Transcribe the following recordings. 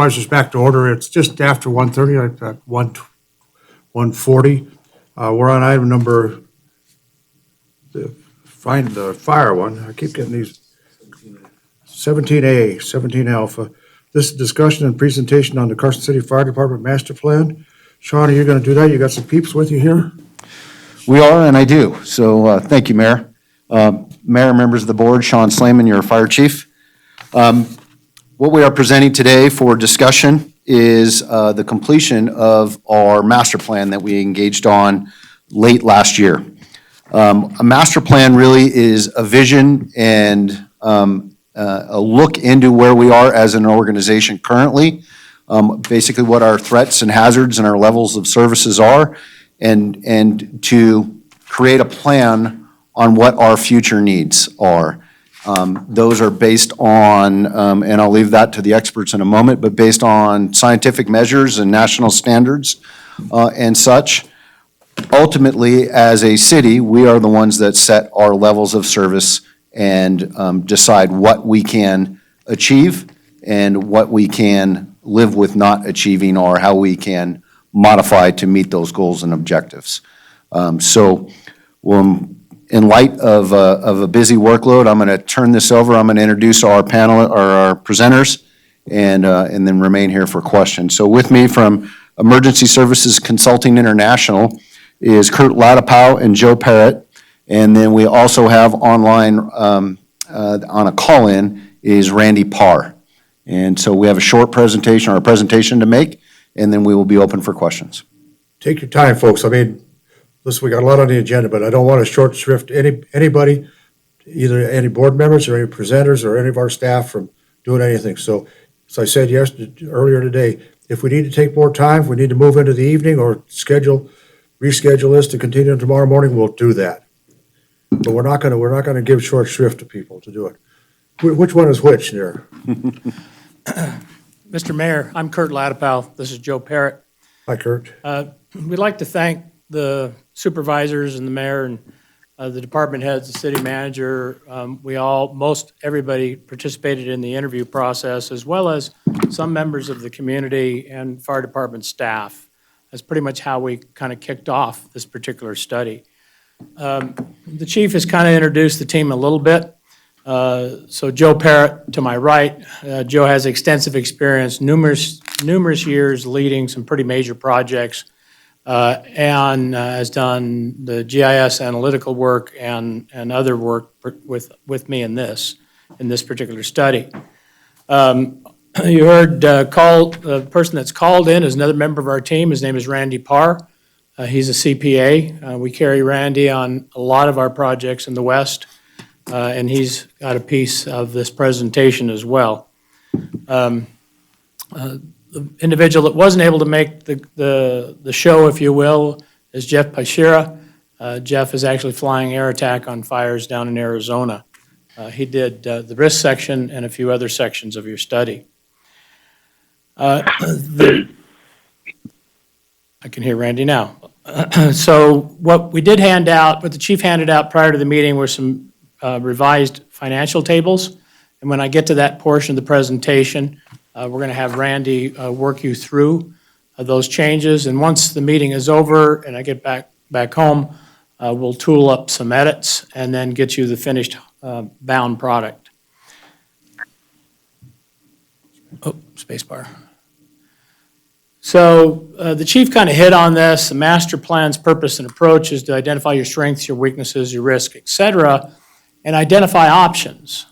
Supervisors, back to order. It's just after 1:30, at 1:40. We're on item number, find the fire one. I keep getting these. 17A, 17 Alpha. This is discussion and presentation on the Carson City Fire Department Master Plan. Sean, are you going to do that? You got some peeps with you here? We are, and I do. So thank you, Mayor. Mayor, members of the board, Sean Slayman, your fire chief. What we are presenting today for discussion is the completion of our master plan that we engaged on late last year. A master plan really is a vision and a look into where we are as an organization currently, basically what our threats and hazards and our levels of services are, and to create a plan on what our future needs are. Those are based on, and I'll leave that to the experts in a moment, but based on scientific measures and national standards and such. Ultimately, as a city, we are the ones that set our levels of service and decide what we can achieve and what we can live with not achieving, or how we can modify to meet those goals and objectives. In light of a busy workload, I'm going to turn this over. I'm going to introduce our panel, or our presenters, and then remain here for questions. So with me from Emergency Services Consulting International is Kurt Ladapow and Joe Parrott. And then we also have online on a call-in is Randy Parr. And so we have a short presentation, or a presentation to make, and then we will be open for questions. Take your time, folks. I mean, listen, we got a lot on the agenda, but I don't want to short shrift anybody, either any board members or any presenters or any of our staff from doing anything. So, as I said earlier today, if we need to take more time, if we need to move into the evening or reschedule this to continue tomorrow morning, we'll do that. But we're not going to give short shrift to people to do it. Which one is which there? Mr. Mayor, I'm Kurt Ladapow. This is Joe Parrott. Hi, Kurt. We'd like to thank the supervisors and the mayor and the department heads, the city manager. Everybody participated in the interview process, as well as some members of the community and fire department staff. That's pretty much how we kind of kicked off this particular study. The chief has kind of introduced the team a little bit. So Joe Parrott to my right. Joe has extensive experience, numerous years leading some pretty major projects, and has done the GIS analytical work and other work with me in this particular study. You heard the person that's called in is another member of our team. His name is Randy Parr. He's a CPA. We carry Randy on a lot of our projects in the West. And he's got a piece of this presentation as well. The individual that wasn't able to make the show, if you will, is Jeff Pashira. Jeff is actually flying air attack on fires down in Arizona. He did the risk section and a few other sections of your study. I can hear Randy now. So what the chief handed out prior to the meeting were some revised financial tables. And when I get to that portion of the presentation, we're going to have Randy work you through those changes. And once the meeting is over and I get back home, we'll tool up some edits and then get you the finished bound product. Oh, spacebar. So the chief kind of hit on this. The master plan's purpose and approach is to identify your strengths, your weaknesses, your risk, et cetera, and identify options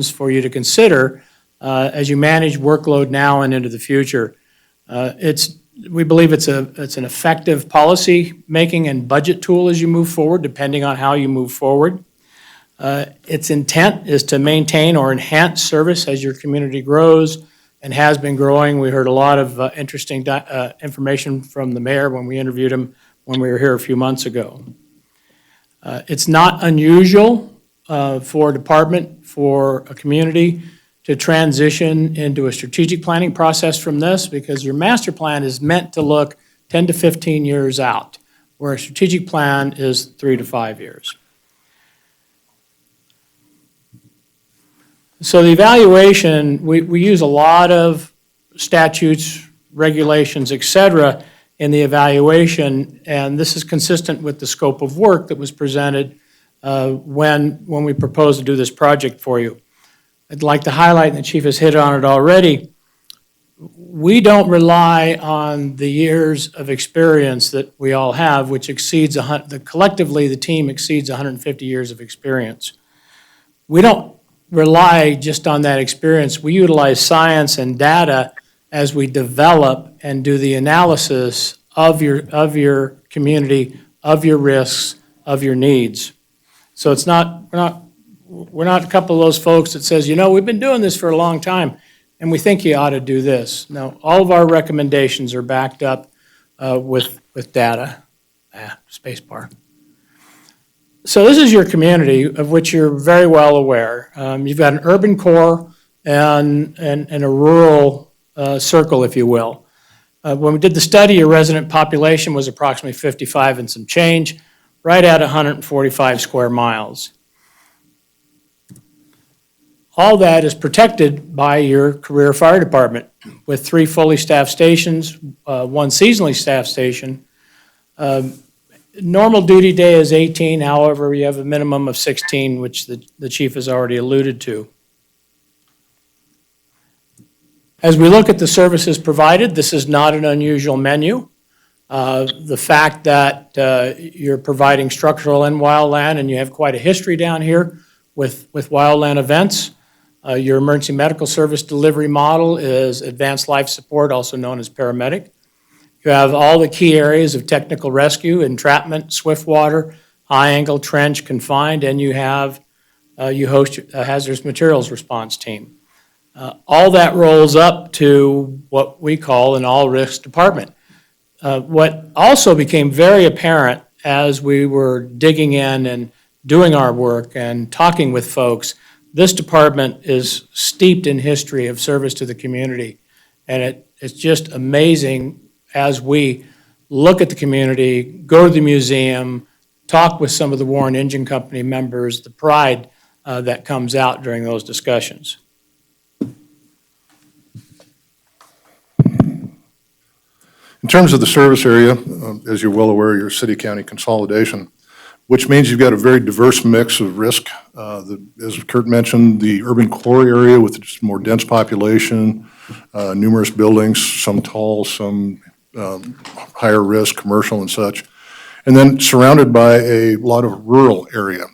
for you to consider as you manage workload now and into the future. We believe it's an effective policy making and budget tool as you move forward, depending on how you move forward. Its intent is to maintain or enhance service as your community grows and has been growing. We heard a lot of interesting information from the mayor when we interviewed him when we were here a few months ago. It's not unusual for a department, for a community to transition into a strategic planning process from this, because your master plan is meant to look 10 to 15 years out, where a strategic plan is 3 to 5 years. So the evaluation, we use a lot of statutes, regulations, et cetera, in the evaluation, and this is consistent with the scope of work that was presented when we proposed to do this project for you. I'd like to highlight, and the chief has hit on it already, we don't rely on the years of experience that we all have, which exceeds, collectively the team exceeds 150 years of experience. We don't rely just on that experience. We utilize science and data as we develop and do the analysis of your community, of your risks, of your needs. So we're not a couple of those folks that says, we've been doing this for a long time and we think you ought to do this. No, all of our recommendations are backed up with data. Space bar. So this is your community, of which you're very well aware. You've got an urban core and a rural circle, if you will. When we did the study, your resident population was approximately 55 and some change, right at 145 square miles. All that is protected by your career fire department with 3 fully staffed stations, 1 seasonally staffed station. Normal duty day is 18, however, you have a minimum of 16, which the chief has already alluded to. As we look at the services provided, this is not an unusual menu. The fact that you're providing structural and wildland, and you have quite a history down here with wildland events. Your emergency medical service delivery model is advanced life support, also known as paramedic. You have all the key areas of technical rescue, entrapment, swift water, high angle, trench, confined, and you host a hazardous materials response team. All that rolls up to what we call an all-risk department. What also became very apparent as we were digging in and doing our work and talking with folks, this department is steeped in history of service to the community. And it's just amazing as we look at the community, go to the museum, talk with some of the Warren Engine Company members, the pride that comes out during those discussions. In terms of the service area, as you're well aware, your city-county consolidation, which means you've got a very diverse mix of risk. As Kurt mentioned, the urban core area with just more dense population, numerous buildings, some tall, some higher risk, commercial and such, and then surrounded by a lot of rural area.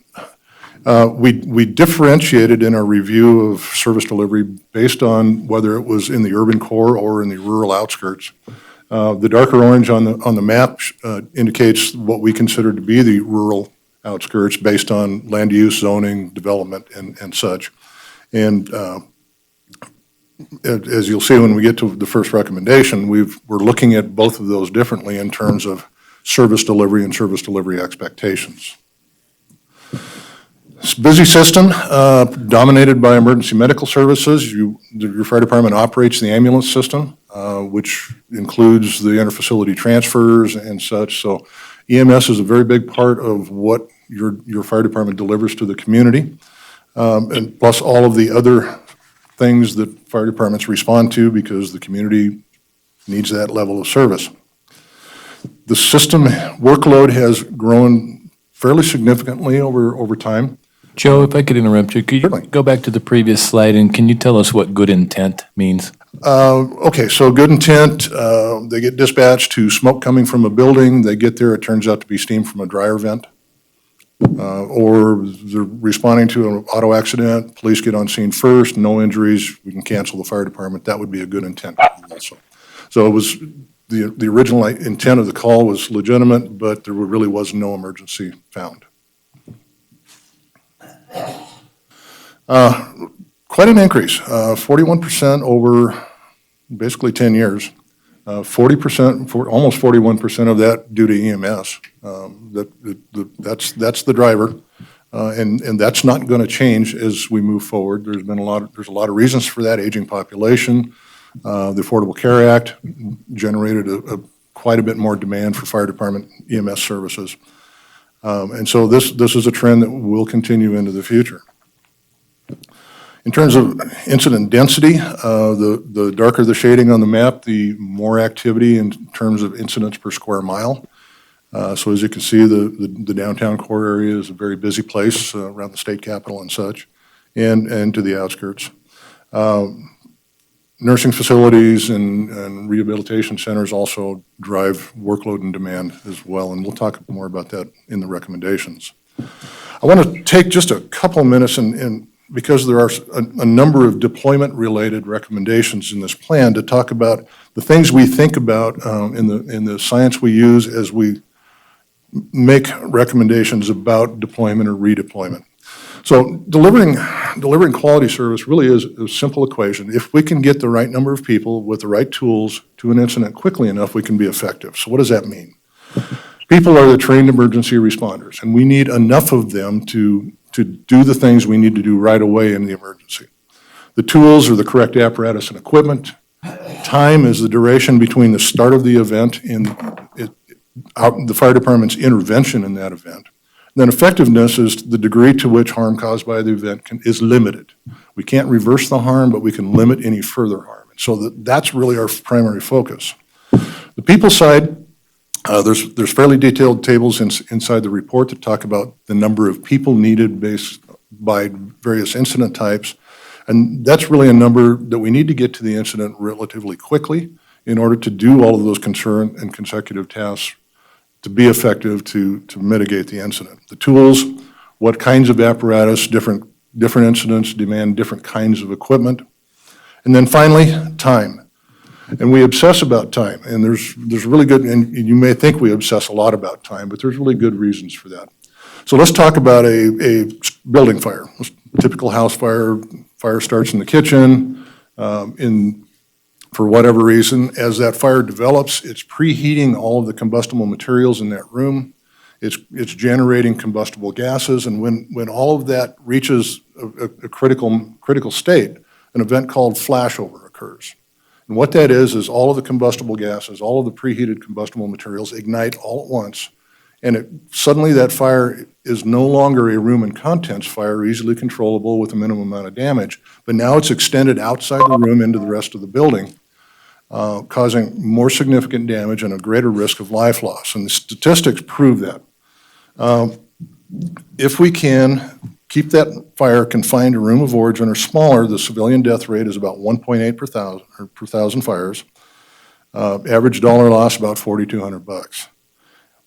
We differentiated in our review of service delivery based on whether it was in the urban core or in the rural outskirts. The darker orange on the map indicates what we consider to be the rural outskirts based on land use, zoning, development, and such. And as you'll see when we get to the first recommendation, we're looking at both of those differently in terms of service delivery and service delivery expectations. It's a busy system, dominated by emergency medical services. Your fire department operates the ambulance system, which includes the interfacility transfers and such. So EMS is a very big part of what your fire department delivers to the community, and plus all of the other things that fire departments respond to because the community needs that level of service. The system workload has grown fairly significantly over time. Joe, if I could interrupt you, could you Certainly. go back to the previous slide and can you tell us what good intent means? Okay, so good intent, they get dispatched to smoke coming from a building, they get there, it turns out to be steam from a dryer vent. Or they're responding to an auto accident, police get on scene first, no injuries, we can cancel the fire department, that would be a good intent also. So it was, the original intent of the call was legitimate, but there really was no emergency found. Quite an increase, 41% over basically 10 years. 40%, almost 41% of that due to EMS. That's the driver, and that's not going to change as we move forward. There's a lot of reasons for that. Aging population, the Affordable Care Act generated quite a bit more demand for fire department EMS services, and so this is a trend that will continue into the future. In terms of incident density, the darker the shading on the map, the more activity in terms of incidents per square mile. So as you can see, the downtown core area is a very busy place around the state capitol and such, and to the outskirts. Nursing facilities and rehabilitation centers also drive workload and demand as well, and we'll talk more about that in the recommendations. I want to take just a couple minutes and because there are a number of deployment-related recommendations in this plan to talk about the things we think about in the science we use as we make recommendations about deployment or redeployment. So delivering quality service really is a simple equation. If we can get the right number of people with the right tools to an incident quickly enough, we can be effective. So what does that mean? People are the trained emergency responders, and we need enough of them to do the things we need to do right away in the emergency. The tools are the correct apparatus and equipment. Time is the duration between the start of the event and the fire department's intervention in that event. And then effectiveness is the degree to which harm caused by the event is limited. We can't reverse the harm, but we can limit any further harm. And so that's really our primary focus. The people side, there's fairly detailed tables inside the report that talk about the number of people needed based by various incident types. And that's really a number that we need to get to the incident relatively quickly in order to do all of those concurrent and consecutive tasks to be effective to mitigate the incident. The tools, what kinds of apparatus, different incidents demand different kinds of equipment. And then finally, time. And we obsess about time, and there's really good, and you may think we obsess a lot about time, but there's really good reasons for that. So let's talk about a building fire. Typical house fire starts in the kitchen, for whatever reason. As that fire develops, it's preheating all of the combustible materials in that room. It's generating combustible gases, and when all of that reaches a critical state, an event called flashover occurs. And what that is all of the combustible gases, all of the preheated combustible materials ignite all at once, and suddenly that fire is no longer a room and contents fire, easily controllable with a minimum amount of damage, but now it's extended outside the room into the rest of the building, causing more significant damage and a greater risk of life loss. And the statistics prove that. If we can keep that fire confined to room of origin or smaller, the civilian death rate is about 1.8 per thousand fires. Average dollar loss about $4,200.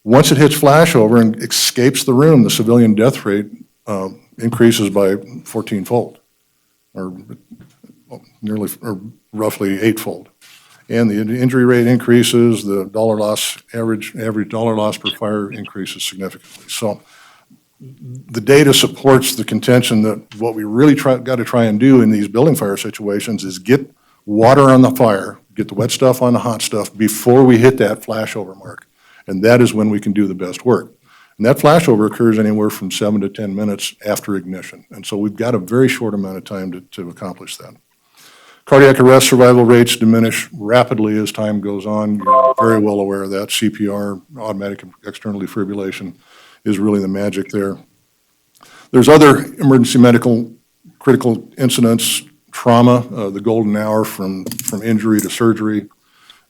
Once it hits flashover and escapes the room, the civilian death rate increases by 14-fold, or roughly 8-fold. And the injury rate increases, the average dollar loss per fire increases significantly. So the data supports the contention that what we really got to try and do in these building fire situations is get water on the fire, get the wet stuff on the hot stuff before we hit that flashover mark. And that is when we can do the best work. And that flashover occurs anywhere from 7 to 10 minutes after ignition. And so we've got a very short amount of time to accomplish that. Cardiac arrest survival rates diminish rapidly as time goes on. You're very well aware of that. CPR, automatic external defibrillation, is really the magic there. There's other emergency medical critical incidents, trauma, the golden hour from injury to surgery,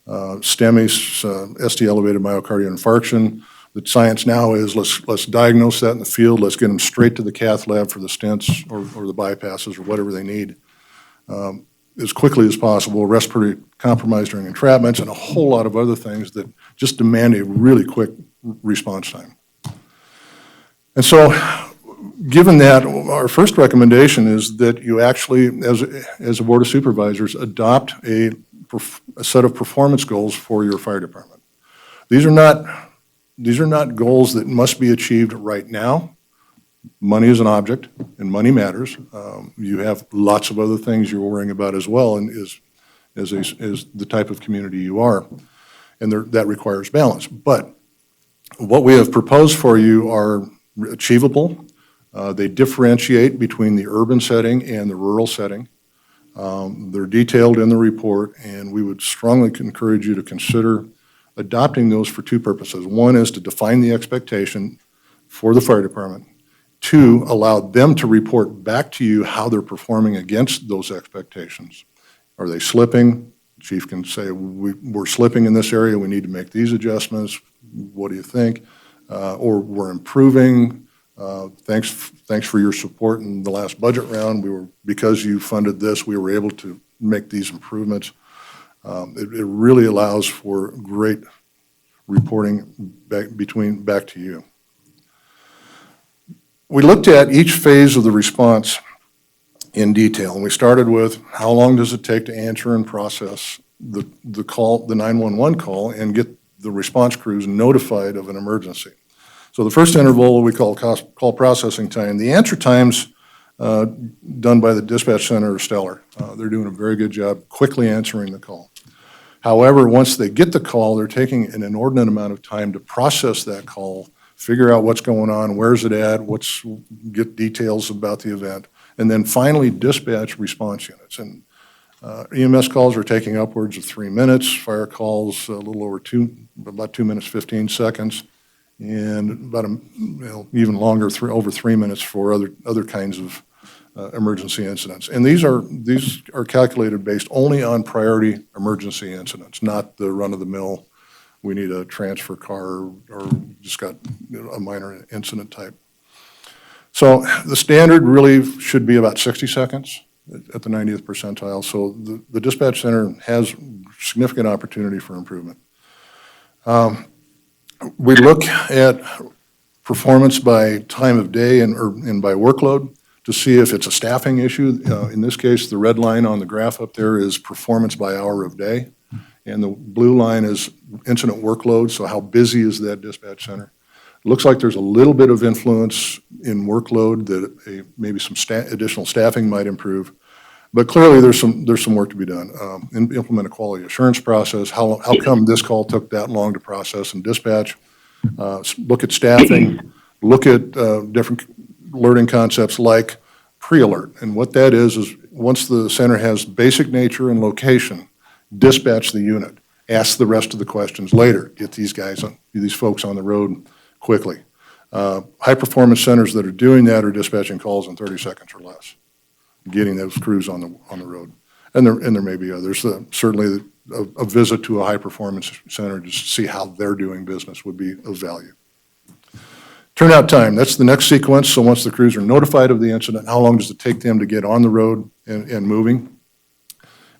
STEMIs, ST elevated myocardial infarction. The science now is let's diagnose that in the field. Let's get them straight to the cath lab for the stents or the bypasses or whatever they need as quickly as possible. Respiratory compromise during entrapments and a whole lot of other things that just demand a really quick response time. And so, given that, our first recommendation is that you actually, as a Board of Supervisors, adopt a set of performance goals for your fire department. These are not goals that must be achieved right now. Money is an object, and money matters. You have lots of other things you're worrying about as well, and as the type of community you are, and that requires balance. But what we have proposed for you are achievable. They differentiate between the urban setting and the rural setting. They're detailed in the report, and we would strongly encourage you to consider adopting those for two purposes. One is to define the expectation for the fire department. Two, allow them to report back to you how they're performing against those expectations. Are they slipping? The chief can say, we're slipping in this area, we need to make these adjustments. What do you think? Or we're improving. Thanks for your support in the last budget round. Because you funded this, we were able to make these improvements. It really allows for great reporting back to you. We looked at each phase of the response in detail, and we started with how long does it take to answer and process the call, the 911 call, and get the response crews notified of an emergency. So the first interval we call call processing time. The answer times done by the dispatch center are stellar. They're doing a very good job quickly answering the call. However, once they get the call, they're taking an inordinate amount of time to process that call, figure out what's going on, where's it at, get details about the event, and then finally dispatch response units. And EMS calls are taking upwards of 3 minutes, fire calls a little over about 2 minutes, 15 seconds, and about even longer, over 3 minutes for other kinds of emergency incidents. And these are calculated based only on priority emergency incidents, not the run-of-the-mill, we need a transfer car or just got a minor incident type. So the standard really should be about 60 seconds at the 90th percentile. So the dispatch center has significant opportunity for improvement. We look at performance by time of day and by workload to see if it's a staffing issue. In this case, the red line on the graph up there is performance by hour of day, and the blue line is incident workload, so how busy is that dispatch center. It looks like there's a little bit of influence in workload that maybe some additional staffing might improve, but clearly there's some work to be done. Implement a quality assurance process. How come this call took that long to process and dispatch? Look at staffing, look at different alerting concepts like pre-alert. And what that is once the center has basic nature and location, dispatch the unit. Ask the rest of the questions later. Get these folks on the road quickly. High-performance centers that are doing that are dispatching calls in 30 seconds or less, getting those crews on the road. And there may be others. Certainly a visit to a high-performance center just to see how they're doing business would be of value. Turnout time, that's the next sequence. So once the crews are notified of the incident, how long does it take them to get on the road and moving?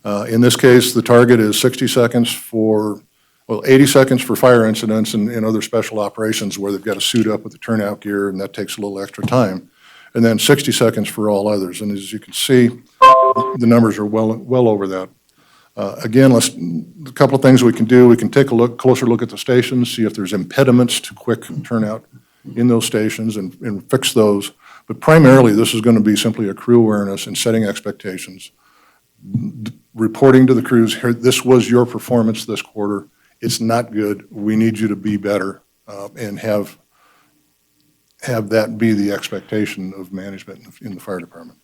In this case, the target is 80 seconds for fire incidents and other special operations where they've got to suit up with the turnout gear, and that takes a little extra time. And then 60 seconds for all others. And as you can see, the numbers are well over that. Again, a couple of things we can do. We can take a closer look at the stations, see if there's impediments to quick turnout in those stations and fix those. But primarily, this is going to be simply a crew awareness and setting expectations. Reporting to the crews, here, this was your performance this quarter. It's not good. We need you to be better, and have that be the expectation of management in the fire department.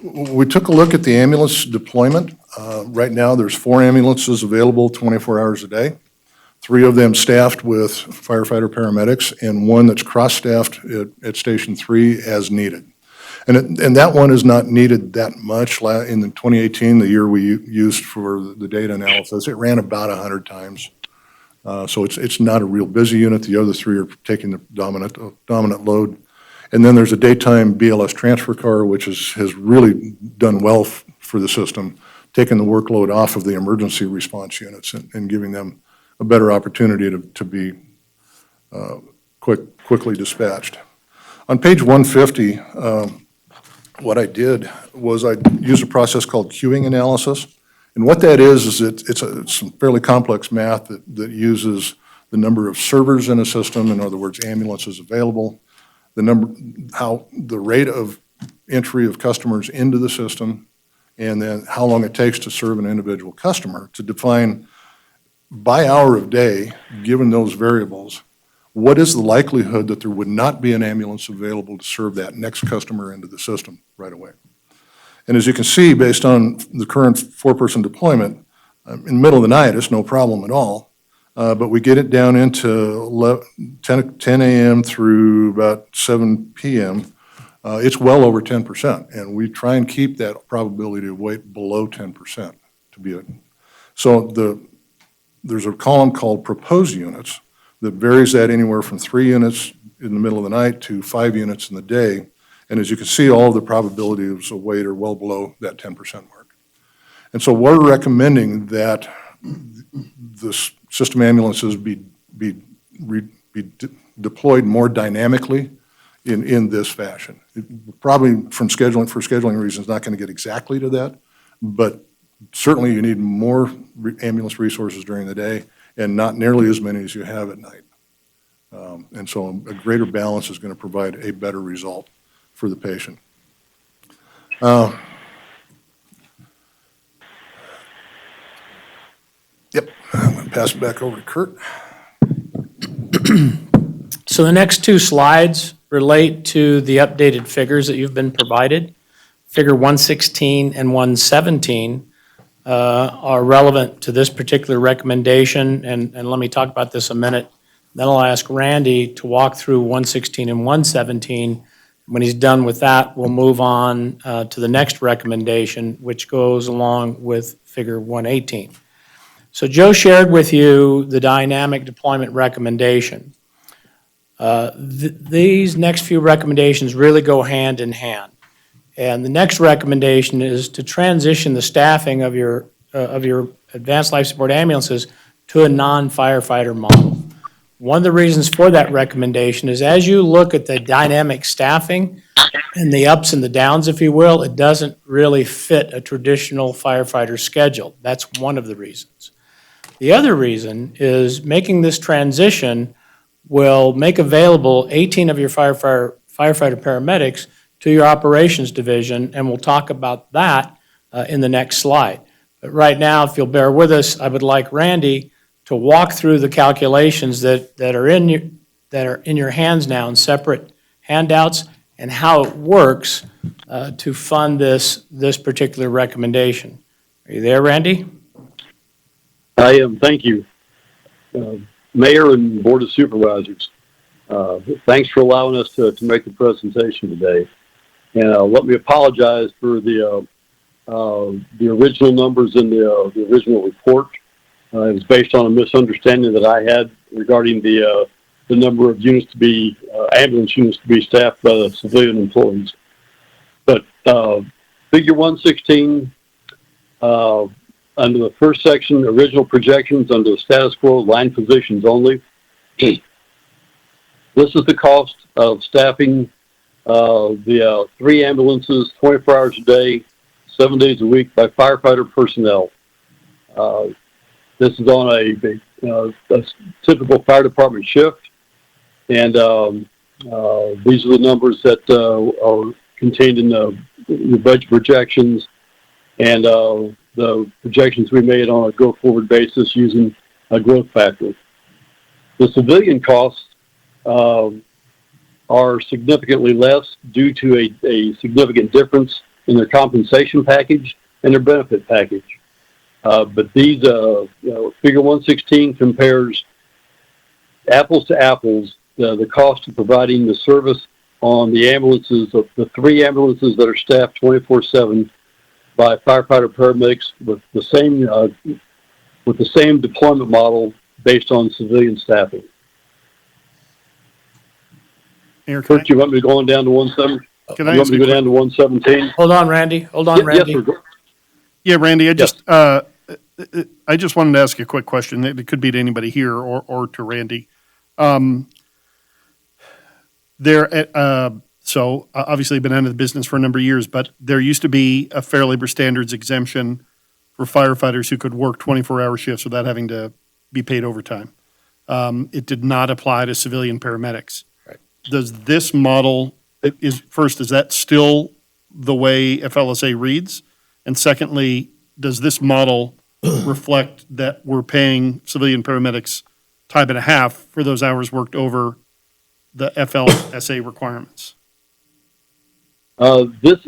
We took a look at the ambulance deployment. Right now, there's 4 ambulances available 24 hours a day. 3 of them staffed with firefighter paramedics, and 1 that's cross-staffed at Station 3 as needed. And that one is not needed that much. In the 2018, the year we used for the data analysis, it ran about 100 times. So it's not a real busy unit. The other 3 are taking the dominant load. And then there's a daytime BLS transfer car, which has really done well for the system, taking the workload off of the emergency response units and giving them a better opportunity to be quickly dispatched. On page 150, what I did was I used a process called queuing analysis. And what that is it's some fairly complex math that uses the number of servers in a system, in other words, ambulances available, the rate of entry of customers into the system, and then how long it takes to serve an individual customer to define by hour of day, given those variables, what is the likelihood that there would not be an ambulance available to serve that next customer into the system right away? And as you can see, based on the current 4-person deployment, in the middle of the night, it's no problem at all. But we get it down into 10 a.m. through about 7 p.m. It's well over 10%, and we try and keep that probability of weight below 10% to be it. So there's a column called proposed units that varies that anywhere from 3 units in the middle of the night to 5 units in the day. And as you can see, all of the probabilities of weight are well below that 10% mark. And so we're recommending that the system ambulances be deployed more dynamically in this fashion. Probably for scheduling reasons, not going to get exactly to that, but certainly you need more ambulance resources during the day and not nearly as many as you have at night. And so a greater balance is going to provide a better result for the patient. Pass it back over to Kurt. So the next two slides relate to the updated figures that you've been provided. Figure 116 and 117 are relevant to this particular recommendation, and let me talk about this a minute. Then I'll ask Randy to walk through 116 and 117. When he's done with that, we'll move on to the next recommendation, which goes along with figure 118. So Joe shared with you the dynamic deployment recommendation. These next few recommendations really go hand in hand. And the next recommendation is to transition the staffing of your advanced life support ambulances to a non-firefighter model. One of the reasons for that recommendation is as you look at the dynamic staffing and the ups and the downs, if you will, it doesn't really fit a traditional firefighter schedule. That's one of the reasons. The other reason is making this transition will make available 18 of your firefighter paramedics to your operations division, and we'll talk about that in the next slide. But right now, if you'll bear with us, I would like Randy to walk through the calculations that are in your hands now in separate handouts and how it works to fund this particular recommendation. Are you there, Randy? I am. Thank you. Mayor and Board of Supervisors, thanks for allowing us to make the presentation today. And let me apologize for the original numbers in the original report. It was based on a misunderstanding that I had regarding the number of units to be, ambulance units to be staffed by the civilian employees. But figure 116, under the first section, original projections under the status quo, line positions only. This is the cost of staffing the 3 ambulances 24 hours a day, 7 days a week by firefighter personnel. This is on a typical fire department shift, and these are the numbers that are contained in the budget projections and the projections we made on a go-forward basis using a growth factor. The civilian costs are significantly less due to a significant difference in their compensation package and their benefit package. But these, figure 116 compares apples to apples, the cost of providing the service on the ambulances, of the 3 ambulances that are staffed 24/7 by firefighter paramedics with the same deployment model based on civilian staffing. Mayor, Kurt, you want me to go on down to 117? Can I You want ask me to a go down to 117? Hold on, Randy. Hold on, Randy. Yes, sir. Yeah, Randy, Yes. I just wanted to ask you a quick question. It could be to anybody here or to Randy. So obviously I've been out of the business for a number of years, but there used to be a Fair Labor Standards exemption for firefighters who could work 24-hour shifts without having to be paid overtime. It did not apply to civilian paramedics. Right. Does this model, is that still the way FLSA reads? And secondly, does this model reflect that we're paying civilian paramedics time and a half for those hours worked over the FLSA requirements? This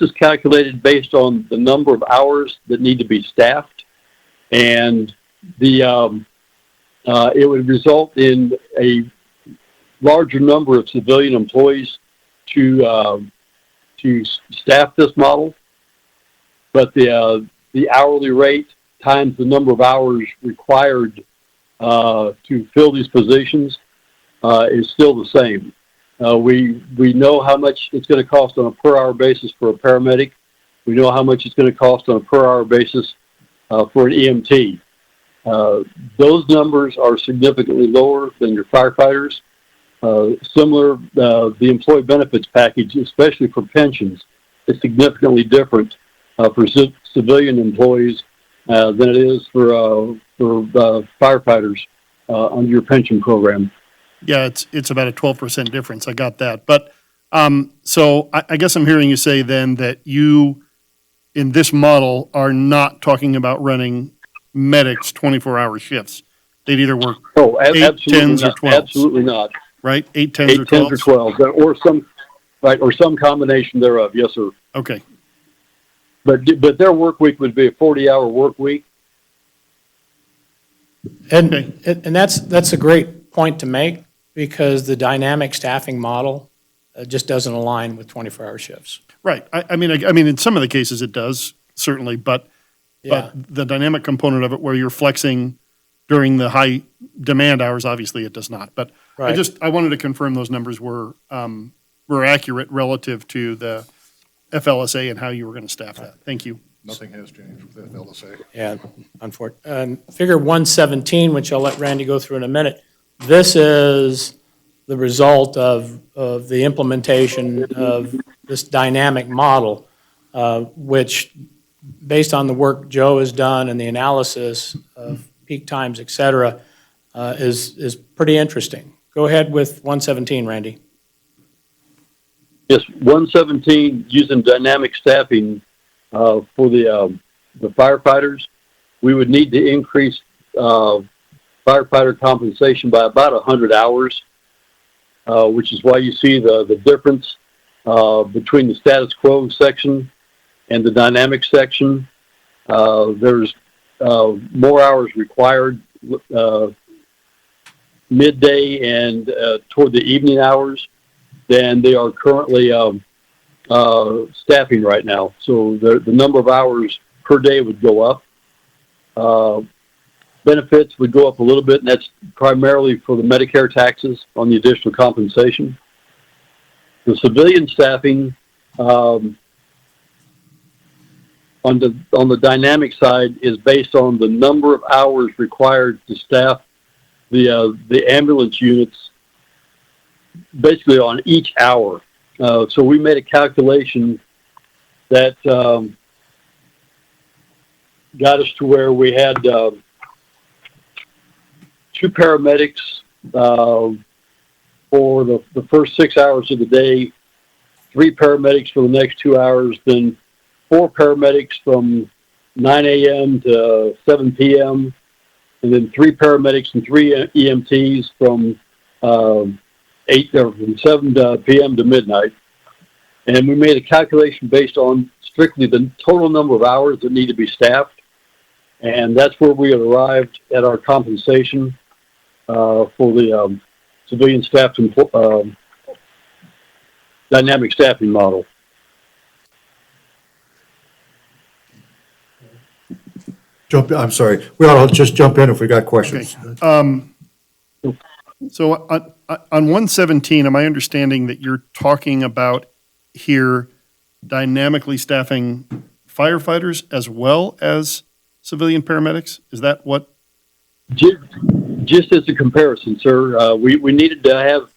is calculated based on the number of hours that need to be staffed, and it would result in a larger number of civilian employees to staff this model. But the hourly rate times the number of hours required to fill these positions is still the same. We know how much it's going to cost on a per hour basis for a paramedic. We know how much it's going to cost on a per hour basis for an EMT. Those numbers are significantly lower than your firefighters. Similar, the employee benefits package, especially for pensions, is significantly different for civilian employees than it is for firefighters under your pension program. Yeah, it's about a 12% difference. I got that. But so I guess I'm hearing you say then that you, in this model, are not talking about running medics 24-hour shifts. They'd either work, Oh, Eight, absolutely tens, or not. 12s. Absolutely not. right, 8, 10s, or 8, 10s, or 12s? 12s, or some combination thereof. Yes, sir. Okay, But their work week would be a 40-hour work week. And, Okay. and that's a great point to make, because the dynamic staffing model just doesn't align with 24-hour shifts. right. I mean, in some of the cases it does, certainly, but Yeah, the dynamic component of it where you're flexing during the high demand hours, obviously it does not. But right. I wanted to confirm those numbers were accurate relative to the FLSA and how you were going to staff that. Thank you. Nothing has changed with FLSA. Yeah, unfortunately. Figure 117, which I'll let Randy go through in a minute, this is the result of the implementation of this dynamic model, which, based on the work Joe has done and the analysis of peak times, et cetera, is pretty interesting. Go ahead with 117, Randy. Yes, 117, using dynamic staffing for the firefighters, we would need to increase firefighter compensation by about 100 hours, which is why you see the difference between the status quo section and the dynamic section. There's more hours required midday and toward the evening hours than they are currently staffing right now. So the number of hours per day would go up. Benefits would go up a little bit, and that's primarily for the Medicare taxes on the additional compensation. The civilian staffing on the dynamic side is based on the number of hours required to staff the ambulance units, basically on each hour. So we made a calculation that got us to where we had 2 paramedics for the first 6 hours of the day, 3 paramedics for the next 2 hours, then 4 paramedics from 9 a.m. to 7 p.m., and then 3 paramedics and 3 EMTs from 7 p.m. to midnight. And we made a calculation based on strictly the total number of hours that need to be staffed. And that's where we had arrived at our compensation for the civilian staff dynamic staffing model. I'm sorry, we ought to just jump in if we got questions. So on 117, am I understanding that you're talking about here dynamically staffing firefighters as well as civilian paramedics? Is that what? Just as a comparison, sir, we needed to have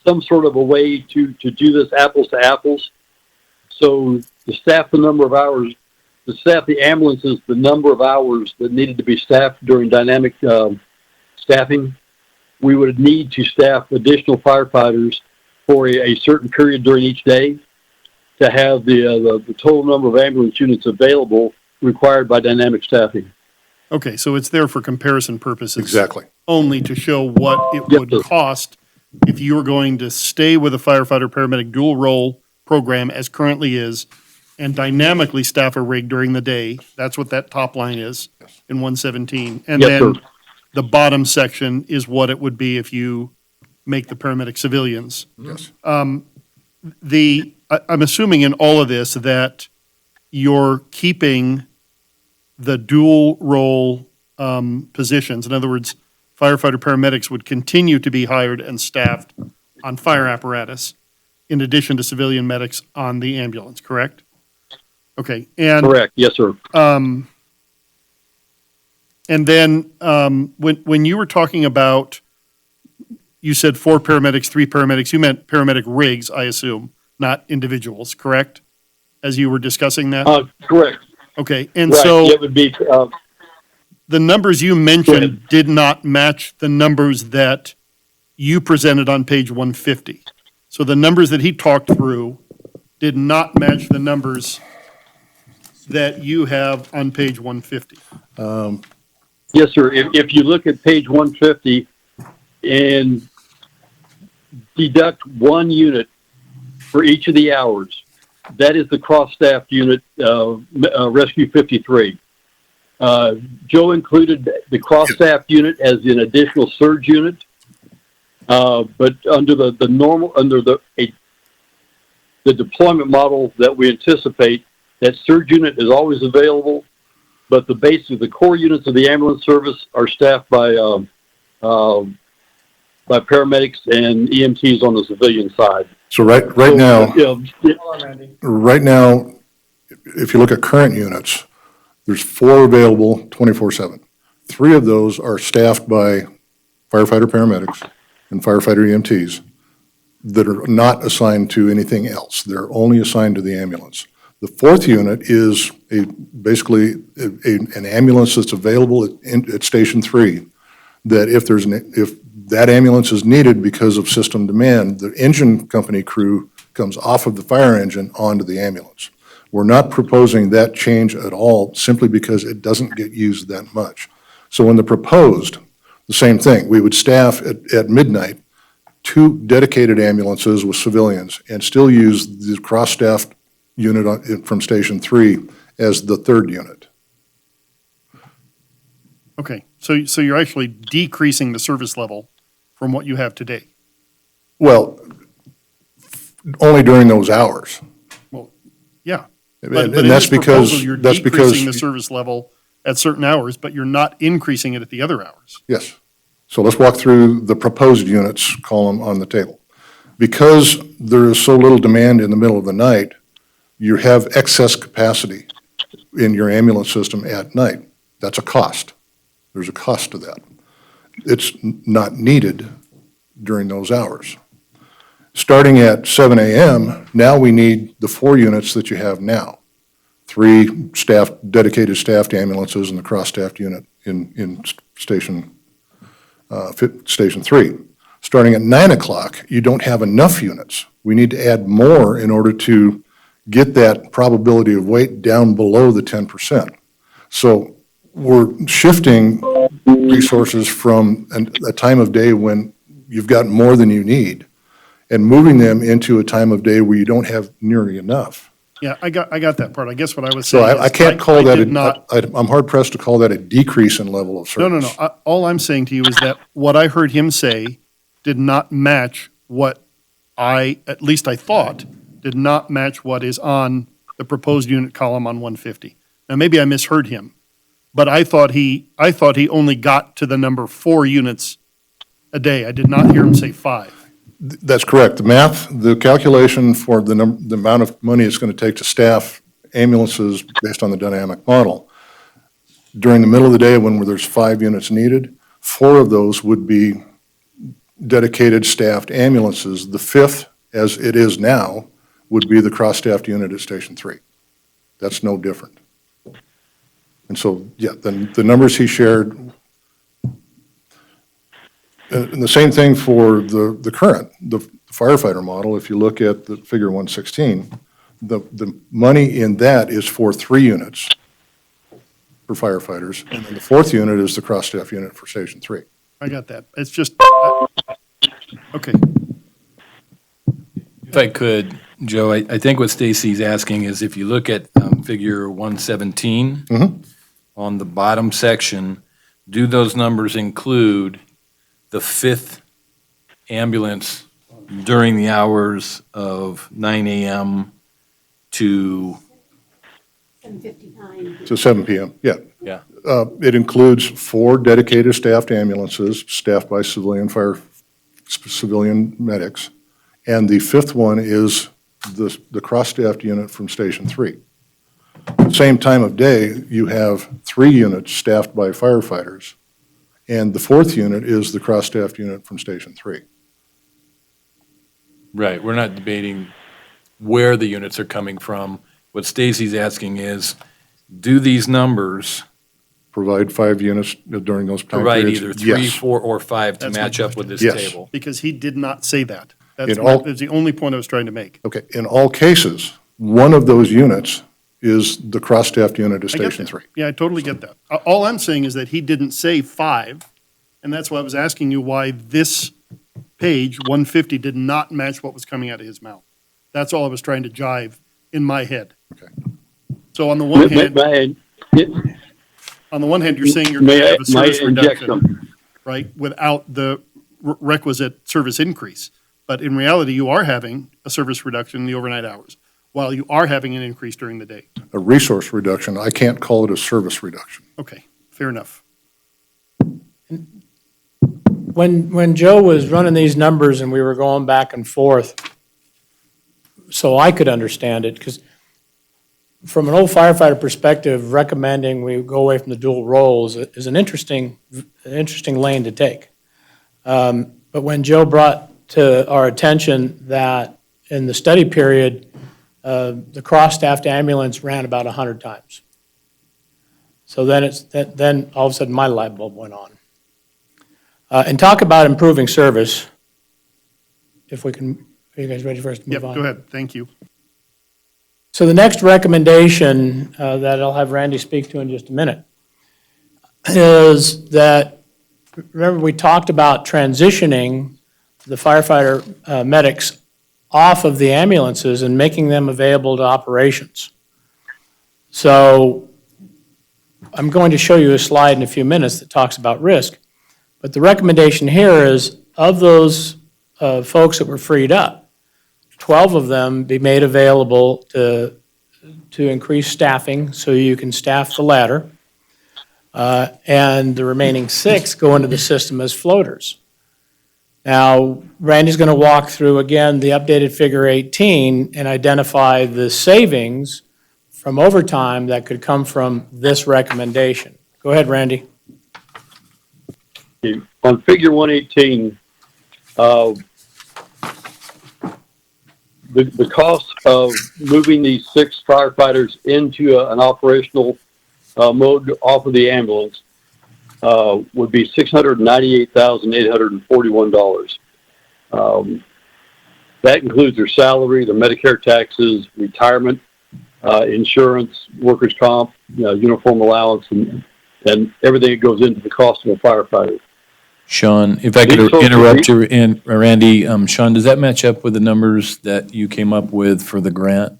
some sort of a way to do this apples to apples. So to staff the number of hours, to staff the ambulances, the number of hours that needed to be staffed during dynamic staffing, we would need to staff additional firefighters for a certain period during each day to have the total number of ambulance units available required by dynamic staffing. Okay, so it's there for comparison purposes. Exactly. Only to show what it Yes, would sir. cost if you were going to stay with a firefighter paramedic dual role program as currently is and dynamically staff a rig during the day. That's what that top line is in 117. And Yes, then sir. the bottom section is what it would be if you make the paramedic civilians. Yes. I'm assuming in all of this that you're keeping the dual role positions. In other words, firefighter paramedics would continue to be hired and staffed on fire apparatus in addition to civilian medics on the ambulance, correct? Okay, and Correct. Yes, sir. and then when you were talking about, you said 4 paramedics, 3 paramedics, you meant paramedic rigs, I assume, not individuals, correct? As you were discussing that? Correct. Okay, and Right. so It would be, the numbers you Go mentioned ahead. did not match the numbers that you presented on page 150. So the numbers that he talked through did not match the numbers that you have on page 150. Yes, sir. If you look at page 150 and deduct 1 unit for each of the hours, that is the cross-staffed unit, Rescue 53. Joe included the cross-staffed unit as an additional surge unit, but under the deployment model that we anticipate, that surge unit is always available, but the core units of the ambulance service are staffed by paramedics and EMTs on the civilian side. So right now, Randy. right now, if you look at current units, there's 4 available 24/7. 3 of those are staffed by firefighter paramedics and firefighter EMTs that are not assigned to anything else. They're only assigned to the ambulance. The 4th unit is basically an ambulance that's available at Station 3, that if that ambulance is needed because of system demand, the engine company crew comes off of the fire engine onto the ambulance. We're not proposing that change at all, simply because it doesn't get used that much. So in the proposed, the same thing, we would staff at midnight 2 dedicated ambulances with civilians and still use the cross-staffed unit from Station 3 as the 3rd unit. Okay, so you're actually decreasing the service level from what you have today? Well, only during those hours. Well, yeah. And But in that's this proposal, because, you're that's decreasing the because, service level at certain hours, but you're not increasing it at the other hours. yes. So let's walk through the proposed units column on the table. Because there is so little demand in the middle of the night, you have excess capacity in your ambulance system at night. That's a cost. There's a cost to that. It's not needed during those hours. Starting at 7 a.m., now we need the 4 units that you have now. 3 dedicated staffed ambulances and the cross-staffed unit in Station 3. Starting at 9 o'clock, you don't have enough units. We need to add more in order to get that probability of weight down below the 10%. So we're shifting resources from a time of day when you've got more than you need and moving them into a time of day where you don't have nearly enough. Yeah, I got that part. I guess what I was So saying is. I can't call that, did not. I'm hard pressed to call that a decrease in level of No, service. no. All I'm saying to you is that what I heard him say did not match what at least I thought, did not match what is on the proposed unit column on 150. Now, maybe I misheard him, but I thought he only got to the number 4 units a day. I did not hear him say 5. That's correct. The calculation for the amount of money it's going to take to staff ambulances based on the dynamic model. During the middle of the day when there's 5 units needed, 4 of those would be dedicated staffed ambulances. The 5th, as it is now, would be the cross-staffed unit at Station 3. That's no different. And so, yeah, the numbers he shared, and the same thing for the current, the firefighter model. If you look at the figure 116, the money in that is for 3 units for firefighters, and then the 4th unit is the cross-staff unit for Station 3. I got that. It's just, okay. If I could, Joe, I think what Stacy's asking is if you look at figure 117 on the bottom section, do those numbers include the 5th ambulance during the hours of 9 a.m. to, 7:59. To 7 p.m., yeah. yeah, It includes 4 dedicated staffed ambulances staffed by civilian medics, and the 5th one is the cross-staffed unit from Station 3. At the same time of day, you have 3 units staffed by firefighters, and the 4th unit is the cross-staffed unit from Station 3. right. We're not debating where the units are coming from. What Stacy's asking is, do these numbers Provide 5 units during those time provide periods? either 3, Yes. 4, or 5 to That's my match up with this Yes. table? Because he did not say that. In all- That's the only point I was trying to make. Okay, in all cases, one of those units is the cross-staffed unit at I get Station that. 3. Yeah, I totally get that. All I'm saying is that he didn't say 5, and that's why I was asking you why this page, 150, did not match what was coming out of his mouth. That's all I was trying to jive in my head. Okay. So on the one hand, May you're saying you're going to have a service I inject reduction, some? right, without the requisite service increase. But in reality, you are having a service reduction in the overnight hours, while you are having an increase during the day. A resource reduction, I can't call it a service reduction. Okay, fair enough. When Joe was running these numbers and we were going back and forth, so I could understand it, because from an old firefighter perspective, recommending we go away from the dual roles is an interesting lane to take. But when Joe brought to our attention that in the study period, the cross-staffed ambulance ran about 100 times. So then all of a sudden my light bulb went on. And talk about improving service, if we can, are you guys ready for us to move Yep, on? go ahead, thank you. So the next recommendation that I'll have Randy speak to in just a minute is that, remember we talked about transitioning the firefighter medics off of the ambulances and making them available to operations. So I'm going to show you a slide in a few minutes that talks about risk. But the recommendation here is, of those folks that were freed up, 12 of them be made available to increase staffing so you can staff the ladder. And the remaining 6 go into the system as floaters. Now, Randy's going to walk through again the updated figure 18 and identify the savings from overtime that could come from this recommendation. Go ahead, Randy. On figure 118, the cost of moving these 6 firefighters into an operational mode off of the ambulance would be $698,841. That includes their salary, their Medicare taxes, retirement, insurance, workers' comp, uniform allowance, and everything that goes into the cost of a firefighter. Sean, if I could interrupt you, and Randy, Sean, does that match up with the numbers that you came up with for the grant?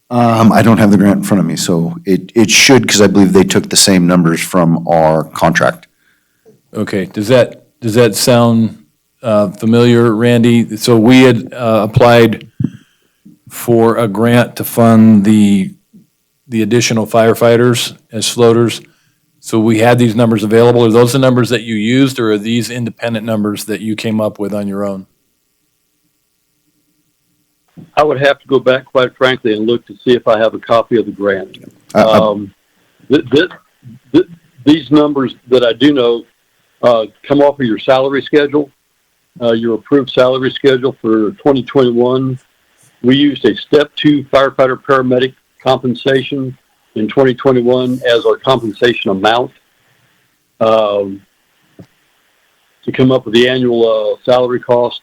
I don't have the grant in front of me, so it should, because I believe they took the same numbers from our contract. Okay, does that sound familiar, Randy? So we had applied for a grant to fund the additional firefighters as floaters. So we had these numbers available. Are those the numbers that you used, or are these independent numbers that you came up with on your own? I would have to go back, quite frankly, and look to see if I have a copy of the grant. These numbers that I do know come off of your salary schedule, your approved salary schedule for 2021. We used a step 2 firefighter paramedic compensation in 2021 as our compensation amount to come up with the annual salary cost.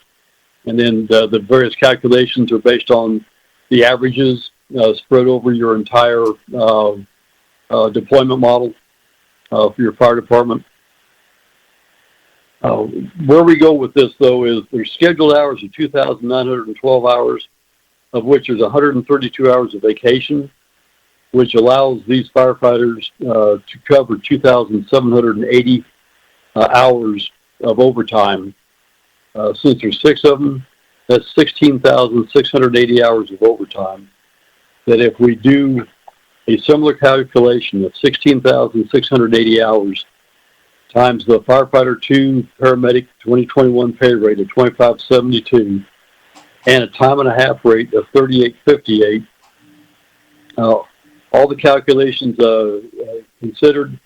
And then the various calculations are based on the averages spread over your entire deployment model for your fire department. Where we go with this, though, is there's scheduled hours of 2,912 hours, of which there's 132 hours of vacation, which allows these firefighters to cover 2,780 hours of overtime. Since there's 6 of them, that's 16,680 hours of overtime. That if we do a similar calculation of 16,680 hours times the firefighter 2 paramedic 2021 pay rate of $25.72 and a time and a half rate of $38.58, all the calculations considered,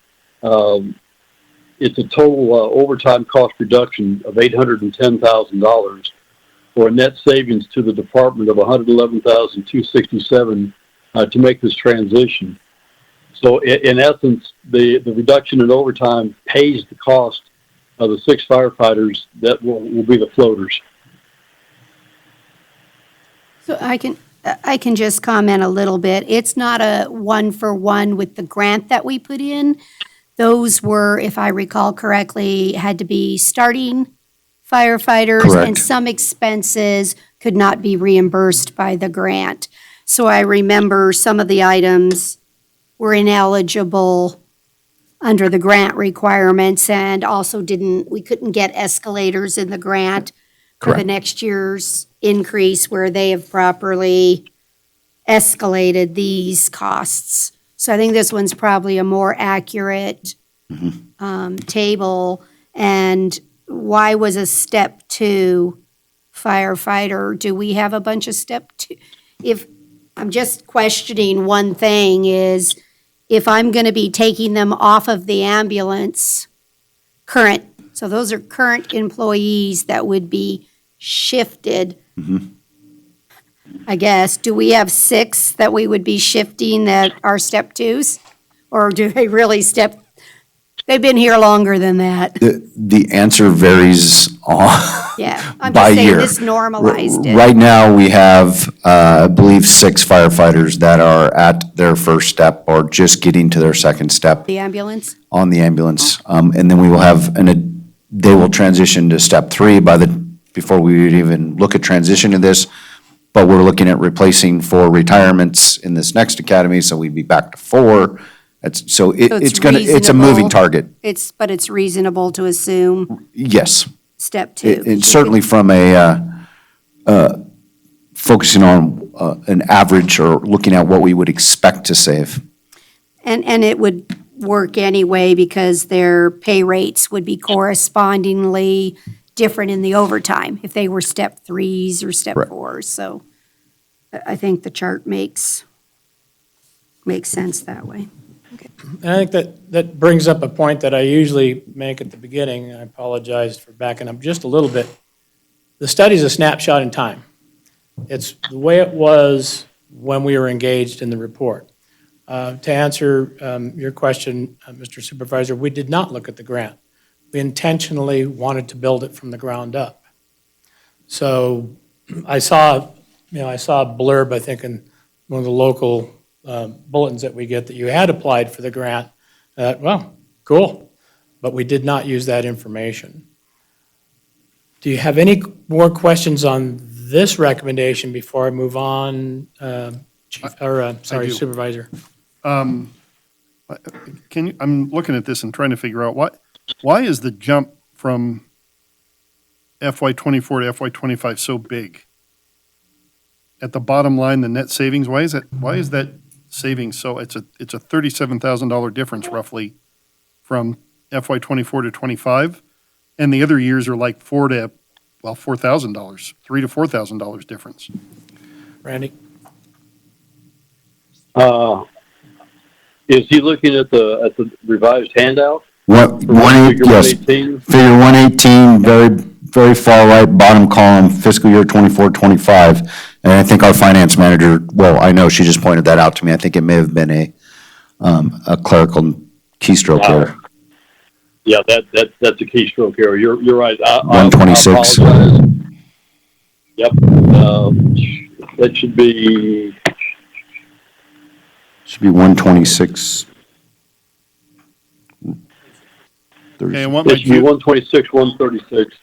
it's a total overtime cost reduction of $810,000 for a net savings to the department of $111,267 to make this transition. So in essence, the reduction in overtime pays the cost of the 6 firefighters that will be the floaters. So I can I can just comment a little bit. It's not a one-for-one with the grant that we put in. Those were, if I recall correctly, had to be starting firefighters. Correct. And some expenses could not be reimbursed by the grant. So I remember some of the items were ineligible under the grant requirements and also we couldn't get escalators in the grant for the Correct. next year's increase where they have properly escalated these costs. So I think this one's probably a more accurate table. And why was a step 2 firefighter? Do we have a bunch of step 2? If, I'm just questioning one thing is, if I'm going to be taking them off of the ambulance, so those are current employees that would be shifted. I guess, do we have 6 that we would be shifting that are step 2s? Or do they really they've been here longer than that? The answer varies Yeah, I'm by just saying year. this normalized it. Right now, we have, I believe, 6 firefighters that are at their first step or just getting to their second step The ambulance? on the ambulance. And then we will have, they will transition to step 3 before we would even look at transition to this. But we're looking at replacing 4 retirements in this next academy, so we'd be back to 4. So it's a moving reasonable. target, But it's reasonable to assume yes. step 2. And certainly from focusing on an average or looking at what we would expect to save. And it would work anyway because their pay rates would be correspondingly different in the overtime if they were step 3s or step Right. 4s. So I think the chart makes sense that way. And I think that brings up a point that I usually make at the beginning. I apologize for backing up just a little bit. The study's a snapshot in time. It's the way it was when we were engaged in the report. To answer your question, Mr. Supervisor, we did not look at the grant. We intentionally wanted to build it from the ground up. So I saw a blurb, I think, in one of the local bulletins that we get that you had applied for the grant. Well, cool, but we did not use that information. Do you have any more questions on this recommendation before I move on, do. Supervisor? I'm looking at this and trying to figure out why is the jump from FY '24 to FY '25 so big? At the bottom line, the net savings, why is that savings so, it's a $37,000 difference roughly from FY '24 to '25, and the other years are like $4,000 $3,000 to $4,000 difference. Randy? Is he looking at the revised handout? Figure Yes. 118, very, very far right, bottom column, fiscal year 24-25. And I think our finance manager, well, I know she just pointed that out to me. I think it may have been a clerical keystroke there. Yeah, that's a keystroke error. You're right. 126. I apologize. Yep. That should be. Should be 126. Okay, I It should be 126, 136.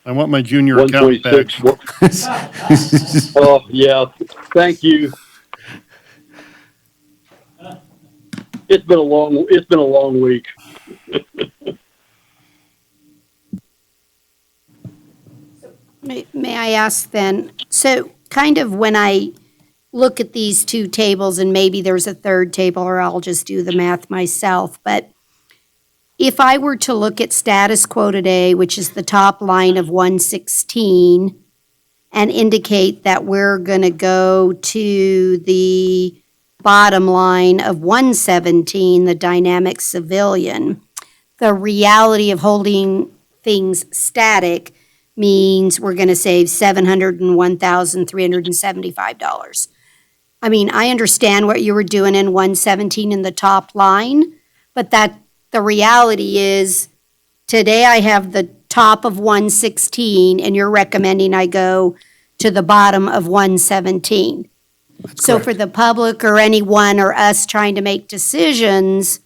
I want my junior account back. 126. Oh, yeah. Thank you. It's been a long week. May I ask then, so kind of when I look at these 2 tables, and maybe there's a third table, or I'll just do the math myself, but if I were to look at status quo today, which is the top line of 116, and indicate that we're going to go to the bottom line of 117, the dynamic civilian, the reality of holding things static means we're going to save $701,375. I mean, I understand what you were doing in 117 in the top line, but the reality is today I have the top of 116 and you're recommending I go to the bottom of 117. So for the public or anyone or us trying to make decisions,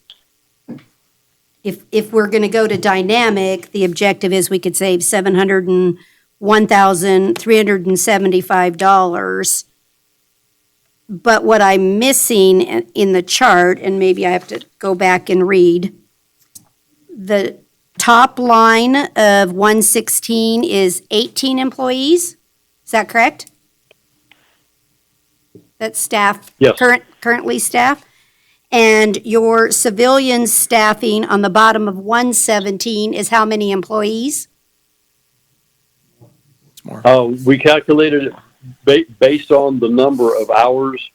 if we're gonna go to dynamic, the objective is we could save $701,375. But what I'm missing in the chart, and maybe I have to go back and read, the top line of 116 is 18 employees? Is that correct? That's staff? Yes. Currently staff? And your civilian staffing on the bottom of 117 is how many employees? We calculated it based on the number of hours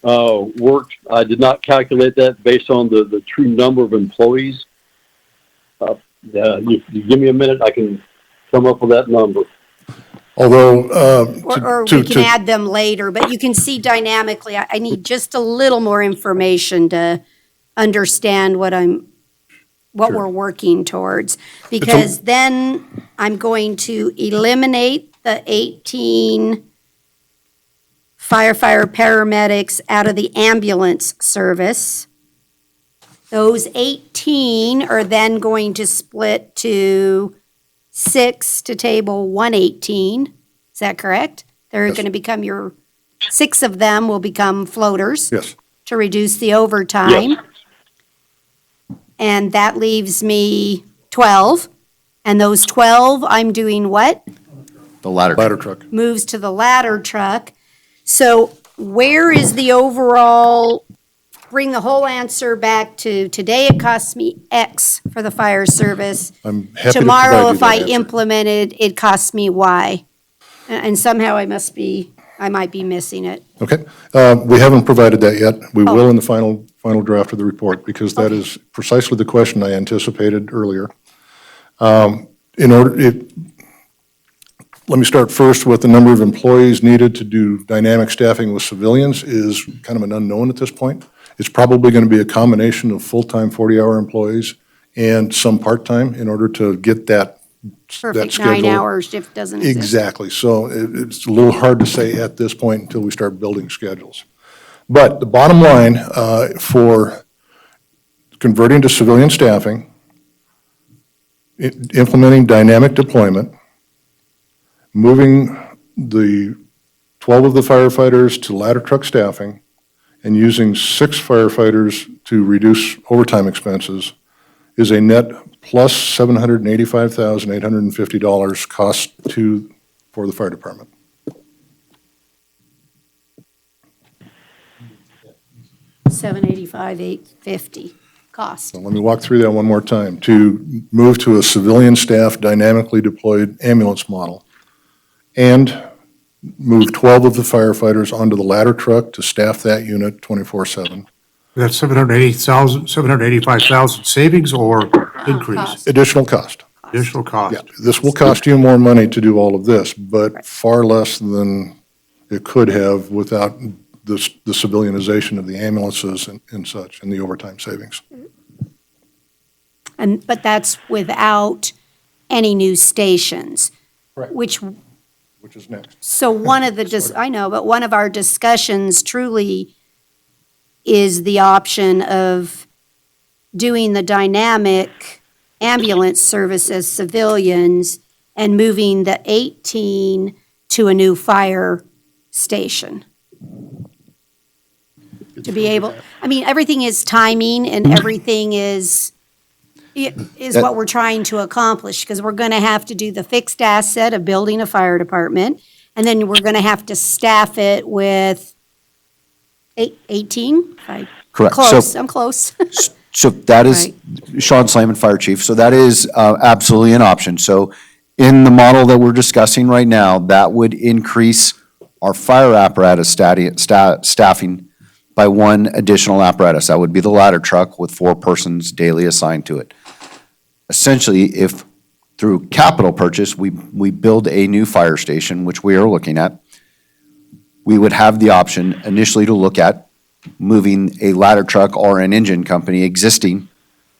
worked. I did not calculate that based on the true number of employees. You give me a minute, I can come up with that number. Although, Or we can add them later, but you can see dynamically, I need just a little more information to understand what we're working towards. Because then I'm going to eliminate the 18 firefighter paramedics out of the ambulance service. Those 18 are then going to split to 6 to table 118. Is that correct? They're Yes. going to become 6 of them will become floaters yes, to reduce the overtime. And that leaves me 12. And those 12, I'm doing what? The ladder. ladder truck. Moves to the ladder truck. So where is the overall, bring the whole answer back to today it costs me X for the fire service. I'm happy to Tomorrow, provide you if that I answer. implemented, it costs me Y. And somehow I might be missing it. Okay, we haven't provided that yet. We Oh. will in the final draft of the report, because that is precisely the question I anticipated earlier. Let me start first with the number of employees needed to do dynamic staffing with civilians is kind of an unknown at this point. It's probably going to be a combination of full-time 40-hour employees and some part-time in order to get that Perfect schedule. 9-hour shift doesn't exist. Exactly. So it's a little hard to say at this point until we start building schedules. But the bottom line for converting to civilian staffing, implementing dynamic deployment, moving the 12 of the firefighters to ladder truck staffing, and using 6 firefighters to reduce overtime expenses is a net plus $785,850 cost for the fire department. $785,850 cost. So let me walk through that one more time. To move to a civilian staff dynamically deployed ambulance model and move 12 of the firefighters onto the ladder truck to staff that unit 24/7. That's 785,000 savings or increase? Cost. Additional cost. Additional cost? Yeah, this will cost you more money to do all of this, but far less than it could have without the civilianization of the ambulances and such, and the overtime savings. But that's without any new stations. Correct. Which, Which is next. so one of the, I know, but one of our discussions truly is the option of doing the dynamic ambulance service as civilians and moving the 18 to a new fire station. To be able, I mean, everything is timing and everything is what we're trying to accomplish, because we're gonna have to do the fixed asset of building a fire department, and then we're gonna have to staff it with 18? Correct. Close, I'm close. So that is Sean Slayman, Fire Chief. So that is absolutely an option. So in the model that we're discussing right now, that would increase our fire apparatus staffing by 1 additional apparatus. That would be the ladder truck with 4 persons daily assigned to it. Essentially, if through capital purchase, we build a new fire station, which we are looking at, we would have the option initially to look at moving a ladder truck or an engine company existing,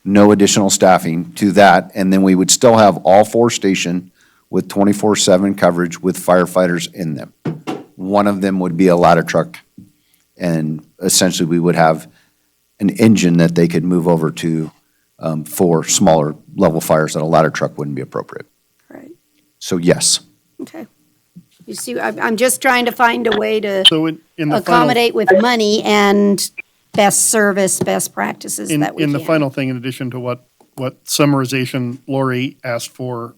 no additional staffing to that, and then we would still have all 4 stations with 24/7 coverage with firefighters in them. One of them would be a ladder truck And essentially, we would have an engine that they could move over to for smaller level fires that a ladder truck wouldn't be appropriate. Right, So yes. okay. You see, I'm just trying to find a way to So in the final, accommodate with money and best service, best practices that we in can. the final thing, in addition to what summarization Lori asked for,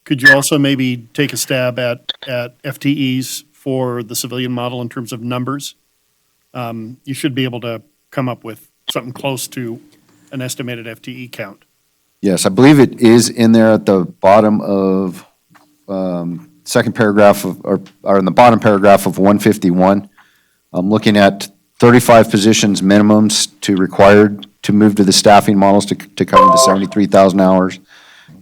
could you also maybe take a stab at FTEs for the civilian model in terms of numbers? You should be able to come up with something close to an estimated FTE count. Yes, I believe it is in there at the bottom of, second paragraph of, or in the bottom paragraph of 151. I'm looking at 35 positions minimums to required to move to the staffing models to cover the 73,000 hours.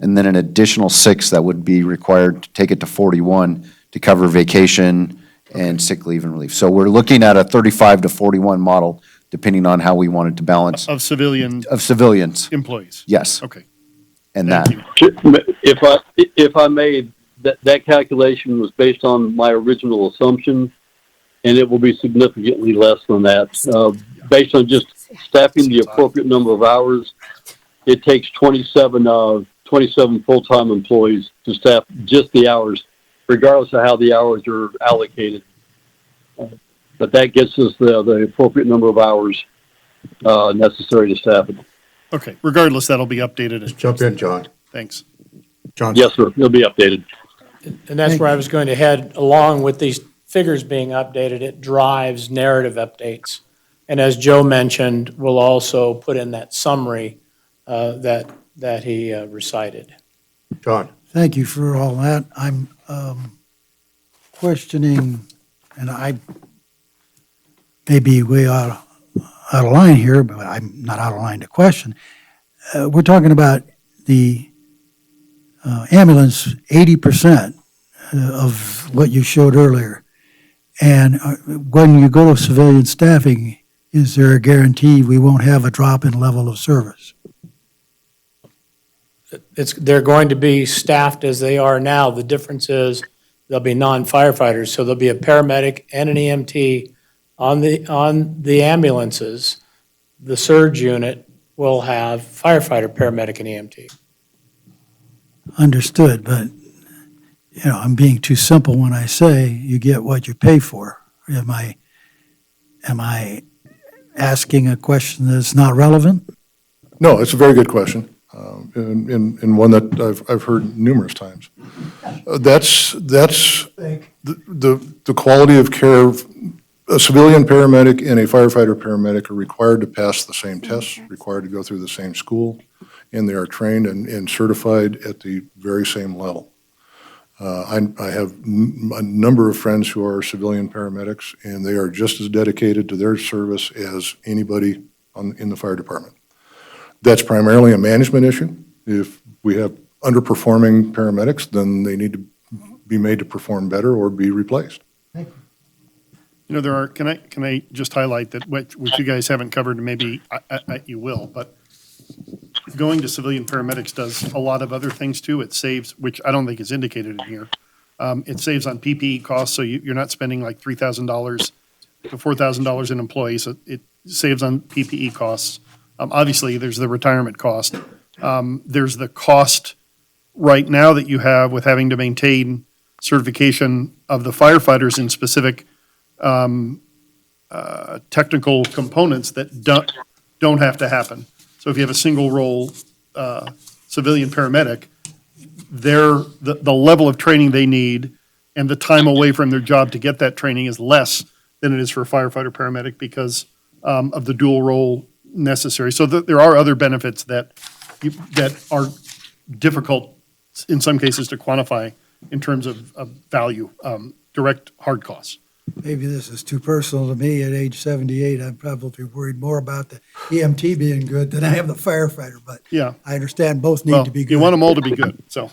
And then an additional 6 that would be required to take it to 41 to cover vacation and sick leave and relief. So we're looking at a 35 to 41 model, depending on how we wanted to balance Of civilian of civilians. employees. Yes, Okay. and that. Thank you. If I may, that calculation was based on my original assumption, and it will be significantly less than that. Based on just staffing the appropriate number of hours, it takes 27 full-time employees to staff just the hours, regardless of how the hours are allocated. But that gets us the appropriate number of hours necessary to staff it. Okay, regardless, that'll be updated. Jump in, John. Thanks. John. Yes, sir. It'll be updated. And that's where I was going to head, along with these figures being updated, it drives narrative updates. And as Joe mentioned, we'll also put in that summary that he recited. John. Thank you for all that. I'm questioning, and maybe way out of line here, but I'm not out of line to question. We're talking about the ambulance, 80% of what you showed earlier. And when you go to civilian staffing, is there a guarantee we won't have a drop in level of service? They're going to be staffed as they are now. The difference is there'll be non-firefighters, so there'll be a paramedic and an EMT on the ambulances. The surge unit will have firefighter, paramedic, and EMT. Understood, but, I'm being too simple when I say you get what you pay for. Am I asking a question that's not relevant? No, it's a very good question, and one that I've heard numerous times. That's the quality of care. A civilian paramedic and a firefighter paramedic are required to pass the same tests, required to go through the same school, and they are trained and certified at the very same level. I have a number of friends who are civilian paramedics, and they are just as dedicated to their service as anybody in the fire department. That's primarily a management issue. If we have underperforming paramedics, then they need to be made to perform better or be replaced. There are, can I just highlight that which you guys haven't covered, and maybe you will, but going to civilian paramedics does a lot of other things too. It saves, which I don't think is indicated in here. It saves on PPE costs, so you're not spending like $3,000 to $4,000 in employees. It saves on PPE costs. Obviously, there's the retirement cost. There's the cost right now that you have with having to maintain certification of the firefighters in specific technical components that don't have to happen. So if you have a single role civilian paramedic, the level of training they need and the time away from their job to get that training is less than it is for a firefighter paramedic because of the dual role necessary. So there are other benefits that are difficult in some cases to quantify in terms of value, direct hard costs. Maybe this is too personal to me. At age 78, I'm probably worried more about the EMT being good than I am the firefighter, but Yeah. I understand both need Well, to be good. you want them all to be good, so.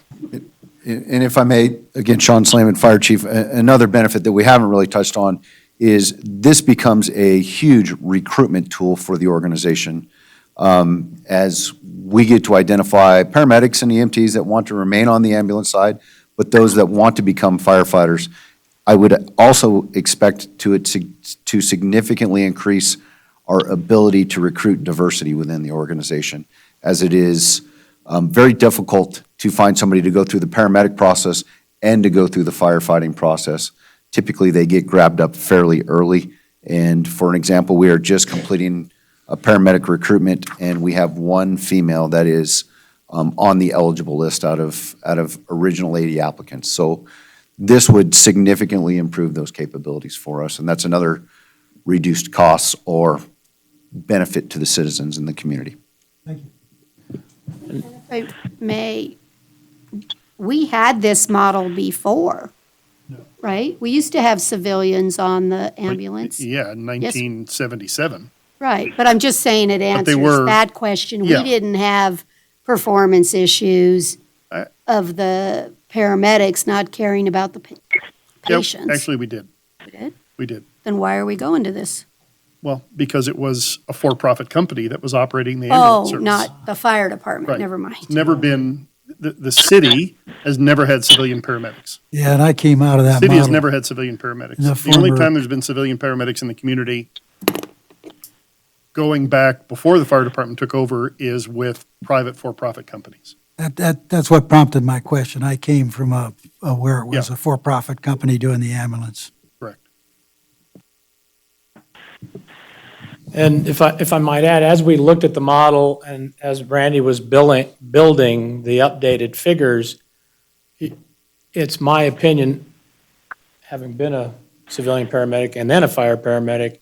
And if I may, again, Sean Slayman, Fire Chief, another benefit that we haven't really touched on is this becomes a huge recruitment tool for the organization. As we get to identify paramedics and EMTs that want to remain on the ambulance side, but those that want to become firefighters, I would also expect to significantly increase our ability to recruit diversity within the organization, as it is very difficult to find somebody to go through the paramedic process and to go through the firefighting process. Typically, they get grabbed up fairly early. And for an example, we are just completing a paramedic recruitment, and we have one female that is on the eligible list out of original 80 applicants. So this would significantly improve those capabilities for us, and that's another reduced costs or benefit to the citizens in the community. If I may, we had this model before, right? We used to have civilians on the ambulance. Yeah, in 1977. Right, but I'm just saying it answers were- that question. yeah. We didn't have performance issues I- of the paramedics not caring about the Yep, patients. actually, we did. We did? We did. Then why are we going to this? Well, because it was a for-profit company that was operating the ambulance Oh, service. not the fire department, Right. never mind. Never been, the city has never had civilian paramedics. Yeah, and I came out of that City has model. never had civilian paramedics. The The only former- time there's been civilian paramedics in the community going back before the fire department took over is with private for-profit companies. That's what prompted my question. I came from where it was Yeah. a for-profit company doing the ambulance. Correct. And if I might add, as we looked at the model and as Randy was building the updated figures, it's my opinion, having been a civilian paramedic and then a fire paramedic,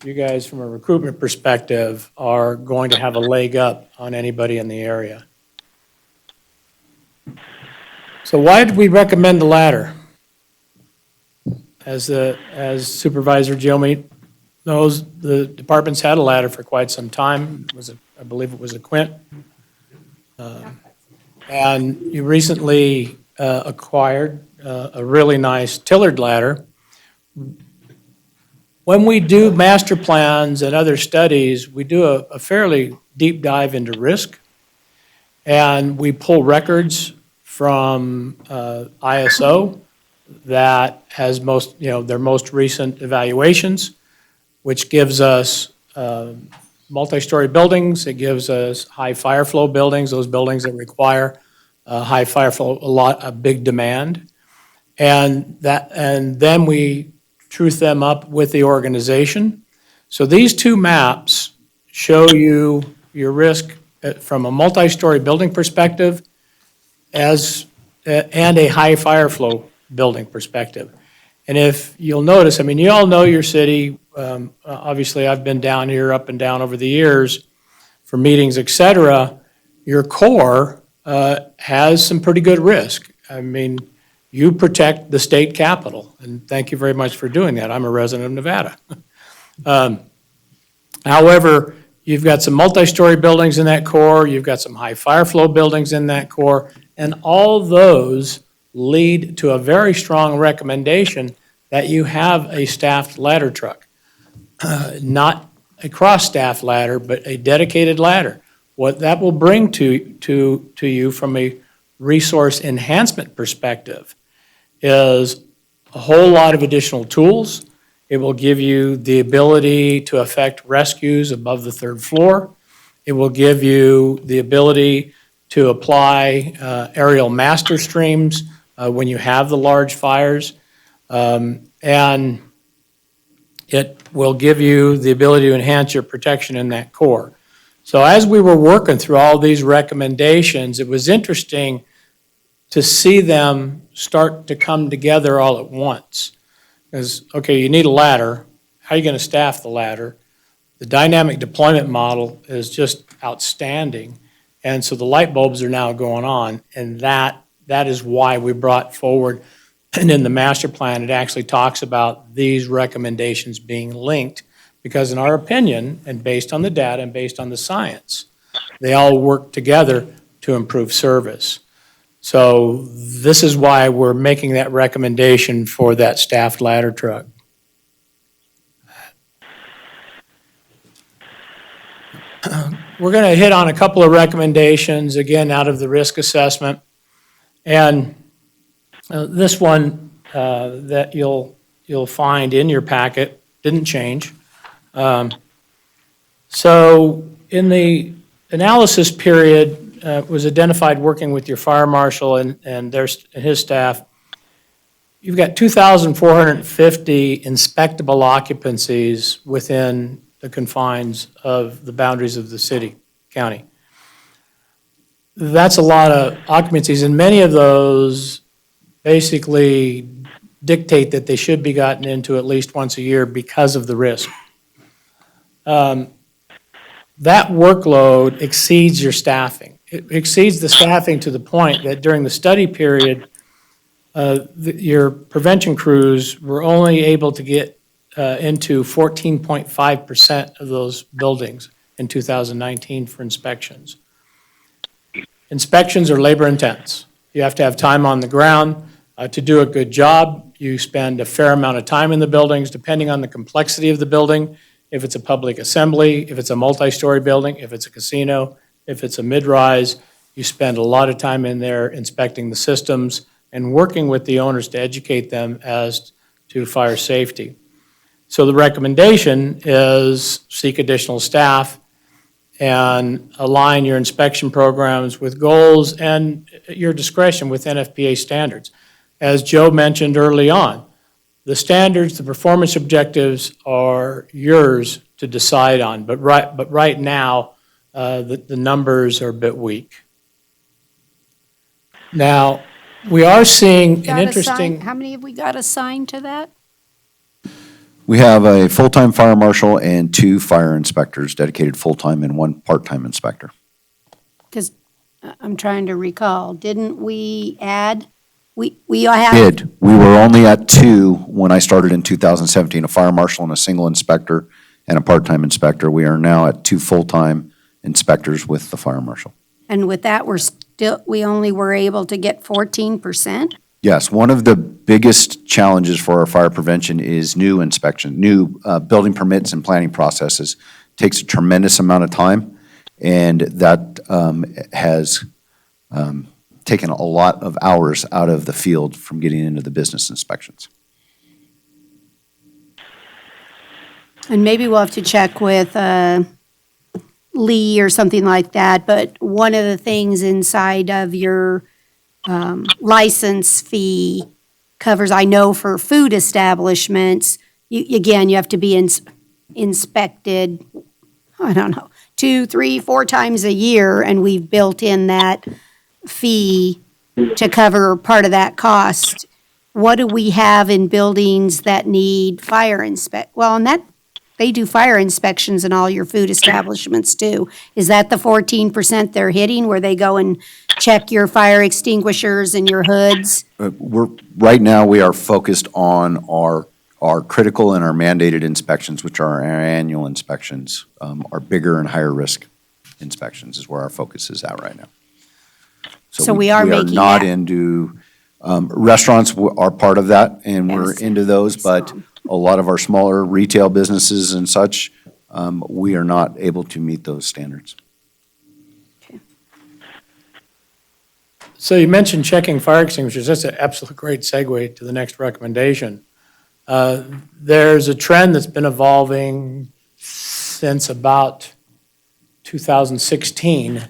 you guys, from a recruitment perspective, are going to have a leg up on anybody in the area. So why did we recommend the latter? As Supervisor Gilmy knows, the department's had a ladder for quite some time. I believe it was a Quint. And you recently acquired a really nice Tillard ladder. When we do master plans and other studies, we do a fairly deep dive into risk. And we pull records from ISO that has their most recent evaluations, which gives us multi-story buildings. It gives us high fire flow buildings, those buildings that require high fire flow, a big demand. And then we truth them up with the organization. So these two maps show you your risk from a multi-story building perspective and a high fire flow building perspective. And if you'll notice, I mean, you all know your city. Obviously, I've been down here, up and down over the years for meetings, et cetera. Your core has some pretty good risk. I mean, you protect the state capitol, and thank you very much for doing that. I'm a resident of Nevada. However, you've got some multi-story buildings in that core, you've got some high fire flow buildings in that core, and all those lead to a very strong recommendation that you have a staffed ladder truck. Not a cross-staff ladder, but a dedicated ladder. What that will bring to you from a resource enhancement perspective is a whole lot of additional tools. It will give you the ability to effect rescues above the third floor. It will give you the ability to apply aerial master streams when you have the large fires. And it will give you the ability to enhance your protection in that core. So as we were working through all these recommendations, it was interesting to see them start to come together all at once. Because, okay, you need a ladder. How are you going to staff the ladder? The dynamic deployment model is just outstanding. And so the light bulbs are now going on, and that is why we brought forward, and in the master plan, it actually talks about these recommendations being linked, because in our opinion, and based on the data and based on the science, they all work together to improve service. So this is why we're making that recommendation for that staffed ladder truck. We're going to hit on a couple of recommendations, again, out of the risk assessment. And this one that you'll find in your packet didn't change. So in the analysis period, was identified working with your fire marshal and his staff. You've got 2,450 inspectable occupancies within the confines of the boundaries of the city, county. That's a lot of occupancies, and many of those basically dictate that they should be gotten into at least once a year because of the risk. That workload exceeds your staffing. It exceeds the staffing to the point that during the study period, your prevention crews were only able to get into 14.5% of those buildings in 2019 for inspections. Inspections are labor intense. You have to have time on the ground to do a good job. You spend a fair amount of time in the buildings, depending on the complexity of the building. If it's a public assembly, if it's a multi-story building, if it's a casino, if it's a mid-rise, you spend a lot of time in there inspecting the systems and working with the owners to educate them as to fire safety. So the recommendation is seek additional staff and align your inspection programs with goals and your discretion with NFPA standards. As Joe mentioned early on, the standards, the performance objectives are yours to decide on, but right now, the numbers are a bit weak. Now, we are seeing an interesting. How many have we got assigned to that? We have a full-time fire marshal and 2 fire inspectors, dedicated full-time and 1 part-time inspector. Because I'm trying to recall, didn't we add, we have. Did. We were only at 2 when I started in 2017, a fire marshal and a single inspector and a part-time inspector. We are now at 2 full-time inspectors with the fire marshal. And with that, we only were able to get 14%? Yes, one of the biggest challenges for our fire prevention is new inspection, new building permits and planning processes. Takes a tremendous amount of time, and that has taken a lot of hours out of the field from getting into the business inspections. And maybe we'll have to check with Lee or something like that, but one of the things inside of your license fee covers, I know for food establishments, again, you have to be inspected, I don't know, 2, 3, 4 times a year, and we've built in that fee to cover part of that cost. What do we have in buildings that need fire well, and that, they do fire inspections in all your food establishments too. Is that the 14% they're hitting where they go and check your fire extinguishers and your hoods? Right now, we are focused on our critical and our mandated inspections, which are our annual inspections. Our bigger and higher risk inspections is where our focus is at right now. So we are making not that- into, restaurants are part of that, and we're Yes. into those, but a lot of our smaller retail businesses and such, we are not able to meet those standards. So you mentioned checking fire extinguishers. That's an absolute great segue to the next recommendation. There's a trend that's been evolving since about 2016,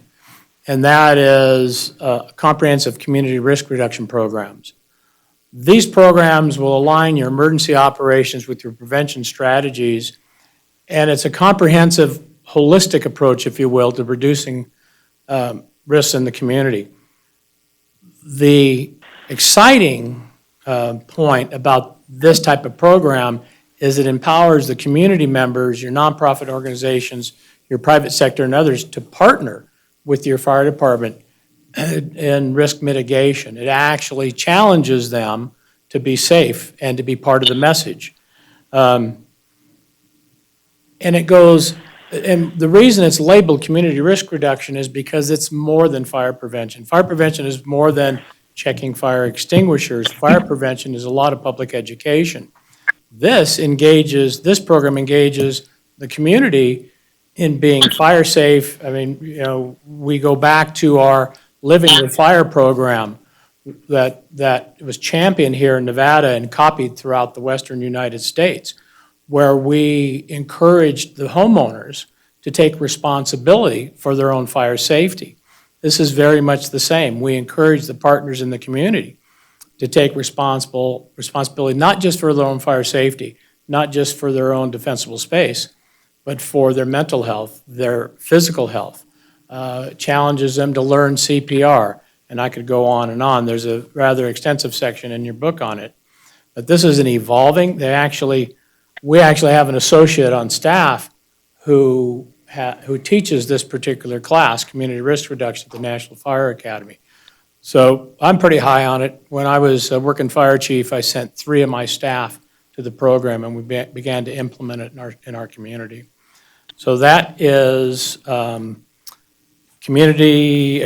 and that is comprehensive community risk reduction programs. These programs will align your emergency operations with your prevention strategies, and it's a comprehensive, holistic approach, if you will, to reducing risks in the community. The exciting point about this type of program is it empowers the community members, your nonprofit organizations, your private sector and others to partner with your fire department in risk mitigation. It actually challenges them to be safe and to be part of the message. And it goes, and the reason it's labeled community risk reduction is because it's more than fire prevention. Fire prevention is more than checking fire extinguishers. Fire prevention is a lot of public education. This program engages the community in being fire safe. I mean, we go back to our Living with Fire program, that was championed here in Nevada and copied throughout the western United States, where we encouraged the homeowners to take responsibility for their own fire safety. This is very much the same. We encourage the partners in the community to take responsibility, not just for their own fire safety, not just for their own defensible space, but for their mental health, their physical health. Challenges them to learn CPR, and I could go on and on. There's a rather extensive section in your book on it. But this is an evolving, we actually have an associate on staff who teaches this particular class, Community Risk Reduction at the National Fire Academy. So I'm pretty high on it. When I was working fire chief, I sent 3 of my staff to the program, and we began to implement it in our community. So that is a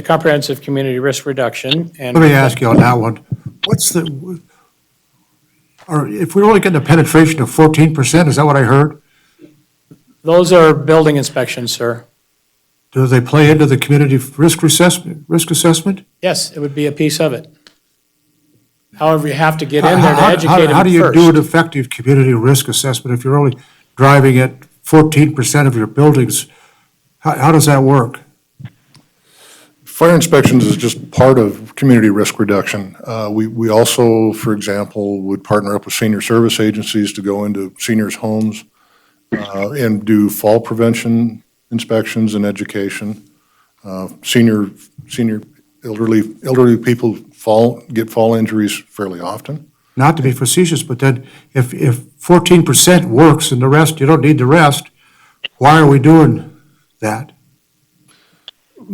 comprehensive community risk reduction. And Let me ask you on that one, if we're only getting a penetration of 14%, is that what I heard? those are building inspections, sir. Do they play into the community risk assessment? Yes, it would be a piece of it. However, you have to get in there to How- educate How them do you first. do an effective community risk assessment if you're only driving at 14% of your buildings? How does that work? Fire inspections is just part of community risk reduction. We also, for example, would partner up with senior service agencies to go into seniors' homes and do fall prevention inspections and education. Senior elderly people get fall injuries fairly often. Not to be facetious, but then if 14% works and the rest, you don't need the rest, why are we doing that?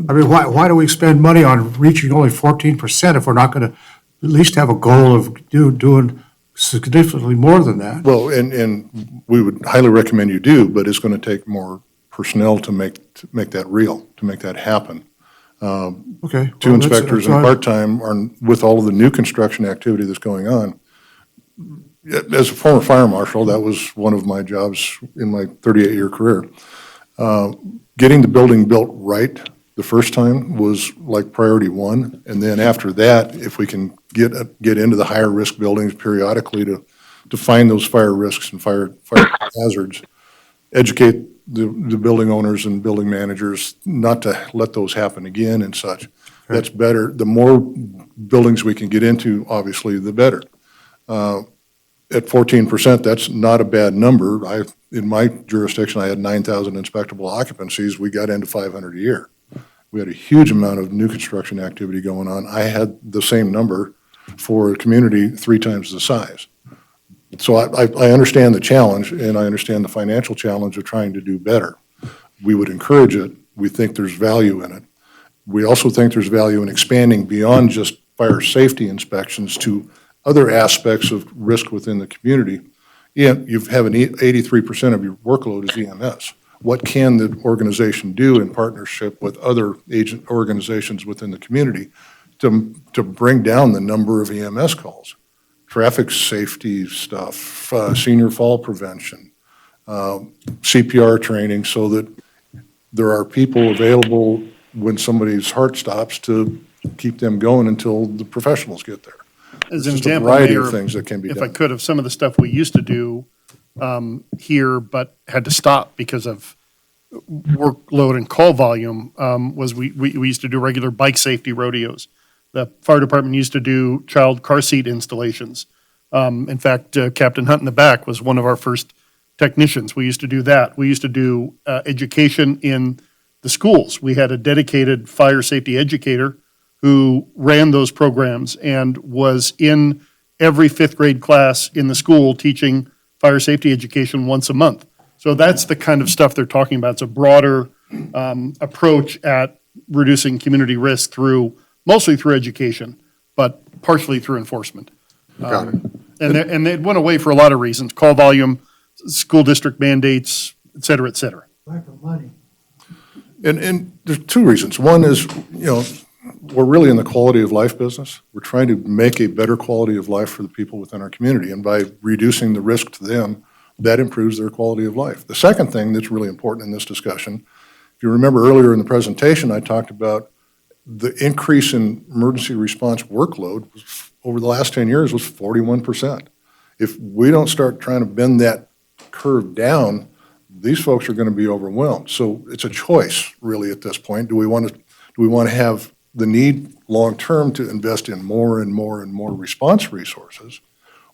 I mean, why do we spend money on reaching only 14% if we're not going to at least have a goal of doing significantly more than that? Well, and we would highly recommend you do, but it's going to take more personnel to make that real, to make that happen. Okay. Two well, inspectors that's and part-time are, with all of the new construction activity that's going on. As a former fire marshal, that was one of my jobs in my 38-year career. Getting the building built right the first time was like priority one. And then after that, if we can get into the higher risk buildings periodically to find those fire risks and fire hazards, educate the building owners and building managers not to let those happen again and such. That's better. The more buildings we can get into, obviously, the better. At 14%, that's not a bad number. In my jurisdiction, I had 9,000 inspectable occupancies. We got into 500 a year. We had a huge amount of new construction activity going on. I had the same number for a community 3 times the size. So I understand the challenge, and I understand the financial challenge of trying to do better. We would encourage it. We think there's value in it. We also think there's value in expanding beyond just fire safety inspections to other aspects of risk within the community. Yeah, you have 83% of your workload is EMS. What can the organization do in partnership with other agent organizations within the community to bring down the number of EMS calls? Traffic safety stuff, senior fall prevention, CPR training, so that there are people available when somebody's heart stops to keep them going until the professionals get there. As an Just a example, variety Mayor, of things that can be if I done. could, of some of the stuff we used to do here, but had to stop because of workload and call volume, was we used to do regular bike safety rodeos. The fire department used to do child car seat installations. In fact, Captain Hunt in the back was one of our first technicians. We used to do that. We used to do education in the schools. We had a dedicated fire safety educator who ran those programs and was in every 5th grade class in the school teaching fire safety education once a month. So that's the kind of stuff they're talking about. It's a broader approach at reducing community risk mostly through education, but partially through enforcement. Got it. And it went away for a lot of reasons: call volume, school district mandates, et cetera, et cetera. Lack of money. And there's 2 reasons. One is, we're really in the quality of life business. We're trying to make a better quality of life for the people within our community, and by reducing the risk to them, that improves their quality of life. The second thing that's really important in this discussion, if you remember earlier in the presentation, I talked about the increase in emergency response workload was, over the last 10 years was 41%. If we don't start trying to bend that curve down, these folks are going to be overwhelmed. So it's a choice, really, at this point. Do we want to have the need long-term to invest in more and more and more response resources?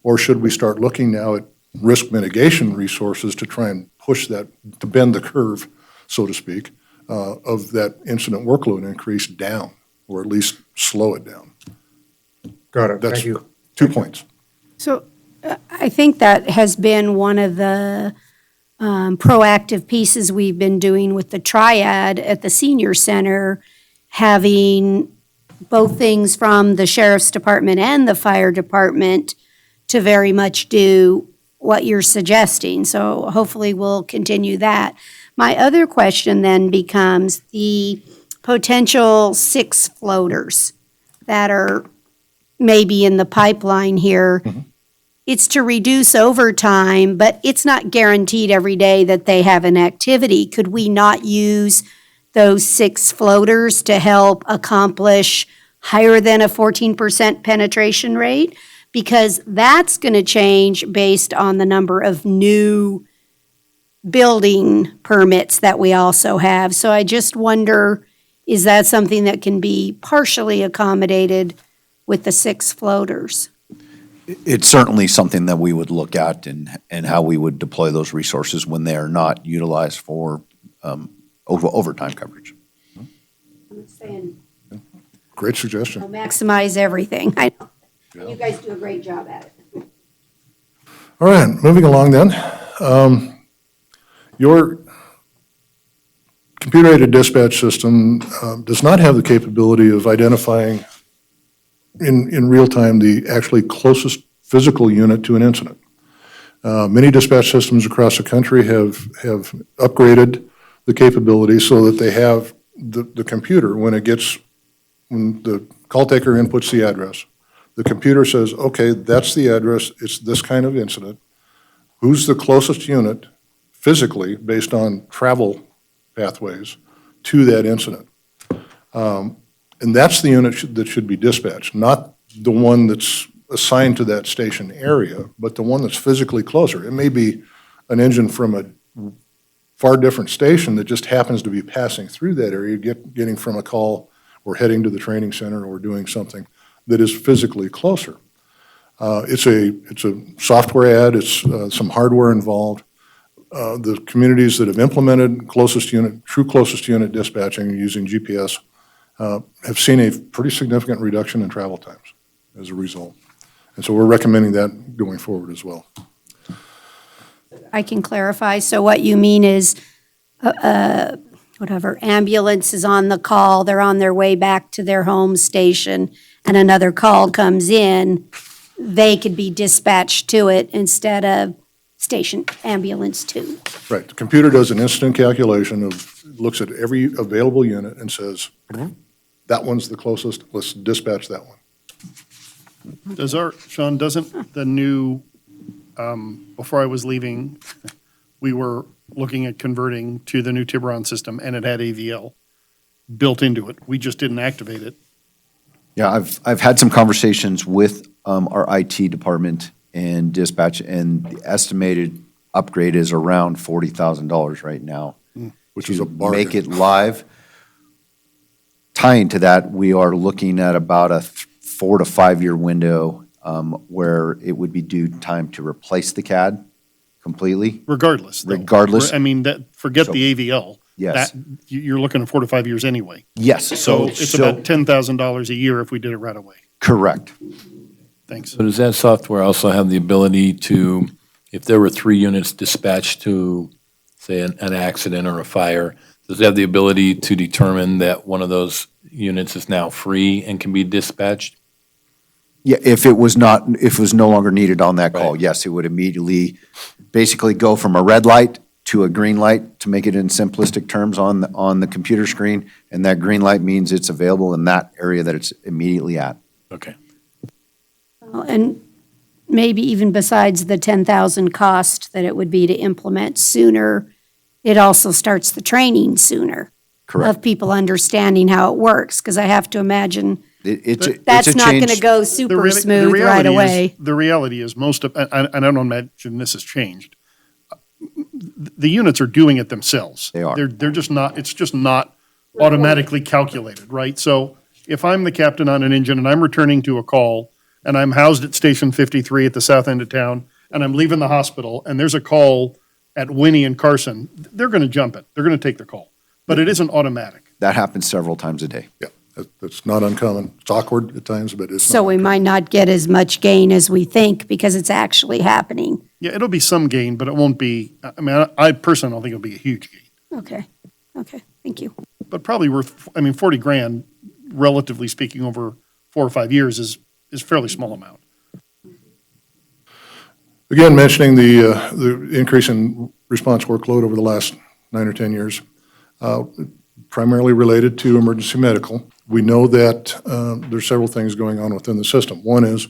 Or should we start looking now at risk mitigation resources to try and push that, to bend the curve, so to speak, of that incident workload increase down, or at least slow it down? Got it, That's thank you. 2 points. So I think that has been one of the proactive pieces we've been doing with the triad at the senior center, having both things from the sheriff's department and the fire department to very much do what you're suggesting. So hopefully we'll continue that. My other question then becomes the potential 6 floaters that are maybe in the pipeline here. It's to reduce overtime, but it's not guaranteed every day that they have an activity. Could we not use those 6 floaters to help accomplish higher than a 14% penetration rate? Because that's going to change based on the number of new building permits that we also have. So I just wonder, is that something that can be partially accommodated with the 6 floaters? It's certainly something that we would look at and how we would deploy those resources when they are not utilized for overtime coverage. I'm saying Great suggestion. maximize everything. I know. You guys do a great job at it. All right, moving along then. Your computer-aided dispatch system does not have the capability of identifying in real time the actually closest physical unit to an incident. Many dispatch systems across the country have upgraded the capability so that they have the computer, when the call taker inputs the address, the computer says, okay, that's the address, it's this kind of incident. Who's the closest unit physically, based on travel pathways, to that incident? And that's the unit that should be dispatched, not the one that's assigned to that station area, but the one that's physically closer. It may be an engine from a far different station that just happens to be passing through that area, getting from a call or heading to the training center or doing something that is physically closer. It's a software add, it's some hardware involved. The communities that have implemented true closest unit dispatching using GPS have seen a pretty significant reduction in travel times as a result. And so we're recommending that going forward as well. I can clarify. So what you mean is, whatever, ambulance is on the call, they're on their way back to their home station, and another call comes in, they could be dispatched to it instead of station ambulance 2. Right, the computer does an instant calculation looks at every available unit and says, that one's the closest, let's dispatch that one. Sean, doesn't the new, before I was leaving, we were looking at converting to the new Tiburon system, and it had AVL built into it. We just didn't activate it. Yeah, I've had some conversations with our IT department and dispatch, and the estimated upgrade is around $40,000 right now. Which is a bargain. Make it live. Tying to that, we are looking at about a 4 to 5 year window where it would be due time to replace the CAD completely. Regardless, though. Regardless. I mean, forget So- the AVL. Yes. That, you're looking at 4 to 5 years anyway. Yes, So it's about $10,000 a year if we did it right away. correct. Thanks. So does that software also have the ability to, if there were 3 units dispatched to, say, an accident or a fire, does it have the ability to determine that one of those units is now free and can be dispatched? Yeah, if it was no longer needed on that call, Right. yes, it would immediately basically go from a red light to a green light, to make it in simplistic terms on the computer screen, and that green light means it's available in that area that it's immediately at. Okay. And maybe even besides the 10,000 cost that it would be to implement sooner, it also starts the training sooner. Correct. of people understanding how it works, because I have to imagine It's that's a not going to change. go The super reali- the smooth right reality is- away. The reality is most of, and I don't imagine this has changed. The units are doing it themselves. They are. They're just not, it's just not automatically calculated, right? So if I'm the captain on an engine and I'm returning to a call and I'm housed at Station 53 at the south end of town and I'm leaving the hospital and there's a call at Winnie and Carson, they're going to jump it. They're going to take the call. But it isn't automatic. That happens several times a day. Yeah, that's not uncommon. It's awkward at times, but it's So not. we might not get as much gain as we think because it's actually happening. Yeah, it'll be some gain, but it won't be, I mean, I personally don't think it'll be a huge gain. Okay, thank you. But probably worth, I mean, 40 grand, relatively speaking, over 4 or 5 years is a fairly small amount. Again, mentioning the increase in response workload over the last 9 or 10 years, primarily related to emergency medical. We know that there's several things going on within the system. One is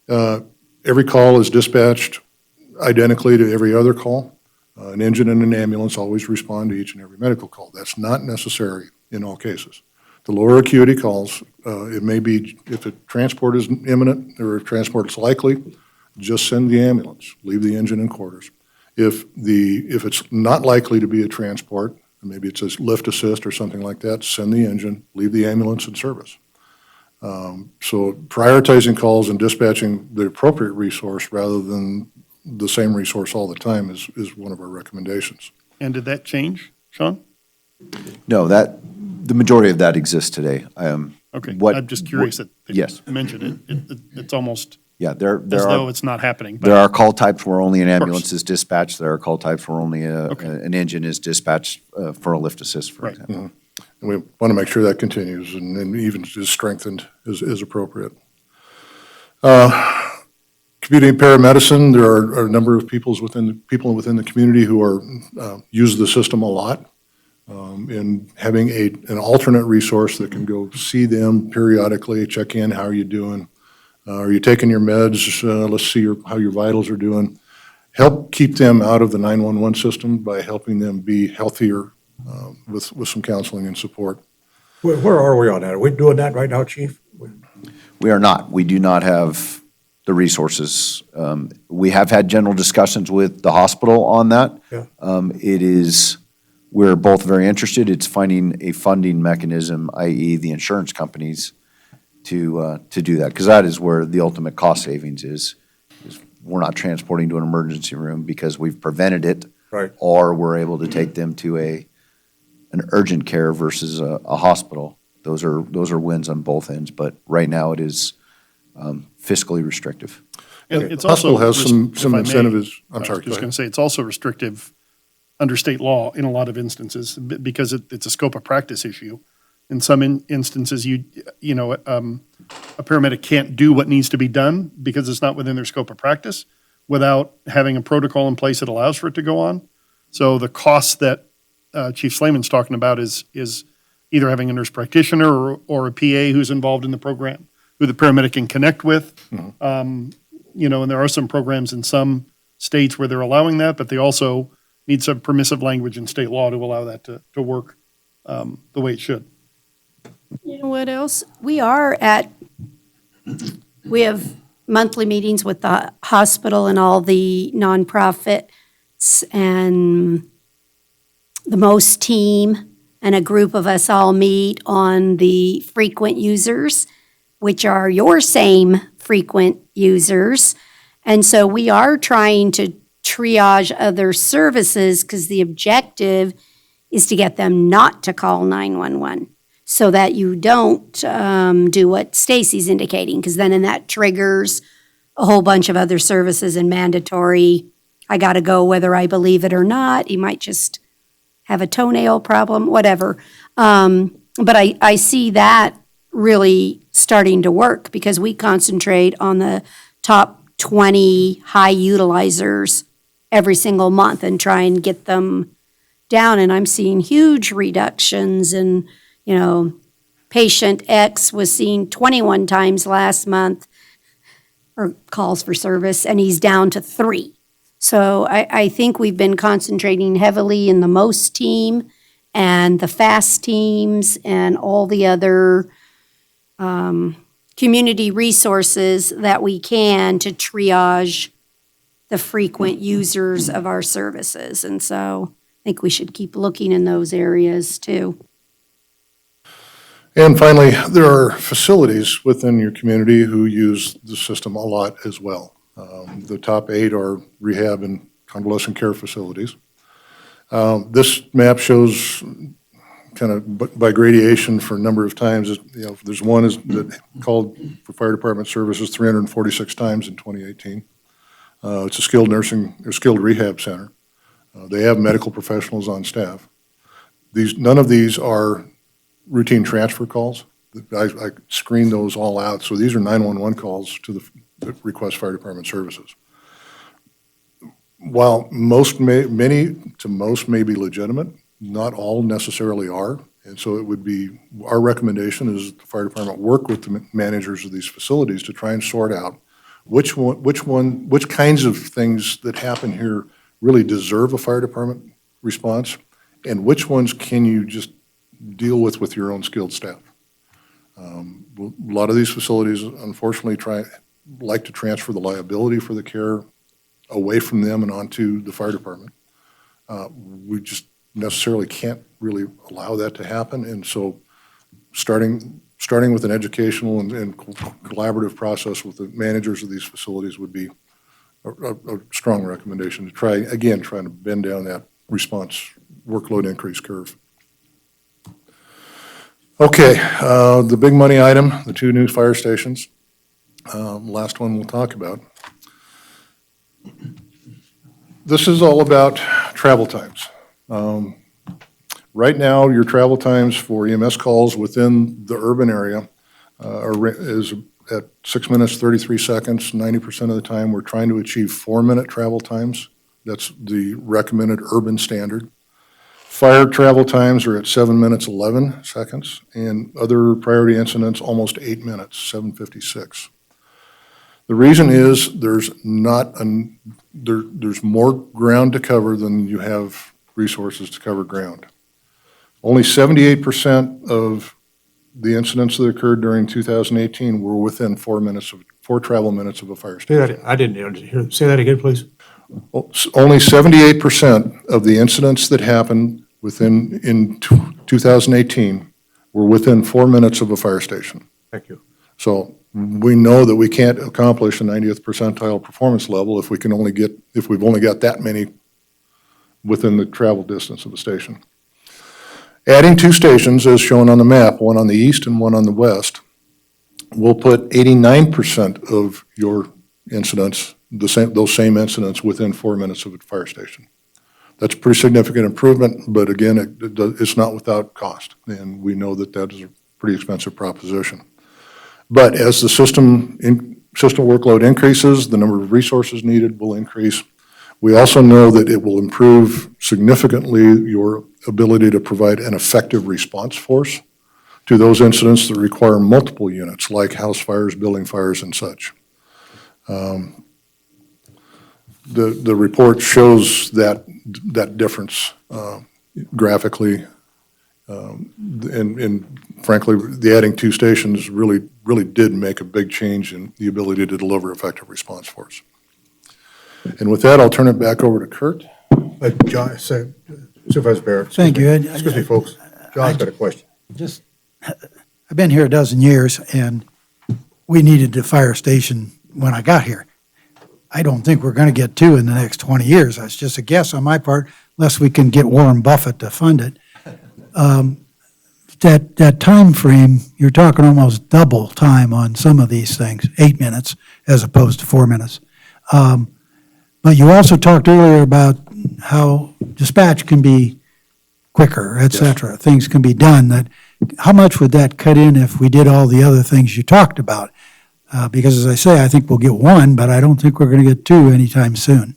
every call is dispatched identically to every other call. An engine and an ambulance always respond to each and every medical call. That's not necessary in all cases. The lower acuity calls, it may be, if a transport is imminent or if transport is likely, just send the ambulance, leave the engine in quarters. If it's not likely to be a transport, maybe it's a lift assist or something like that, send the engine, leave the ambulance in service. So prioritizing calls and dispatching the appropriate resource rather than the same resource all the time is one of our recommendations. And did that change, Sean? No, the majority of that exists today. Okay, What- I'm just curious that Yes. you mentioned it. It's almost Yeah, there as though are, it's not happening. there But are call types where only an course. ambulance is dispatched. There are call types where only an engine is dispatched for a lift assist, for Right. example. And we want to make sure that continues and even is strengthened as appropriate. Community paramedicine, there are a number of people within the community who are use the system a lot. And having an alternate resource that can go see them periodically, check in, how are you doing? Are you taking your meds? Let's see how your vitals are doing. Help keep them out of the 911 system by helping them be healthier with some counseling and support. Where are we on that? Are we doing that right now, Chief? We are not. We do not have the resources. We have had general discussions with the hospital on that. Yeah. We're both very interested. It's finding a funding mechanism, i.e. the insurance companies, to do that, because that is where the ultimate cost savings is we're not transporting to an emergency room because we've prevented it. Right. Or we're able to take them to an urgent care versus a hospital. Those are wins on both ends, but right now it is fiscally restrictive. and Okay. it's The hospital also, has some if I may, incentives. I'm I was sorry, go just ahead. going to say, it's also restrictive under state law in a lot of instances because it's a scope of practice issue. In some instances, a paramedic can't do what needs to be done because it's not within their scope of practice without having a protocol in place that allows for it to go on. So the costs that Chief Slayman's talking about is either having a nurse practitioner or a PA who's involved in the program, who the paramedic can connect with. And there are some programs in some states where they're allowing that, but they also need some permissive language in state law to allow that to work the way it should. You know what else? We have monthly meetings with the hospital and all the nonprofits and the MOST team, and a group of us all meet on the frequent users, which are your same frequent users. And so we are trying to triage other services because the objective is to get them not to call 911 so that you don't do what Stacy's indicating, because then that triggers a whole bunch of other services and mandatory, I got to go whether I believe it or not. You might just have a toenail problem, whatever. But I see that really starting to work because we concentrate on the top 20 high utilizers every single month and try and get them down. And I'm seeing huge reductions in, patient X was seen 21 times last month or calls for service, and he's down to 3. So I think we've been concentrating heavily in the MOST team and the FAST teams and all the other community resources that we can to triage the frequent users of our services. And so I think we should keep looking in those areas too. And finally, there are facilities within your community who use the system a lot as well. The top 8 are rehab and convalescent care facilities. This map shows kind of by gradation for a number of times. You know, there's one that called for fire department services 346 times in 2018. It's a skilled nursing or skilled rehab center. They have medical professionals on staff. None of these are routine transfer calls. I screened those all out. So these are 911 calls to the request fire department services. While many to most may be legitimate, not all necessarily are. And so it would be, our recommendation is the fire department work with the managers of these facilities to try and sort out which kinds of things that happen here really deserve a fire department response, and which ones can you just deal with your own skilled staff. A lot of these facilities, unfortunately, like to transfer the liability for the care away from them and onto the fire department. We just necessarily can't really allow that to happen, and so starting with an educational and collaborative process with the managers of these facilities would be a strong recommendation to try to bend down that response workload increase curve. Okay, the big money item, the 2 new fire stations. Last one we'll talk about. This is all about travel times. Right now, your travel times for EMS calls within the urban area is at 6 minutes, 33 seconds. 90% of the time, we're trying to achieve 4-minute travel times. That's the recommended urban standard. Fire travel times are at 7 minutes, 11 seconds, and other priority incidents, almost 8 minutes, 7:56. The reason is there's more ground to cover than you have resources to cover ground. Only 78% of the incidents that occurred during 2018 were within 4 travel minutes of a fire station. I didn't hear. Say that again, please. Only 78% of the incidents that happened in 2018 were within 4 minutes of a fire station. Thank you. So we know that we can't accomplish a 90th percentile performance level if we've only got that many within the travel distance of the station. Adding 2 stations, as shown on the map, one on the east and one on the west, will put 89% of your incidents, those same incidents, within 4 minutes of a fire station. That's a pretty significant improvement, but again, it's not without cost, and we know that is a pretty expensive proposition. But as the system workload increases, the number of resources needed will increase. We also know that it will improve significantly your ability to provide an effective response force to those incidents that require multiple units, like house fires, building fires, and such. The report shows that difference graphically, and frankly, the adding 2 stations really did make a big change in the ability to deliver effective response force. And with that, I'll turn it back over to Kurt. John, Supervisor Barrett. Thank you. Excuse me, folks. John's got a question. I've been here a dozen years, and we needed a fire station when I got here. I don't think we're going to get 2 in the next 20 years. That's just a guess on my part, unless we can get Warren Buffett to fund it. That time frame, you're talking almost double time on some of these things, 8 minutes as opposed to 4 minutes. But you also talked earlier about how dispatch can be quicker, et cetera. Things can be done. How much would that cut in if we did all the other things you talked about? Because as I say, I think we'll get 1, but I don't think we're going to get 2 anytime soon.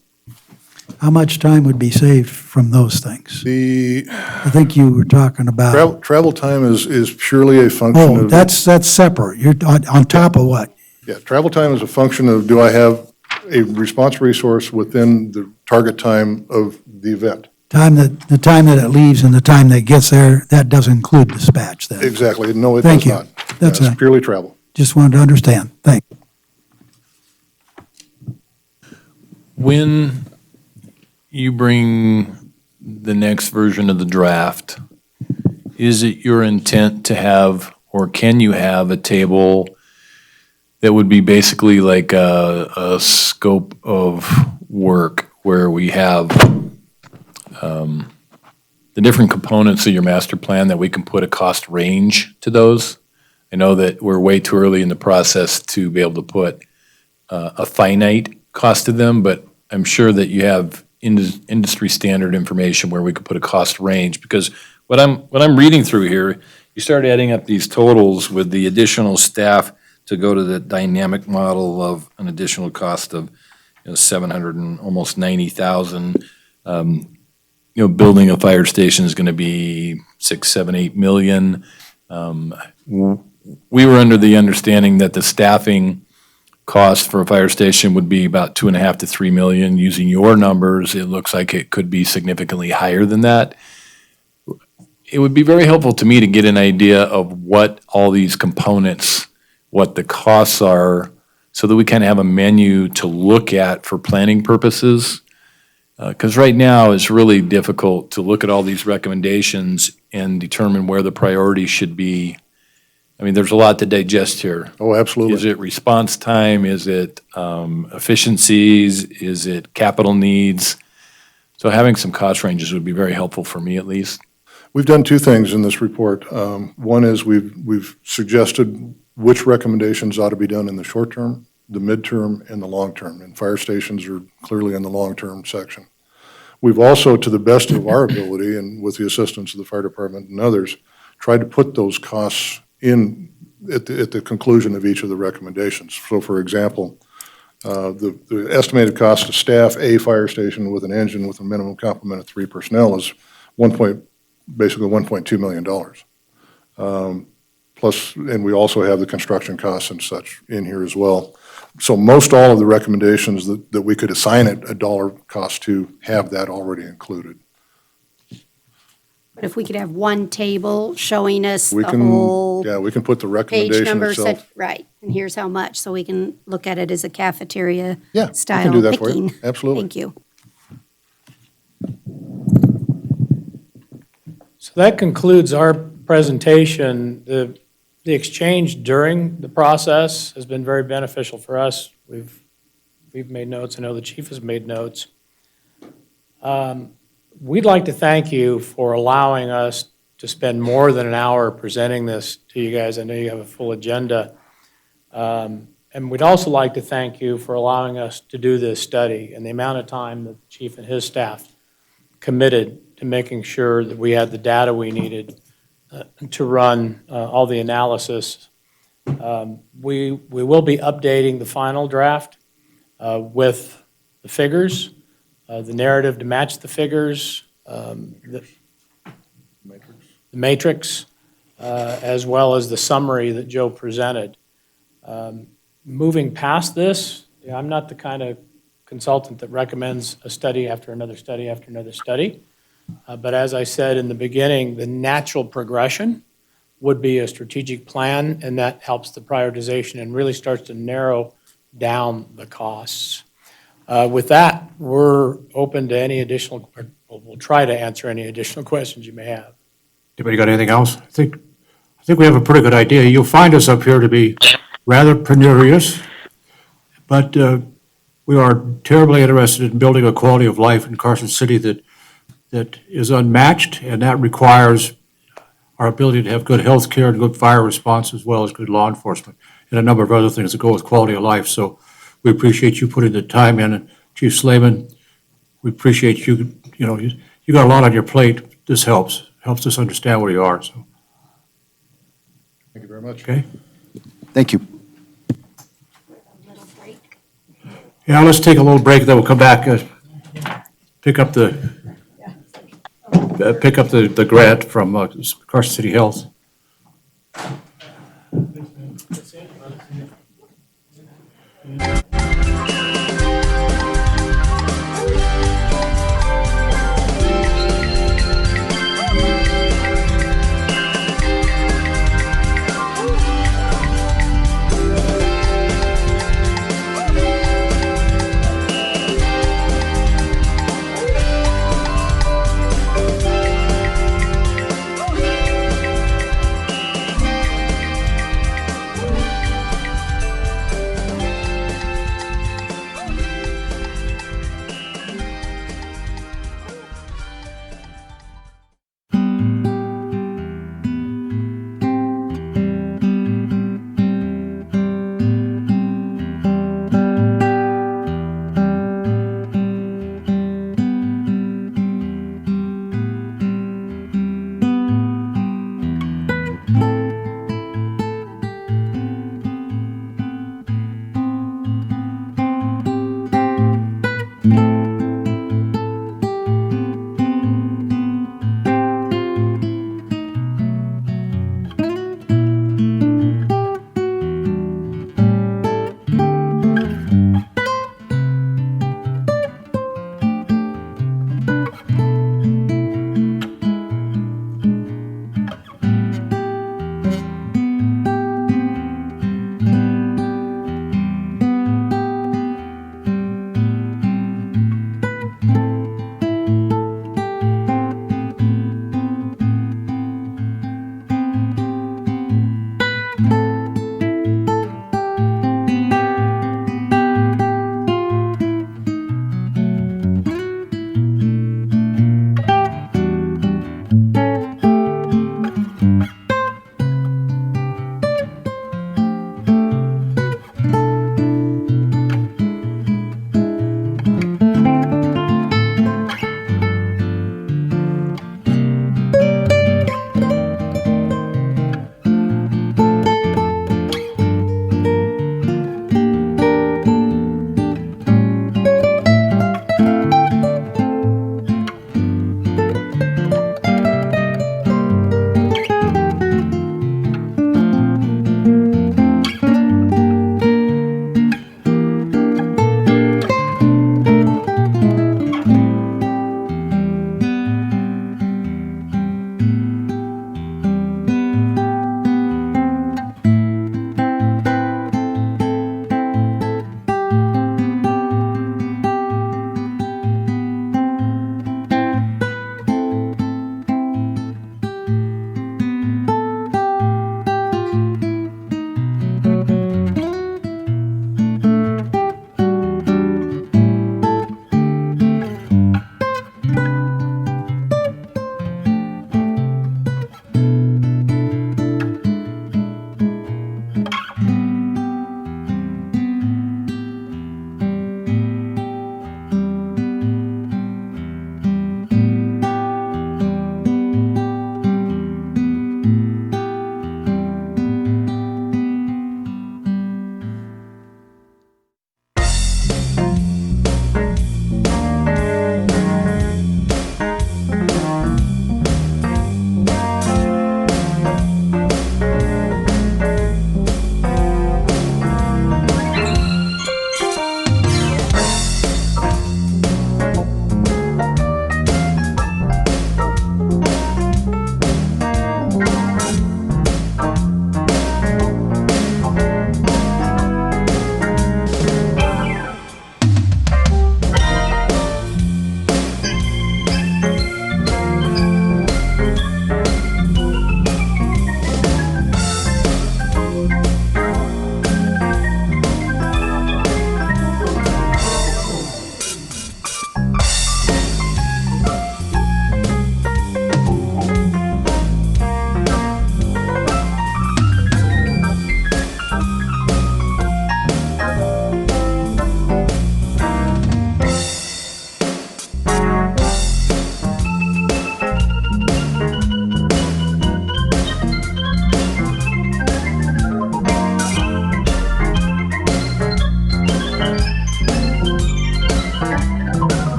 How much time would be saved from those things? I think you were talking about. Travel time is purely a function of. Oh, that's separate. You're on top of what? Yeah, travel time is a function of, do I have a response resource within the target time of the event? The time that it leaves and the time that it gets there, that doesn't include dispatch then? Exactly. No, it Thank does you. not. That's Yeah, it's purely travel. Just wanted to understand. Thank you. When you bring the next version of the draft, is it your intent to have, or can you have a table that would be basically like a scope of work where we have the different components of your master plan that we can put a cost range to those? I know that we're way too early in the process to be able to put a finite cost to them, but I'm sure that you have industry standard information where we could put a cost range, because what I'm reading through here, you start adding up these totals with the additional staff to go to the dynamic model of an additional cost of 700 and almost 90,000. Building a fire station is going to be 6, 7, 8 million. We were under the understanding that the staffing cost for a fire station would be about 2.5 to 3 million. Using your numbers, it looks like it could be significantly higher than that. It would be very helpful to me to get an idea of what all these components, what the costs are, so that we kind of have a menu to look at for planning purposes. Because right now, it's really difficult to look at all these recommendations and determine where the priorities should be. I mean, there's a lot to digest here. Oh, absolutely. Is it response time? Is it efficiencies? Is it capital needs? So having some cost ranges would be very helpful for me, at least. We've done two things in this report. One is we've suggested which recommendations ought to be done in the short term, the midterm, and the long term. And fire stations are clearly in the long-term section. We've also, to the best of our ability, and with the assistance of the fire department and others, tried to put those costs in at the conclusion of each of the recommendations. So, for example, the estimated cost to staff a fire station with an engine with a minimum complement of 3 personnel is basically $1.2 million. Plus, and we also have the construction costs and such in here as well. So most all of the recommendations that we could assign it a dollar cost to have that already included. But if we could have one table showing us We the can, whole yeah, we can put the page recommendation numbers, itself. right, and here's how much, so we can look at it as a cafeteria Yeah, we style can do that for you. picking. Absolutely. Thank you. So that concludes our presentation. The exchange during the process has been very beneficial for us. We've made notes. I know the chief has made notes. We'd like to thank you for allowing us to spend more than an hour presenting this to you guys. I know you have a full agenda. And we'd also like to thank you for allowing us to do this study and the amount of time that the chief and his staff committed to making sure that we had the data we needed to run all the analysis. We will be updating the final draft with the figures, the narrative to match the figures, the matrix, as well as the summary that Joe presented. Moving past this, I'm not the kind of consultant that recommends a study after another study after another study. But as I said in the beginning, the natural progression would be a strategic plan, and that helps the prioritization and really starts to narrow down the costs. With that, we're open to any additional, we'll try to answer any additional questions you may have. Anybody got anything else? I think we have a pretty good idea. You'll find us up here to be rather penurious, but we are terribly interested in building a quality of life in Carson City that is unmatched, and that requires our ability to have good health care and good fire response, as well as good law enforcement, and a number of other things that go with quality of life. So we appreciate you putting the time in. And Chief Slayman, we appreciate you, you got a lot on your plate. This helps us understand where you are, so, Thank you very much. okay? Thank you. Yeah, let's take a little break, then we'll come back, pick up the grant from Carson City Health.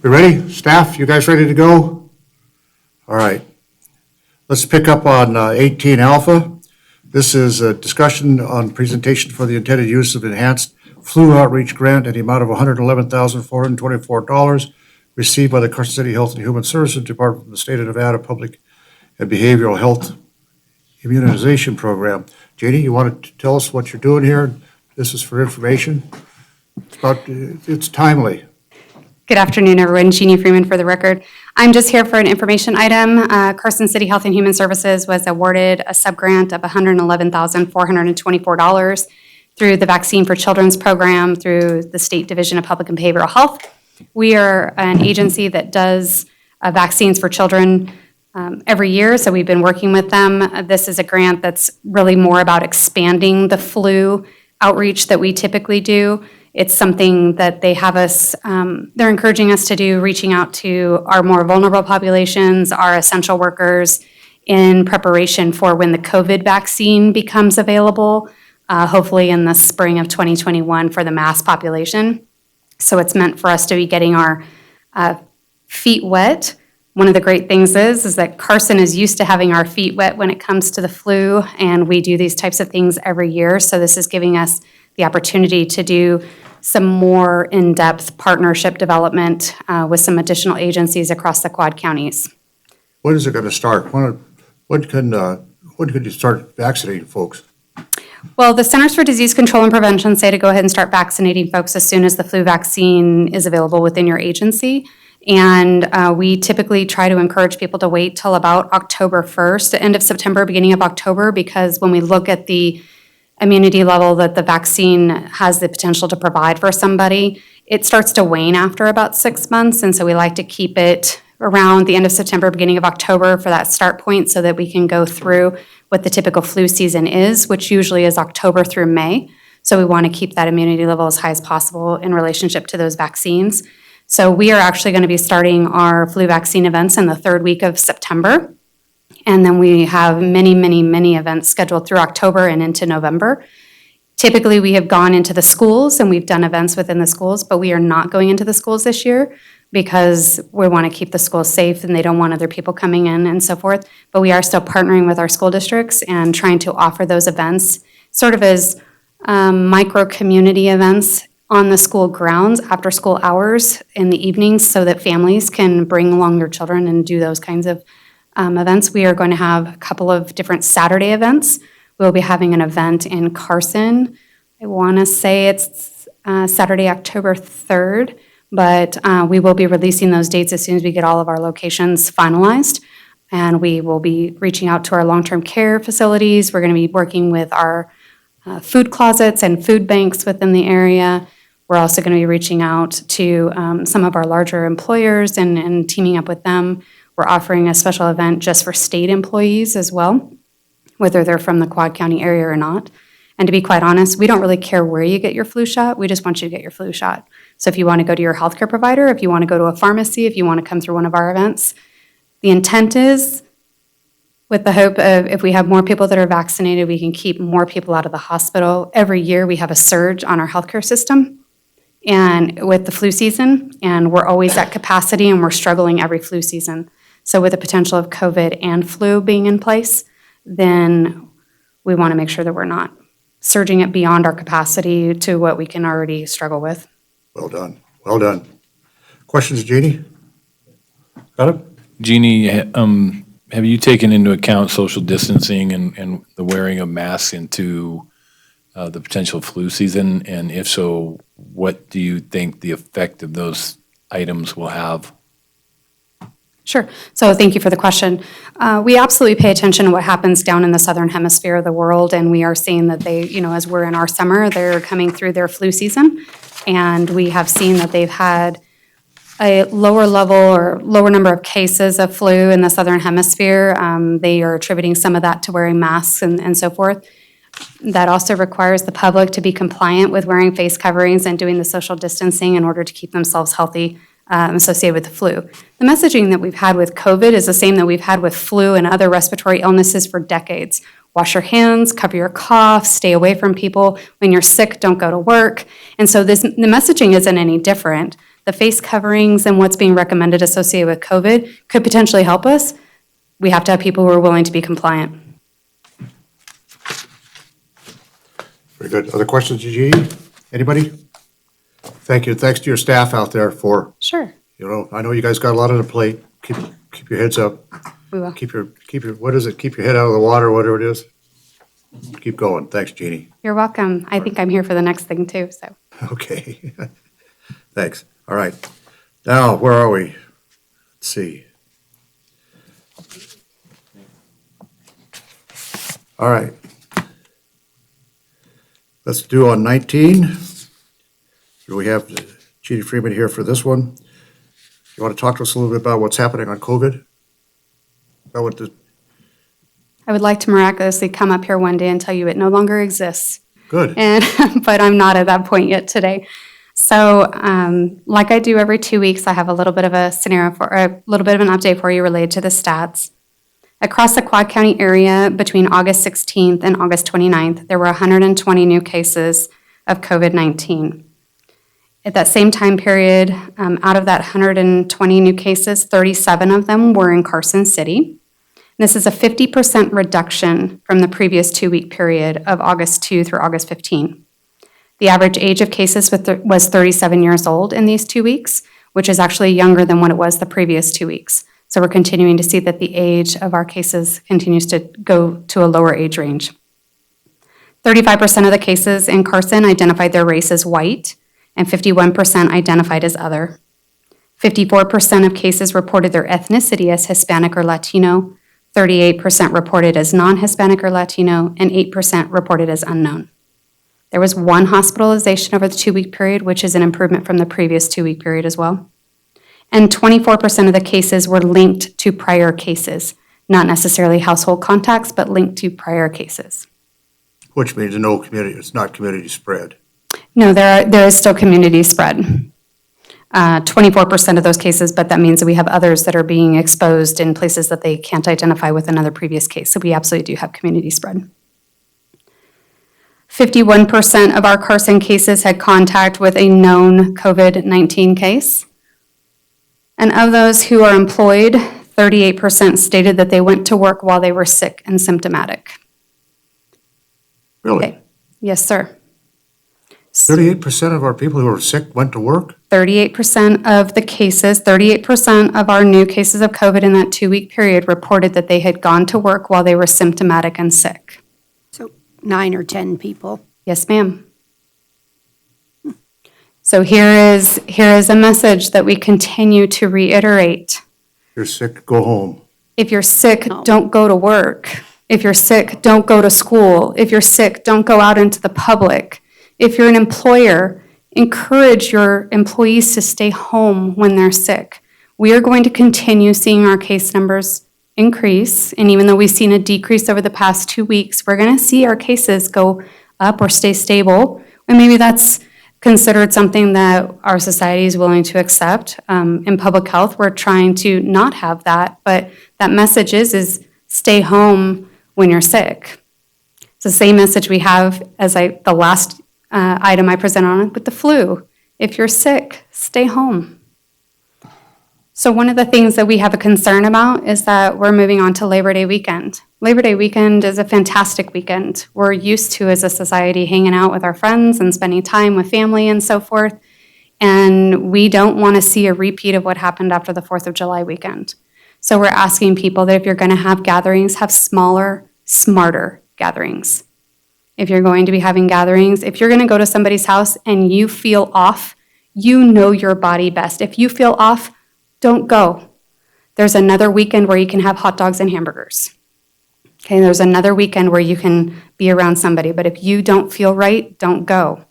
We ready? Staff, you guys ready to go? All right. Let's pick up on 18 Alpha. This is a discussion on presentation for the intended use of enhanced flu outreach grant at the amount of $111,424 received by the Carson City Health and Human Services Department from the State of Nevada Public and Behavioral Health Immunization Program. Janie, you want to tell us what you're doing here? This is for information. It's timely. Good afternoon, everyone. Jeannie Freeman for the record. I'm just here for an information item. Carson City Health and Human Services was awarded a subgrant of $111,424 through the Vaccine for Children's program through the State Division of Public and Behavioral Health. We are an agency that does vaccines for children every year, so we've been working with them. This is a grant that's really more about expanding the flu outreach that we typically do. It's something that they have us, they're encouraging us to do, reaching out to our more vulnerable populations, our essential workers, in preparation for when the COVID vaccine becomes available, hopefully in the spring of 2021 for the mass population. So it's meant for us to be getting our feet wet. One of the great things is that Carson is used to having our feet wet when it comes to the flu, and we do these types of things every year. So this is giving us the opportunity to do some more in-depth partnership development with some additional agencies across the Quad Counties. When is it going to start? When can you start vaccinating folks? Well, the Centers for Disease Control and Prevention say to go ahead and start vaccinating folks as soon as the flu vaccine is available within your agency. And we typically try to encourage people to wait till about October 1st, the end of September, beginning of October, because when we look at the immunity level that the vaccine has the potential to provide for somebody, it starts to wane after about 6 months. And so we like to keep it around the end of September, beginning of October for that start point so that we can go through what the typical flu season is, which usually is October through May. So we want to keep that immunity level as high as possible in relationship to those vaccines. So we are actually going to be starting our flu vaccine events in the third week of September. And then we have many, many, many events scheduled through October and into November. Typically, we have gone into the schools and we've done events within the schools, but we are not going into the schools this year because we want to keep the schools safe and they don't want other people coming in and so forth. But we are still partnering with our school districts and trying to offer those events sort of as micro-community events on the school grounds after school hours in the evenings so that families can bring along their children and do those kinds of events. We are going to have a couple of different Saturday events. We'll be having an event in Carson. I want to say it's Saturday, October 3rd, but we will be releasing those dates as soon as we get all of our locations finalized. And we will be reaching out to our long-term care facilities. We're going to be working with our food closets and food banks within the area. We're also going to be reaching out to some of our larger employers and teaming up with them. We're offering a special event just for state employees as well, whether they're from the Quad County area or not. And to be quite honest, we don't really care where you get your flu shot. We just want you to get your flu shot. So if you want to go to your healthcare provider, if you want to go to a pharmacy, if you want to come through one of our events, the intent is, with the hope of if we have more people that are vaccinated, we can keep more people out of the hospital. Every year we have a surge on our healthcare system and with the flu season, and we're always at capacity and we're struggling every flu season. So with the potential of COVID and flu being in place, then we want to make sure that we're not surging it beyond our capacity to what we can already struggle with. Well done, well done. Questions, Jeannie? Got it? Jeannie, have you taken into account social distancing and the wearing of masks into the potential flu season? And if so, what do you think the effect of those items will have? Sure. So thank you for the question. We absolutely pay attention to what happens down in the southern hemisphere of the world, and we are seeing that they, as we're in our summer, they're coming through their flu season, and we have seen that they've had a lower level or lower number of cases of flu in the southern hemisphere. They are attributing some of that to wearing masks and so forth. That also requires the public to be compliant with wearing face coverings and doing the social distancing in order to keep themselves healthy associated with the flu. The messaging that we've had with COVID is the same that we've had with flu and other respiratory illnesses for decades. Wash your hands, cover your cough, stay away from people. When you're sick, don't go to work. And so the messaging isn't any different. The face coverings and what's being recommended associated with COVID could potentially help us. We have to have people who are willing to be compliant. Very good. Other questions, Jeannie? Anybody? Thank you. Thanks to your staff out there for, Sure. I know you guys got a lot on the plate. Keep your heads up. We will. Keep your, what is it? Keep your head out of the water, whatever it is. Keep going. Thanks, Jeannie. You're welcome. I think I'm here for the next thing too, so. Okay. Thanks. All right. Now, where are we? Let's see. All right. Let's do on 19. Do we have Jeannie Freeman here for this one? You want to talk to us a little bit about what's happening on COVID? About what the, I would like to miraculously come up here one day and tell you it no longer exists. good. And, but I'm not at that point yet today. So, like I do every 2 weeks, I have a little bit of a scenario for, a little bit of an update for you related to the stats. Across the Quad County area, between August 16th and August 29th, there were 120 new cases of COVID-19. At that same time period, out of that 120 new cases, 37 of them were in Carson City. This is a 50% reduction from the previous 2-week period of August 2 through August 15. The average age of cases was 37 years old in these 2 weeks, which is actually younger than what it was the previous 2 weeks. So we're continuing to see that the age of our cases continues to go to a lower age range. 35% of the cases in Carson identified their race as white, and 51% identified as other. 54% of cases reported their ethnicity as Hispanic or Latino, 38% reported as non-Hispanic or Latino, and 8% reported as unknown. There was one hospitalization over the 2-week period, which is an improvement from the previous 2-week period as well. And 24% of the cases were linked to prior cases, not necessarily household contacts, but linked to prior cases. Which means no community, it's not community spread. No, there is still community spread. 24% of those cases, but that means that we have others that are being exposed in places that they can't identify with another previous case. So we absolutely do have community spread. 51% of our Carson cases had contact with a known COVID-19 case. And of those who are employed, 38% stated that they went to work while they were sick and symptomatic. Really? Okay. Yes, sir. 38% of our people who are sick went to work? 38% of the cases, 38% of our new cases of COVID in that 2-week period reported that they had gone to work while they were symptomatic and sick. So 9 or 10 people. Yes, ma'am. So here is a message that we continue to reiterate. You're sick, go home. If you're sick, No. don't go to work. If you're sick, don't go to school. If you're sick, don't go out into the public. If you're an employer, encourage your employees to stay home when they're sick. We are going to continue seeing our case numbers increase, and even though we've seen a decrease over the past 2 weeks, we're going to see our cases go up or stay stable, and maybe that's considered something that our society is willing to accept. In public health, we're trying to not have that, but that message is stay home when you're sick. It's the same message we have as the last item I presented on with the flu. If you're sick, stay home. So one of the things that we have a concern about is that we're moving on to Labor Day weekend. Labor Day weekend is a fantastic weekend. We're used to, as a society, hanging out with our friends and spending time with family and so forth. And we don't want to see a repeat of what happened after the 4th of July weekend. So we're asking people that if you're going to have gatherings, have smaller, smarter gatherings. If you're going to be having gatherings, if you're going to go to somebody's house and you feel off, you know your body best. If you feel off, don't go. There's another weekend where you can have hot dogs and hamburgers. Okay, there's another weekend where you can be around somebody, but if you don't feel right, don't go.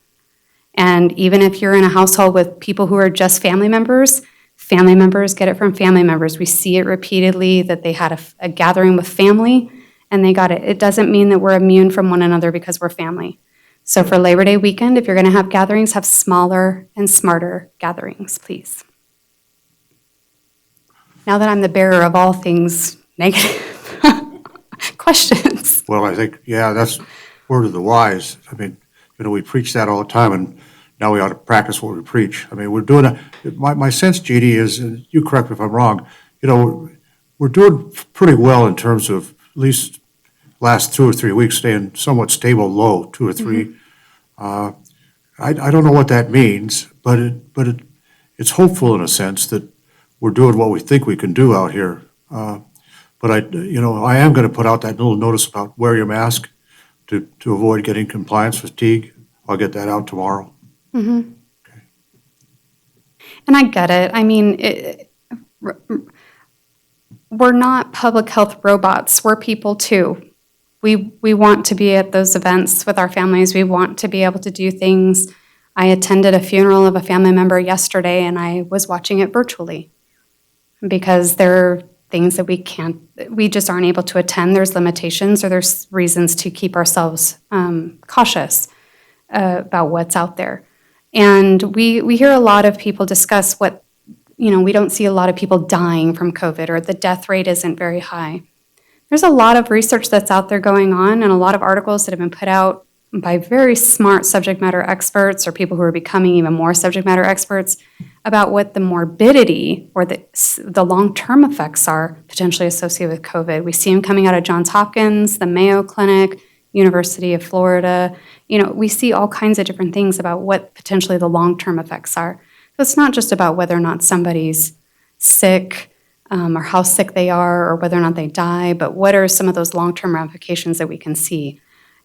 And even if you're in a household with people who are just family members get it from family members. We see it repeatedly that they had a gathering with family and they got it. It doesn't mean that we're immune from one another because we're family. So for Labor Day weekend, if you're going to have gatherings, have smaller and smarter gatherings, please. Now that I'm the bearer of all things negative, questions? Well, I think, yeah, that's word of the wise. I mean, we preach that all the time, and now we ought to practice what we preach. I mean, we're doing my sense, Jeannie, is, and you correct me if I'm wrong, we're doing pretty well in terms of at least last 2 or 3 weeks staying somewhat stable low, 2 or 3. I don't know what that means, but it's hopeful in a sense that we're doing what we think we can do out here. But I am going to put out that little notice about wear your mask to avoid getting compliance fatigue. I'll get that out tomorrow. Mm-hmm. Okay. And I get it. I mean, we're not public health robots. We're people too. We want to be at those events with our families. We want to be able to do things. I attended a funeral of a family member yesterday, and I was watching it virtually because there are things that we just aren't able to attend. There's limitations or there's reasons to keep ourselves cautious about what's out there. And we hear a lot of people discuss we don't see a lot of people dying from COVID or the death rate isn't very high. There's a lot of research that's out there going on and a lot of articles that have been put out by very smart subject matter experts or people who are becoming even more subject matter experts about what the morbidity or the long-term effects are potentially associated with COVID. We see them coming out of Johns Hopkins, the Mayo Clinic, University of Florida. We see all kinds of different things about what potentially the long-term effects are. So it's not just about whether or not somebody's sick or how sick they are or whether or not they die, but what are some of those long-term ramifications that we can see.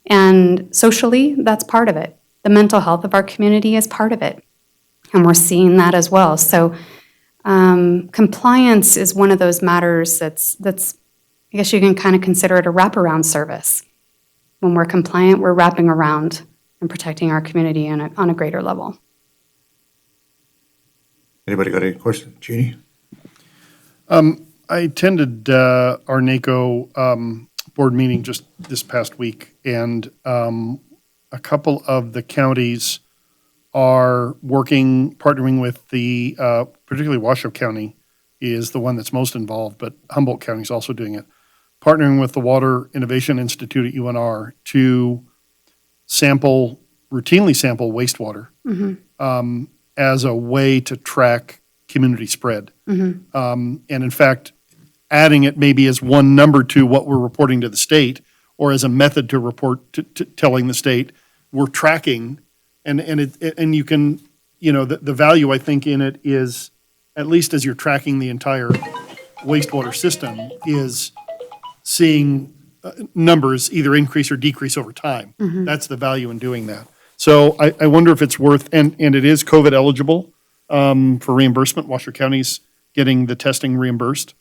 And socially, that's part of it. The mental health of our community is part of it. And we're seeing that as well. So compliance is one of those matters that's I guess you can kind of consider it a wraparound service. When we're compliant, we're wrapping around and protecting our community on a greater level. Anybody got any questions? Jeannie? I attended our NACO board meeting just this past week, and a couple of the counties are partnering with the, particularly Washoe County is the one that's most involved, but Humboldt County is also doing it, partnering with the Water Innovation Institute at UNR to routinely sample wastewater as a way to track community spread. And in fact, adding it maybe as one number to what we're reporting to the state, or as a method to report to telling the state we're tracking, and you can, the value I think in it is, at least as you're tracking the entire wastewater system, is seeing numbers either increase or decrease over time. That's the value in doing that. So I wonder if it's worth, and it is COVID eligible for reimbursement. Washoe County's getting the testing reimbursed.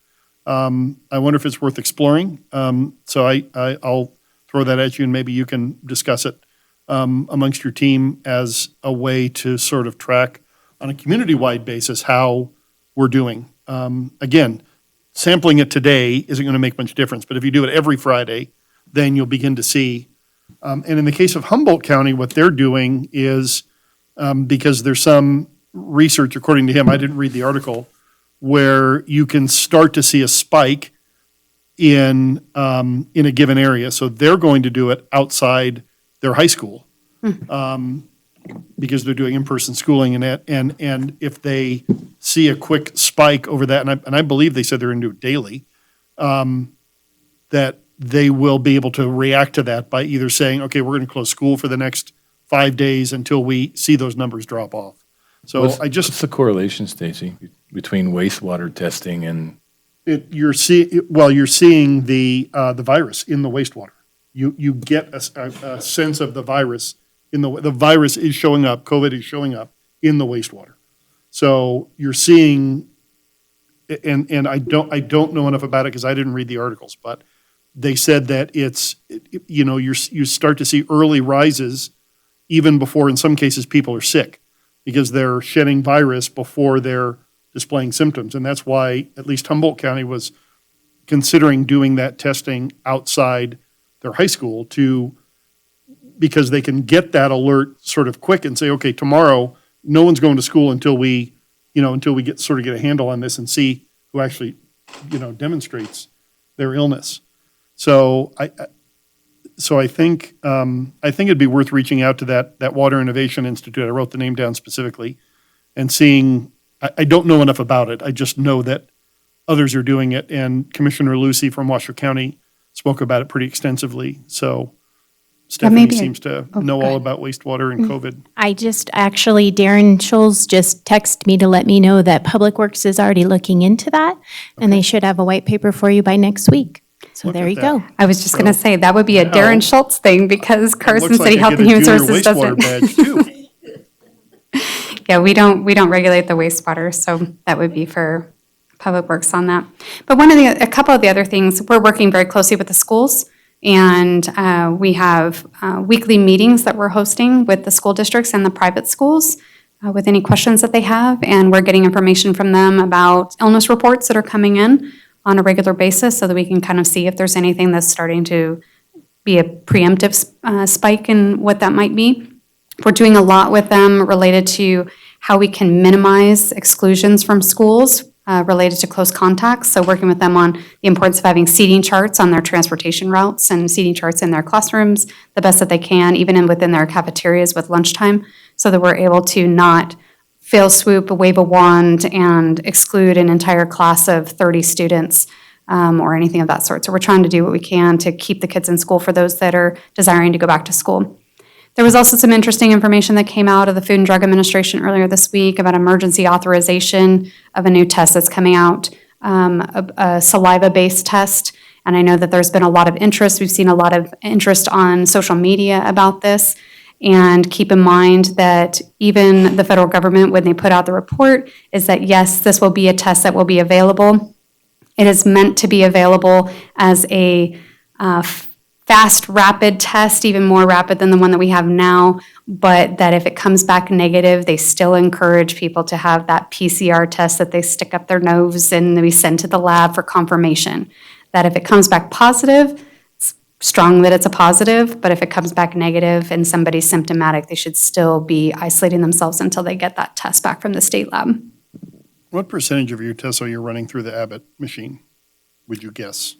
I wonder if it's worth exploring. So I'll throw that at you, and maybe you can discuss it amongst your team as a way to sort of track on a community-wide basis how we're doing. Again, sampling it today isn't going to make much difference, but if you do it every Friday, then you'll begin to see. And in the case of Humboldt County, what they're doing is, because there's some research, according to him, I didn't read the article, where you can start to see a spike in a given area. So they're going to do it outside their high school, because they're doing in-person schooling, and if they see a quick spike over that, and I believe they said they're going to do it daily, that they will be able to react to that by either saying, okay, we're going to close school for the next 5 days until we see those numbers drop off. So What's the correlation, Stacy, between wastewater testing and? You're seeing the virus in the wastewater. You get a sense of the virus the virus is showing up, COVID is showing up in the wastewater. So you're seeing, and I don't know enough about it because I didn't read the articles, but they said that you start to see early rises even before, in some cases, people are sick, because they're shedding virus before they're displaying symptoms. And that's why at least Humboldt County was considering doing that testing outside their high school because they can get that alert sort of quick and say, okay, tomorrow, no one's going to school until we get a handle on this and see who actually, demonstrates their illness. So I think it'd be worth reaching out to that Water Innovation Institute. I wrote the name down specifically, and seeing. I don't know enough about it. I just know that others are doing it, and Commissioner Lucy from Washoe County spoke about it pretty extensively. So Stephanie seems to know all about wastewater and COVID. Darren Scholes just texted me to let me know that Public Works is already looking into that, and they should have a white paper for you by next week. So there you go. I was just going to say, that would be a Darren Schultz thing, because Carson City Health and Human Services doesn't. Badge too. Yeah, we don't regulate the wastewater, so that would be for Public Works on that. But a couple of the other things, we're working very closely with the schools, and we have weekly meetings that we're hosting with the school districts and the private schools with any questions that they have, and we're getting information from them about illness reports that are coming in on a regular basis, so that we can kind of see if there's anything that's starting to be a preemptive spike in what that might be. We're doing a lot with them related to how we can minimize exclusions from schools related to close contacts. So working with them on the importance of having seating charts on their transportation routes and seating charts in their classrooms the best that they can, even within their cafeterias with lunchtime, so that we're able to not fail swoop, wave a wand, and exclude an entire class of 30 students or anything of that sort. So we're trying to do what we can to keep the kids in school for those that are desiring to go back to school. There was also some interesting information that came out of the Food and Drug Administration earlier this week about emergency authorization of a new test that's coming out, a saliva-based test. And I know that there's been a lot of interest. We've seen a lot of interest on social media about this. And keep in mind that even the federal government, when they put out the report, is that yes, this will be a test that will be available. It is meant to be available as a fast, rapid test, even more rapid than the one that we have now, but that if it comes back negative, they still encourage people to have that PCR test that they stick up their nose and we send to the lab for confirmation. That if it comes back positive, it's strong that it's a positive, but if it comes back negative and somebody's symptomatic, they should still be isolating themselves until they get that test back from the state lab. What percentage of your tests are you running through the Abbott machine, would you guess?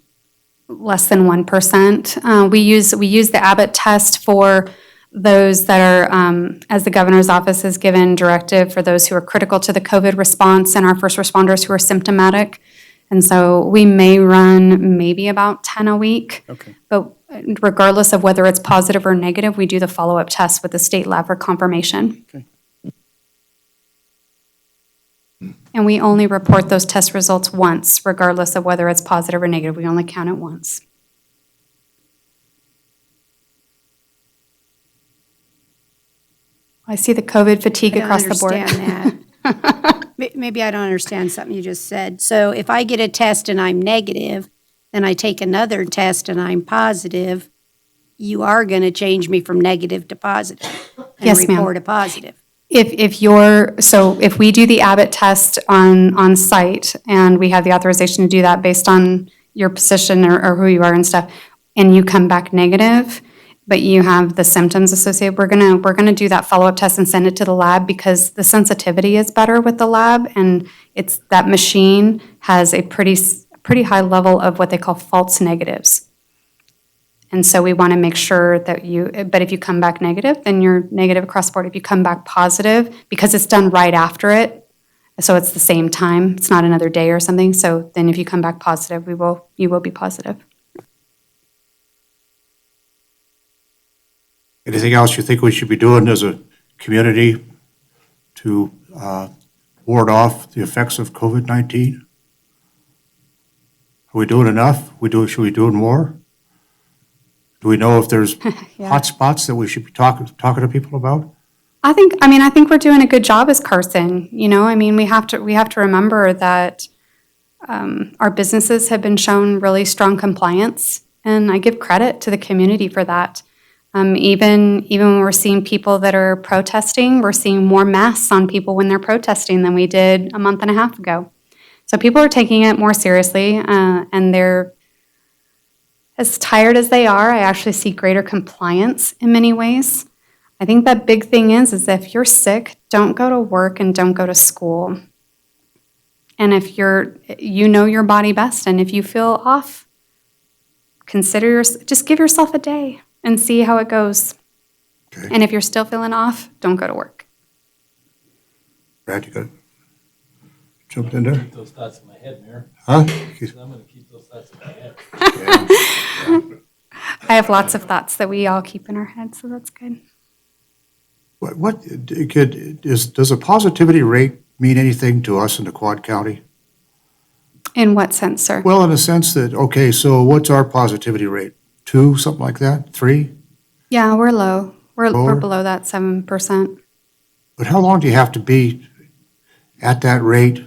Less than 1%. We use the Abbott test for those that are, as the governor's office has given directive for those who are critical to the COVID response and our first responders who are symptomatic. And so we may run maybe about 10 a week. Okay. But regardless of whether it's positive or negative, we do the follow-up test with the state lab for confirmation. Okay. And we only report those test results once, regardless of whether it's positive or negative. We only count it once. I see the COVID fatigue I don't across the board. understand that. Maybe I don't understand something you just said. So if I get a test and I'm negative, then I take another test and I'm positive, you are going to change me from negative to positive and Yes, ma'am. report a positive. If we do the Abbott test on site, and we have the authorization to do that based on your position or who you are and stuff, and you come back negative, but you have the symptoms associated, we're gonna do that follow-up test and send it to the lab, because the sensitivity is better with the lab, and that machine has a pretty high level of what they call false negatives. And so we want to make sure that but if you come back negative, then you're negative across the board. If you come back positive, because it's done right after it, so it's the same time, it's not another day or something, so then if you come back positive, you will be positive. Anything else you think we should be doing as a community to ward off the effects of COVID-19? Are we doing enough? Should we be doing more? Do we know if there's hot spots that we should be talking to people about? I think we're doing a good job as Carson. We have to remember that our businesses have been shown really strong compliance, and I give credit to the community for that. Even when we're seeing people that are protesting, we're seeing more masks on people when they're protesting than we did a month and a half ago. So people are taking it more seriously, and they're, as tired as they are, I actually see greater compliance in many ways. I think that big thing is if you're sick, don't go to work and don't go to school. And if you know your body best, and if you feel off, just give yourself a day and see how it goes. Okay. And if you're still feeling off, don't go to work. Brad, you got jumped in there? Keep those thoughts in my head, Mayor. Huh? I'm going to keep those thoughts in my head. I have lots of thoughts that we all keep in our heads, so that's good. Does a positivity rate mean anything to us in the Quad County? In what sense, sir? Well, in the sense that, okay, so what's our positivity rate? 2, something like that? 3? Yeah, we're low. We're Lower? below that 7%. But how long do you have to be at that rate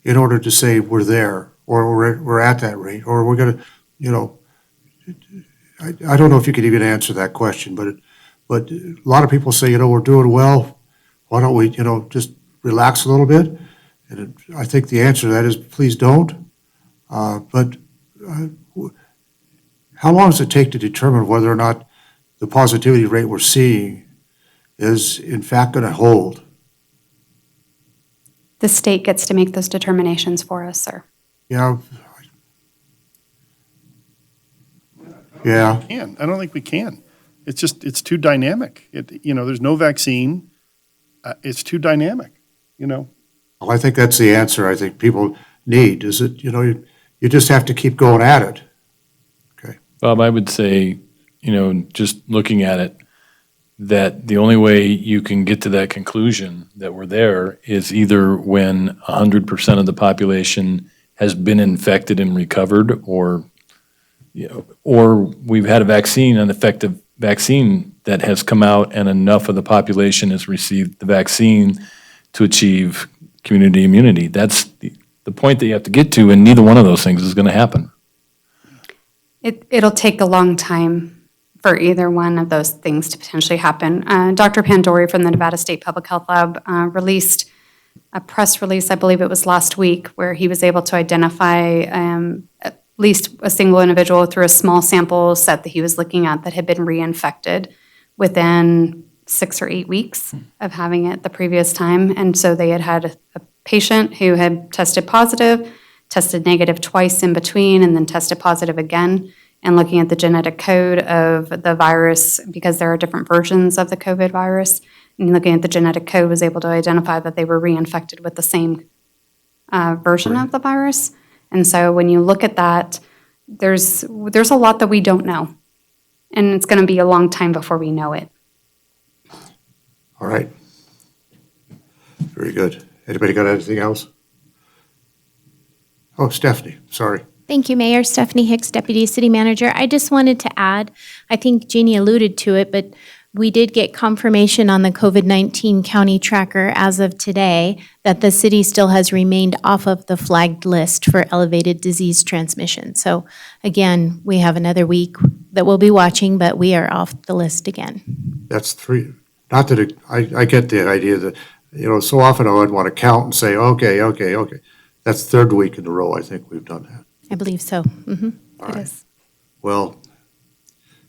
in order to say we're there, or we're at that rate, or we're going to, I don't know if you could even answer that question, but a lot of people say, we're doing well. Why don't we, just relax a little bit? And I think the answer to that is please don't. But how long does it take to determine whether or not the positivity rate we're seeing is in fact going to hold? The state gets to make those determinations for us, sir. Yeah. I don't think we can. It's too dynamic. There's no vaccine. It's too dynamic, Well, I think that's the answer I think people need, is that, you just have to keep going at it. Okay. Bob, I would say, just looking at it, that the only way you can get to that conclusion that we're there is either when 100% of the population has been infected and recovered, or we've had an effective vaccine that has come out and enough of the population has received the vaccine to achieve community immunity. That's the point that you have to get to, and neither one of those things is going to happen. It'll take a long time for either one of those things to potentially happen. Dr. Pandori from the Nevada State Public Health Lab released a press release, I believe it was last week, where he was able to identify at least a single individual through a small sample set that he was looking at that had been reinfected within 6 or 8 weeks of having it the previous time. And so they had a patient who had tested positive, tested negative twice in between, and then tested positive again. and looking at the genetic code of the virus, because there are different versions of the COVID virus, and looking at the genetic code was able to identify that they were reinfected with the same version of the virus. And so when you look at that, there's a lot that we don't know. And it's going to be a long time before we know it. All right. Very good. Anybody got anything else? Oh, Stephanie, sorry. Thank you, Mayor. Stephanie Hicks, Deputy City Manager. I just wanted to add, I think Jeannie alluded to it, but we did get confirmation on the COVID-19 county tracker as of today that the city still has remained off of the flagged list for elevated disease transmission. So again, we have another week that we'll be watching, but we are off the list again. That's three, not that I get the idea that, so often I would want to count and say, okay. That's third week in a row, I think we've done that. I believe so. All It right. is. Well,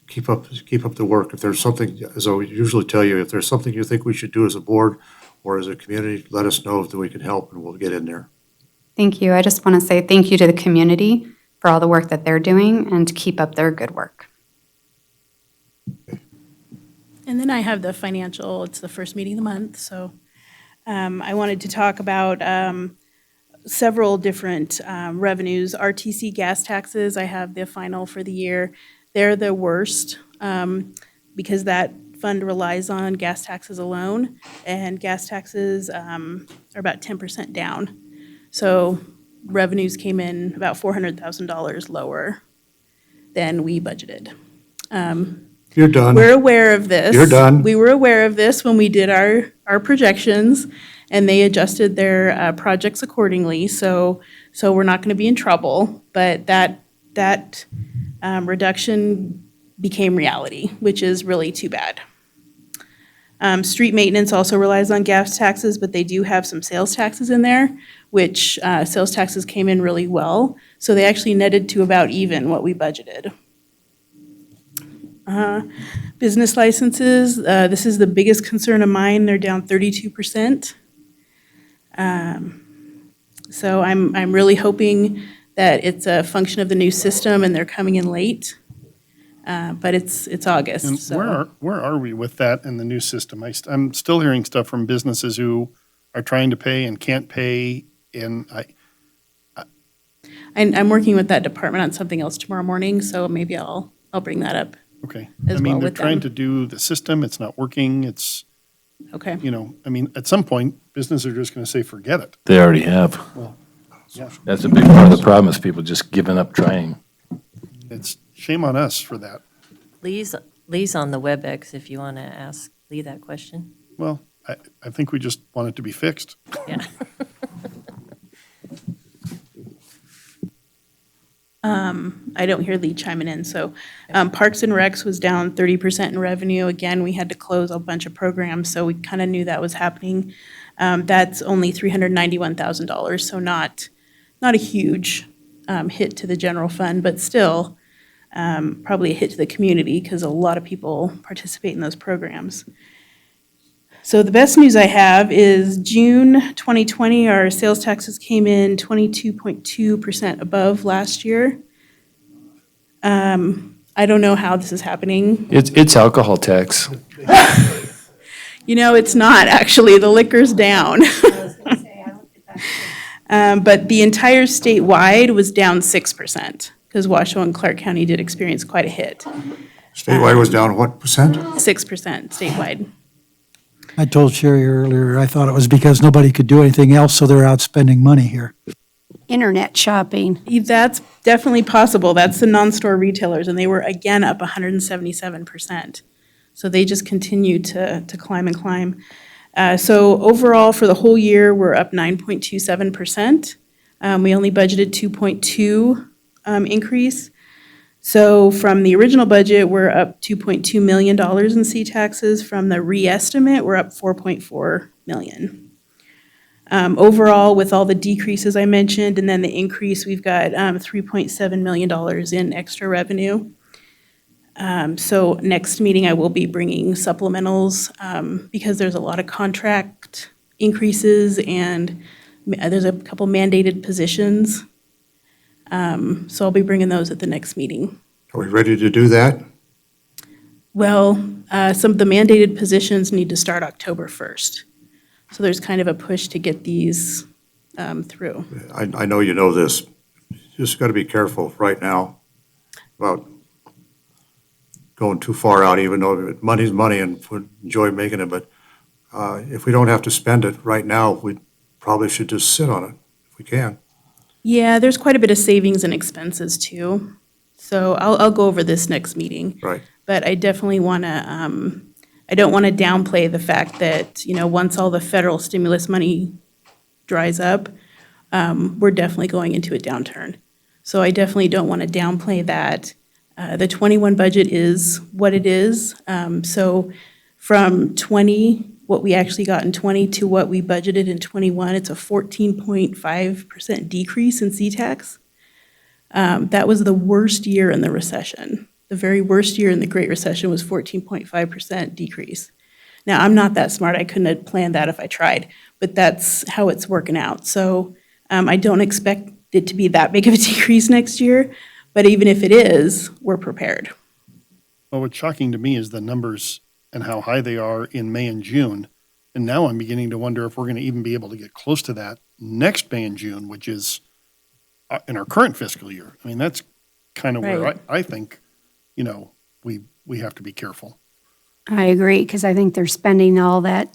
keep up the work. If there's something, as I usually tell you, if there's something you think we should do as a board or as a community, let us know if we can help and we'll get in there. Thank you. I just want to say thank you to the community for all the work that they're doing and to keep up their good work. And then I have the financial, it's the first meeting of the month, so I wanted to talk about several different revenues. RTC gas taxes, I have the final for the year. They're the worst because that fund relies on gas taxes alone, and gas taxes are about 10% down. So revenues came in about $400,000 lower than we budgeted. You're done. We're aware of this. You're done. We were aware of this when we did our projections, and they adjusted their projects accordingly, so we're not gonna be in trouble, but that reduction became reality, which is really too bad. Street maintenance also relies on gas taxes, but they do have some sales taxes in there, which sales taxes came in really well, so they actually netted to about even what we budgeted. Business licenses, this is the biggest concern of mine. They're down 32%. So I'm really hoping that it's a function of the new system and they're coming in late. But it's August, And so. where are we with that in the new system? I'm still hearing stuff from businesses who are trying to pay and can't pay, and I'm working with that department on something else tomorrow morning, so maybe I'll bring that up. okay. As I mean, well they're with trying them. to do the system, it's not working, it's, Okay. I mean, at some point, businesses are just gonna say, forget it. They already have. Yeah. That's a big part of the problem is people just giving up trying. It's shame on us for that. Lee's on the WebEx if you want to ask Lee that question. Well, I think we just want it to be fixed. Yeah. I don't hear Lee chiming in, so Parks and Recs was down 30% in revenue. Again, we had to close a bunch of programs, so we kind of knew that was happening. That's only $391,000, so not a huge hit to the general fund, but still probably a hit to the community because a lot of people participate in those programs. So the best news I have is June 2020, our sales taxes came in 22.2% above last year. I don't know how this is happening. It's alcohol tax. It's not, actually. The liquor's down. But the entire statewide was down 6%, because Washoe and Clark County did experience quite a hit. Statewide was down what percent? 6% statewide. I told Sherry earlier, I thought it was because nobody could do anything else, so they're out spending money here. Internet shopping. That's definitely possible. That's the non-store retailers, and they were again up 177%. So they just continue to climb and climb. So overall, for the whole year, we're up 9.27%. We only budgeted 2.2 increase. So from the original budget, we're up $2.2 million in C taxes. From the re-estimate, we're up $4.4 million. Overall, with all the decreases I mentioned and then the increase, we've got $3.7 million in extra revenue. So next meeting, I will be bringing supplementals because there's a lot of contract increases and there's a couple mandated positions. So I'll be bringing those at the next meeting. Are we ready to do that? Well, some of the mandated positions need to start October 1st. So there's kind of a push to get these through. I know you know this. Just got to be careful right now about going too far out, even though money's money and we enjoy making it. But if we don't have to spend it right now, we probably should just sit on it if we can. Yeah, there's quite a bit of savings and expenses too. So I'll go over this next meeting. Right. But I definitely want to, I don't want to downplay the fact that, once all the federal stimulus money dries up, we're definitely going into a downturn. So I definitely don't want to downplay that. The 21 budget is what it is. So from 20, what we actually got in 20 to what we budgeted in 21, it's a 14.5% decrease in CTAX. That was the worst year in the recession. The very worst year in the Great Recession was 14.5% decrease. Now, I'm not that smart. I couldn't have planned that if I tried, but that's how it's working out. So I don't expect it to be that big of a decrease next year, but even if it is, we're prepared. Well, what's shocking to me is the numbers and how high they are in May and June. And now I'm beginning to wonder if we're going to even be able to get close to that next May and June, which is in our current fiscal year. I mean, that's kind of where Right. I think, we have to be careful. I agree, because I think they're spending all that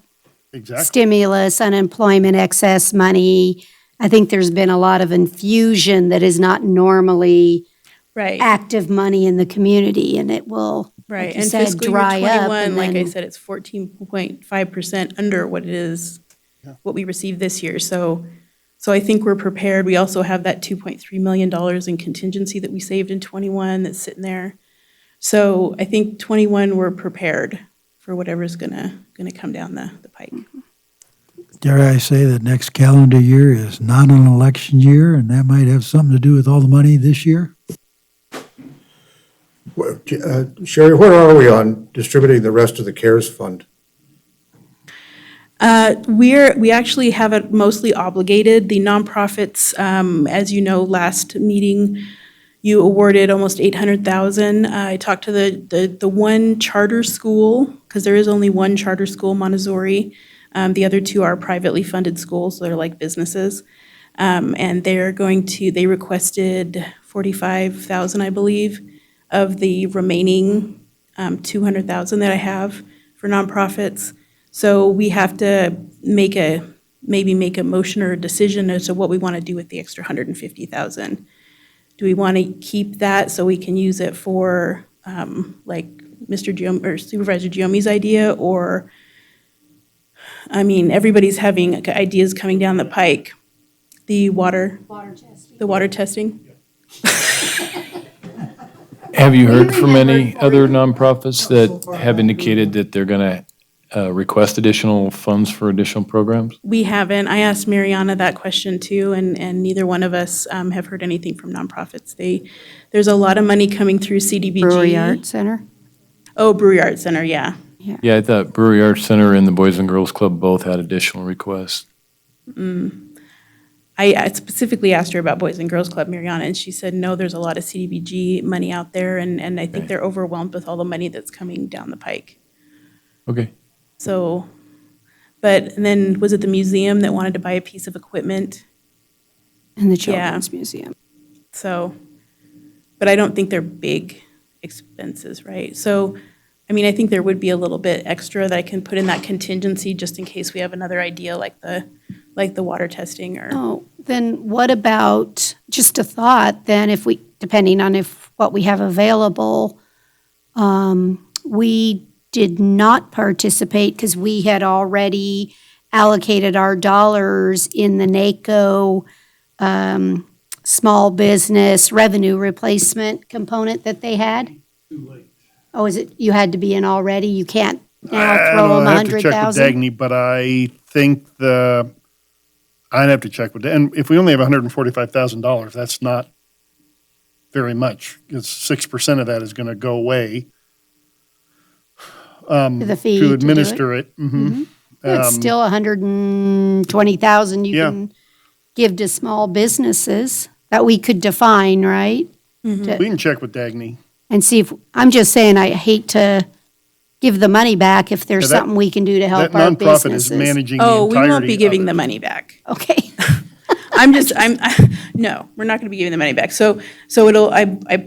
Exactly. stimulus, unemployment, excess money. I think there's been a lot of infusion that is not normally Right. active money in the community, and it will, Right, like you and said, fiscal year dry up. 21, And like I then, said, it's 14.5% under what it is, what we received this year. So I think we're prepared. We also have that $2.3 million in contingency that we saved in 21 that's sitting there. So I think 21, we're prepared for whatever's gonna come down the pike. Dare I say that next calendar year is not an election year, and that might have something to do with all the money this year? Sherry, where are we on distributing the rest of the CARES fund? We actually have it mostly obligated. The nonprofits, as you know, last meeting, you awarded almost 800,000. I talked to the one charter school, because there is only one charter school, Montessori. The other two are privately funded schools, so they're like businesses. And they requested 45,000, I believe, of the remaining 200,000 that I have for nonprofits. So we have to maybe make a motion or a decision as to what we want to do with the extra 150,000. Do we want to keep that so we can use it for, like Mr. Giom, or Supervisor Giomi's idea, or, I mean, everybody's having ideas coming down the pike. The water testing. Have you heard from any other nonprofits that have indicated that they're going to request additional funds for additional programs? We haven't. I asked Mariana that question too, and neither one of us have heard anything from nonprofits. There's a lot of money coming through CDBG. Brewery Art Center. Oh, Brewery Art Center, yeah. Yeah, I thought Brewery Arts Center and the Boys and Girls Club both had additional requests. I specifically asked her about Boys and Girls Club, Mariana, and she said, no, there's a lot of CDBG money out there, and I think they're overwhelmed with all the money that's coming down the pike. Okay. So, and then was it the museum that wanted to buy a piece of equipment? In the Children's Museum. So, but I don't think they're big expenses, right? So, I mean, I think there would be a little bit extra that I can put in that contingency just in case we have another idea like the water testing or. Oh, then what about, just a thought, then if we, depending on what we have available, we did not participate because we had already allocated our dollars in the NACO small business revenue replacement component that they had? Too late. Oh, is it, you had to be in already? You can't now throw them I have to check with 100,000? Dagny, but I think I'd have to check with, and if we only have $145,000, that's not very much, because 6% of that is going to go away. The fee To do administer it. Mhm. It's still 120,000 you Yeah. can give to small businesses that we could define, right? We can check with Dagny. and see if, I'm just saying, I hate to give the money back if there's Yeah, that- something we can do to help That our nonprofit is businesses. managing the Oh, entirety we won't be of giving it. the money back. Okay, No, we're not going to be giving the money back. So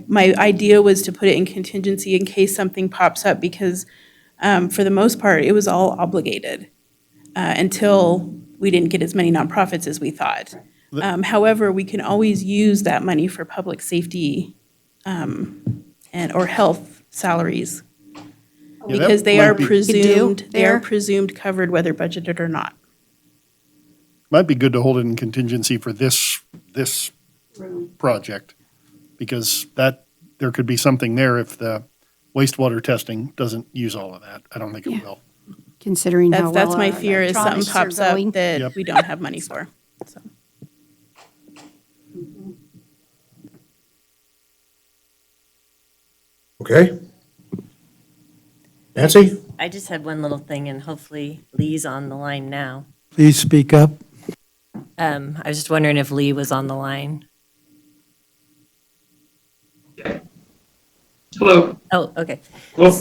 my idea was to put it in contingency in case something pops up because for the most part, it was all obligated until we didn't get as many nonprofits as we thought. However, we can always use that money for public safety or health salaries. Yeah, that Because they might are be- presumed covered whether budgeted or not. Might be good to hold it in contingency for this project, because there could be something there if the wastewater testing doesn't use all of that. I don't think it will. considering how well That's my our fear is something electronics pops are up going. that Yep. we don't have money for. So. Okay? Nancy? I just had one little thing, and hopefully Lee's on the line now. Please speak up. I was just wondering if Lee was on the line. Hello. Oh, okay. Well,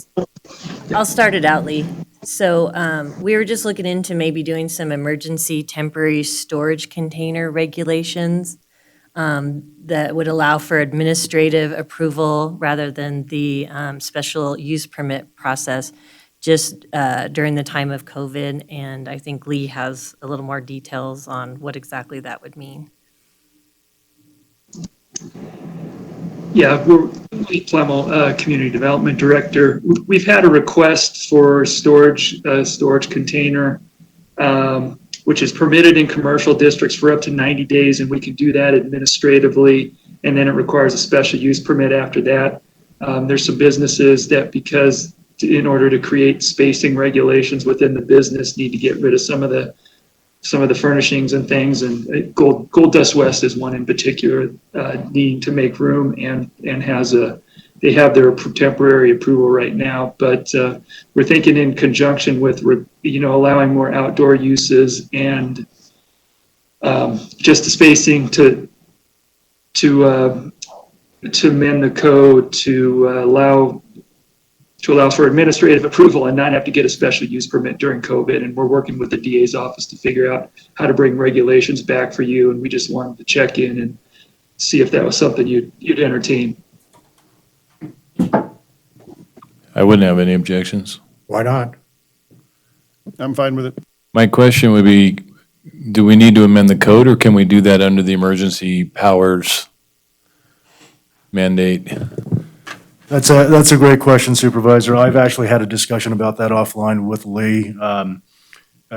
I'll start it out, Lee. So we were just looking into maybe doing some emergency temporary storage container regulations that would allow for administrative approval rather than the special use permit process just during the time of COVID. And I think Lee has a little more details on what exactly that would mean. yeah, we're Lee Plemmel, Community Development Director. We've had a request for storage container, which is permitted in commercial districts for up to 90 days, and we can do that administratively, and then it requires a special use permit after that. There's some businesses that, because in order to create spacing regulations within the business, need to get rid of some of the furnishings and things, and Gold Dust West is one in particular, needing to make room and they have their temporary approval right now, but we're thinking in conjunction with, allowing more outdoor uses and just the spacing to amend the code to allow for administrative approval and not have to get a special use permit during COVID. And we're working with the DA's office to figure out how to bring regulations back for you. And we just wanted to check in and see if that was something you'd entertain. I wouldn't have any objections. Why not? I'm fine with it. My question would be, do we need to amend the code, or can we do that under the emergency powers mandate? That's a great question, Supervisor. I've actually had a discussion about that offline with Lee.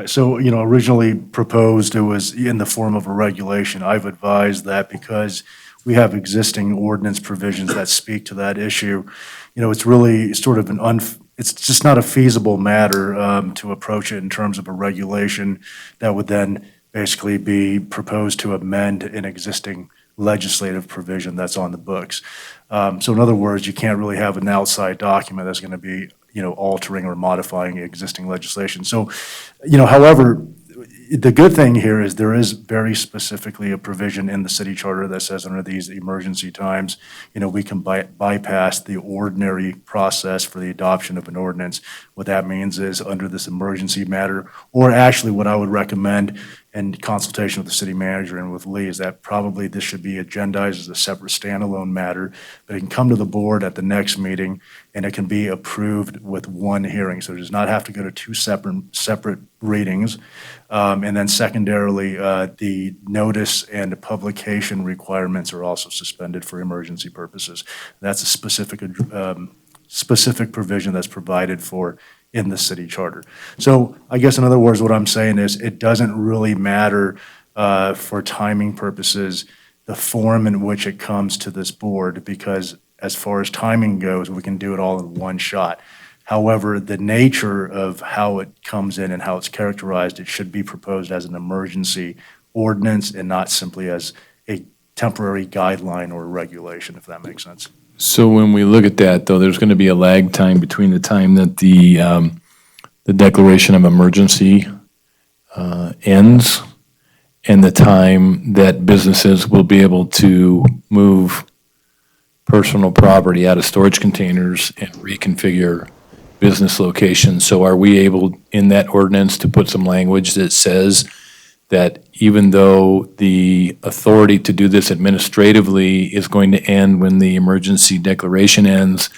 So, originally proposed, it was in the form of a regulation. I've advised that because we have existing ordinance provisions that speak to that issue. It's really sort of it's just not a feasible matter to approach it in terms of a regulation that would then basically be proposed to amend an existing legislative provision that's on the books. So in other words, you can't really have an outside document that's going to be, altering or modifying existing legislation. So, however, the good thing here is there is very specifically a provision in the city charter that says under these emergency times, we can bypass the ordinary process for the adoption of an ordinance. What that means is under this emergency matter, or actually what I would recommend in consultation with the city manager and with Lee, is that probably this should be agendized as a separate standalone matter, but it can come to the board at the next meeting and it can be approved with one hearing. So it does not have to go to two separate readings. And then secondarily, the notice and publication requirements are also suspended for emergency purposes. That's a specific provision that's provided for in the city charter. So I guess in other words, what I'm saying is it doesn't really matter for timing purposes the form in which it comes to this board, because as far as timing goes, we can do it all in one shot. However, the nature of how it comes in and how it's characterized, it should be proposed as an emergency ordinance and not simply as a temporary guideline or regulation, if that makes sense. So when we look at that, though, there's going to be a lag time between the time that the declaration of emergency ends and the time that businesses will be able to move personal property out of storage containers and reconfigure business locations. So are we able, in that ordinance, to put some language that says that even though the authority to do this administratively is going to end when the emergency declaration ends,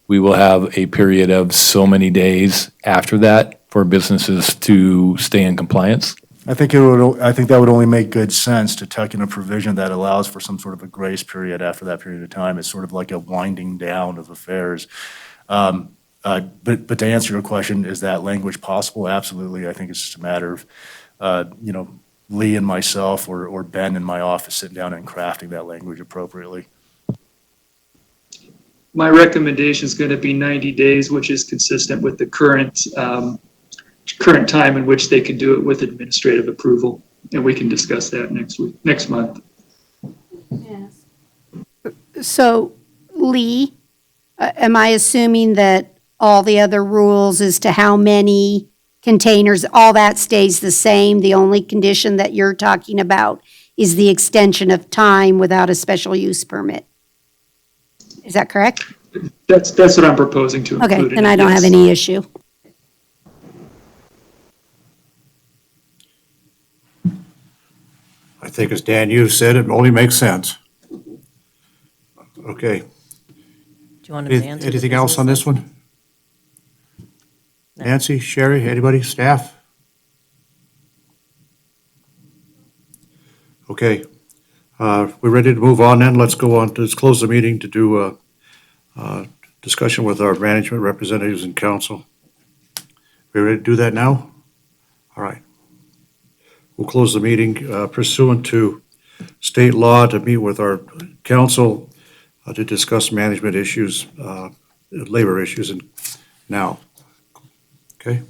we will have a period of so many days after that for businesses to stay in compliance? I think that would only make good sense to tuck in a provision that allows for some sort of a grace period after that period of time. It's sort of like a winding down of affairs. But to answer your question, is that language possible? Absolutely. I think it's just a matter of, Lee and myself or Ben in my office sitting down and crafting that language appropriately. My recommendation is going to be 90 days, which is consistent with the current time in which they can do it with administrative approval. And we can discuss that next month. Yes. So, Lee, am I assuming that all the other rules as to how many containers, all that stays the same? The only condition that you're talking about is the extension of time without a special use permit? Is that correct? That's what I'm proposing to include. Okay, then I don't have any issue. I think as Dan, you said, it only makes sense. Okay. Do you want to answer? Anything else on this one? Nancy, Sherry, anybody, staff? Okay. We're ready to move on then. Let's close the meeting to do a discussion with our management representatives and council. We ready to do that now? All right. We'll close the meeting pursuant to state law to meet with our council to discuss management issues, labor issues, and now. Okay?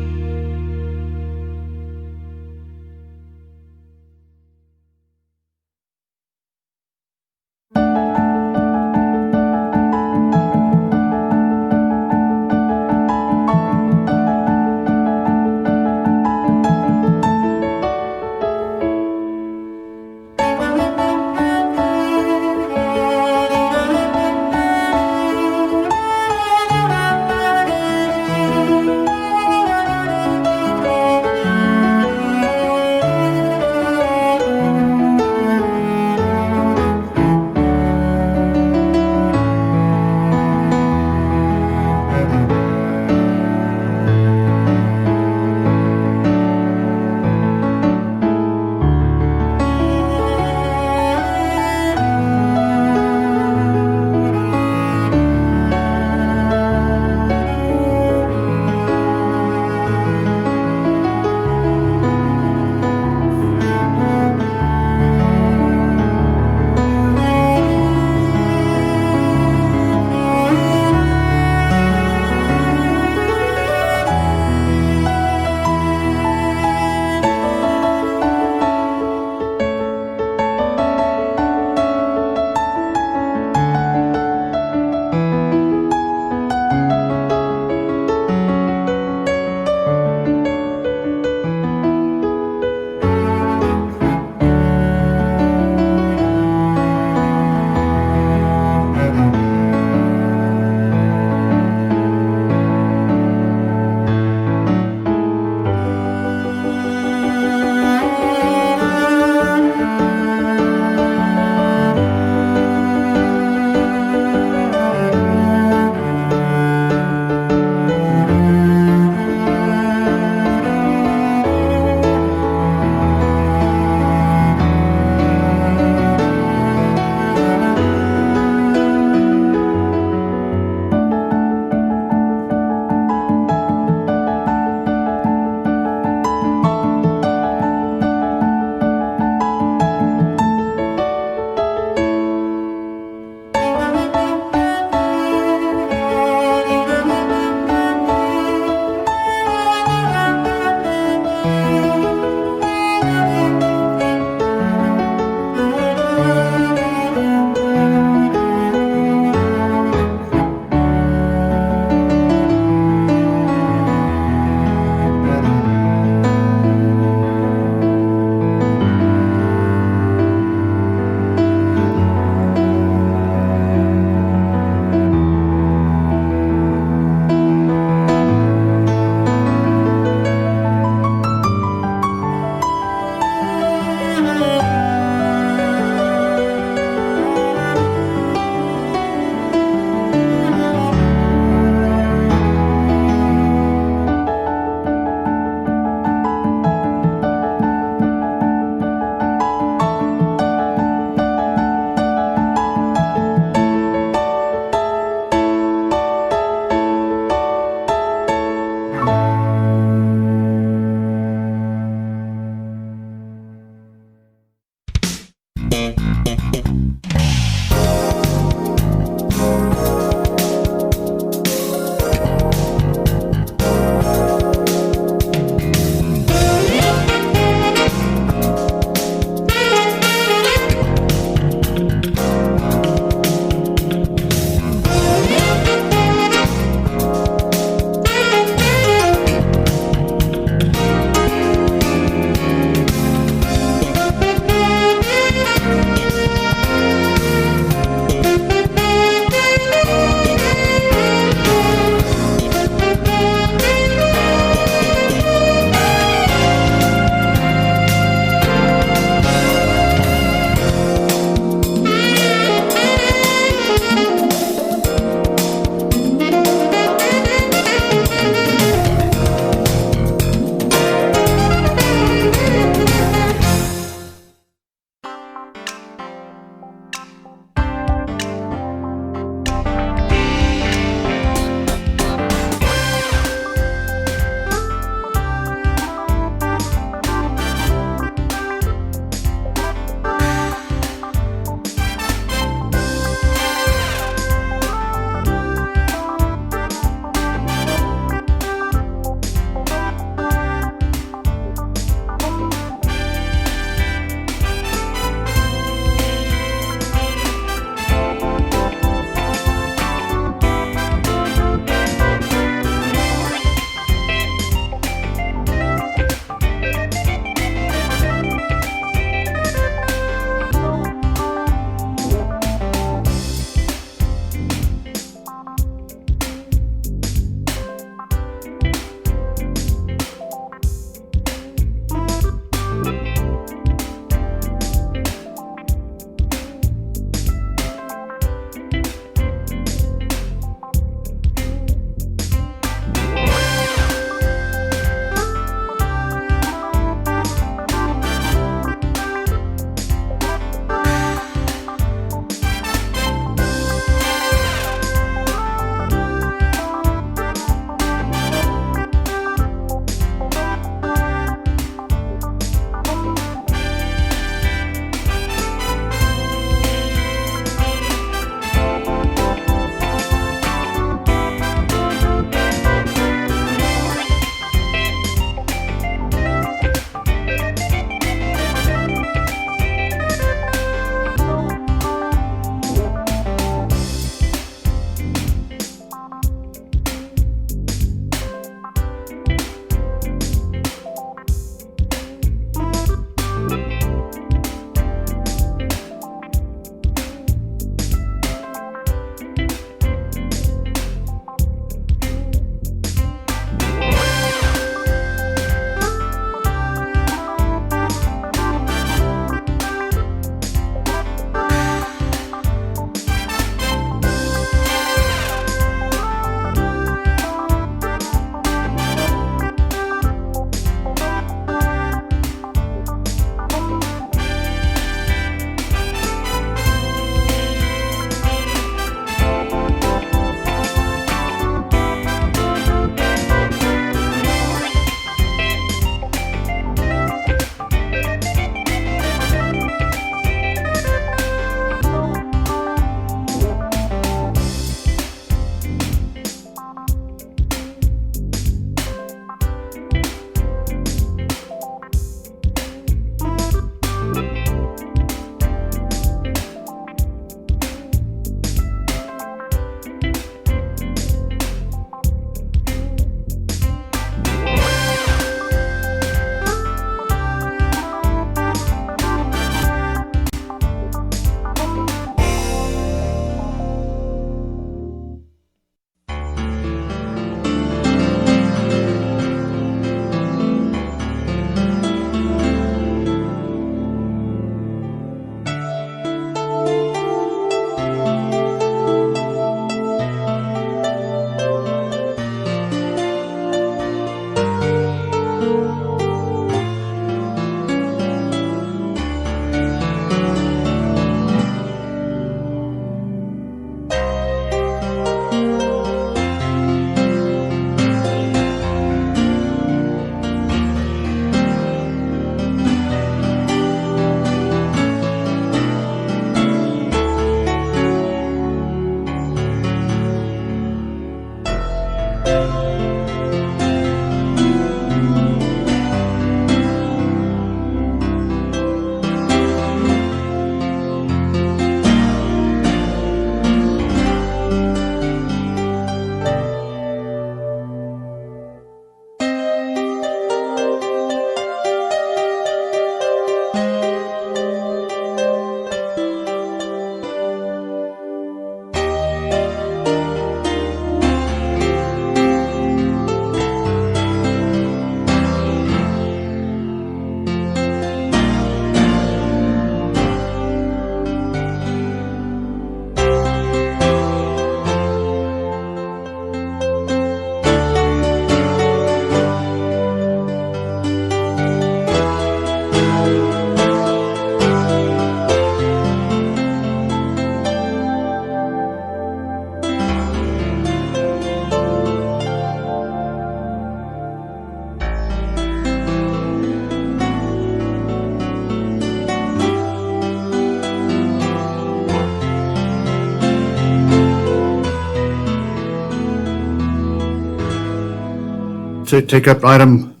take up item,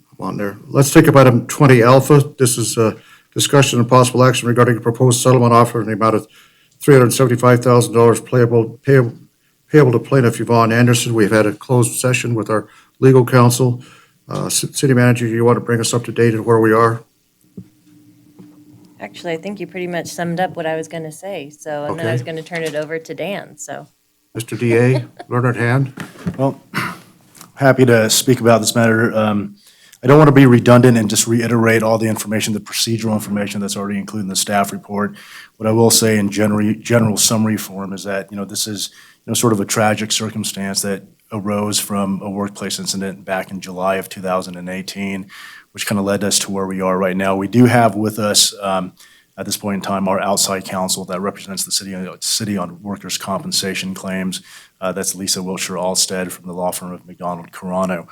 come on there, let's take up item 20 alpha. This is a discussion and possible action regarding a proposed settlement offer in the amount of $375,000 payable to plaintiff Yvonne Anderson. We've had a closed session with our legal counsel. City manager, you want to bring us up to date on where we are? Actually, I think you pretty much summed up what I was going to say, so, and then I was Okay. going to turn it over to Dan, so. Mr. DA, Leonard Hand? Well, happy to speak about this matter. I don't want to be redundant and just reiterate all the information, the procedural information that's already included in the staff report. What I will say in general summary form is that, this is, sort of a tragic circumstance that arose from a workplace incident back in July of 2018, which kind of led us to where we are right now. We do have with us, at this point in time, our outside counsel that represents the city on workers' compensation claims. That's Lisa Wilshire-Alstead from the law firm of McDonald Carano.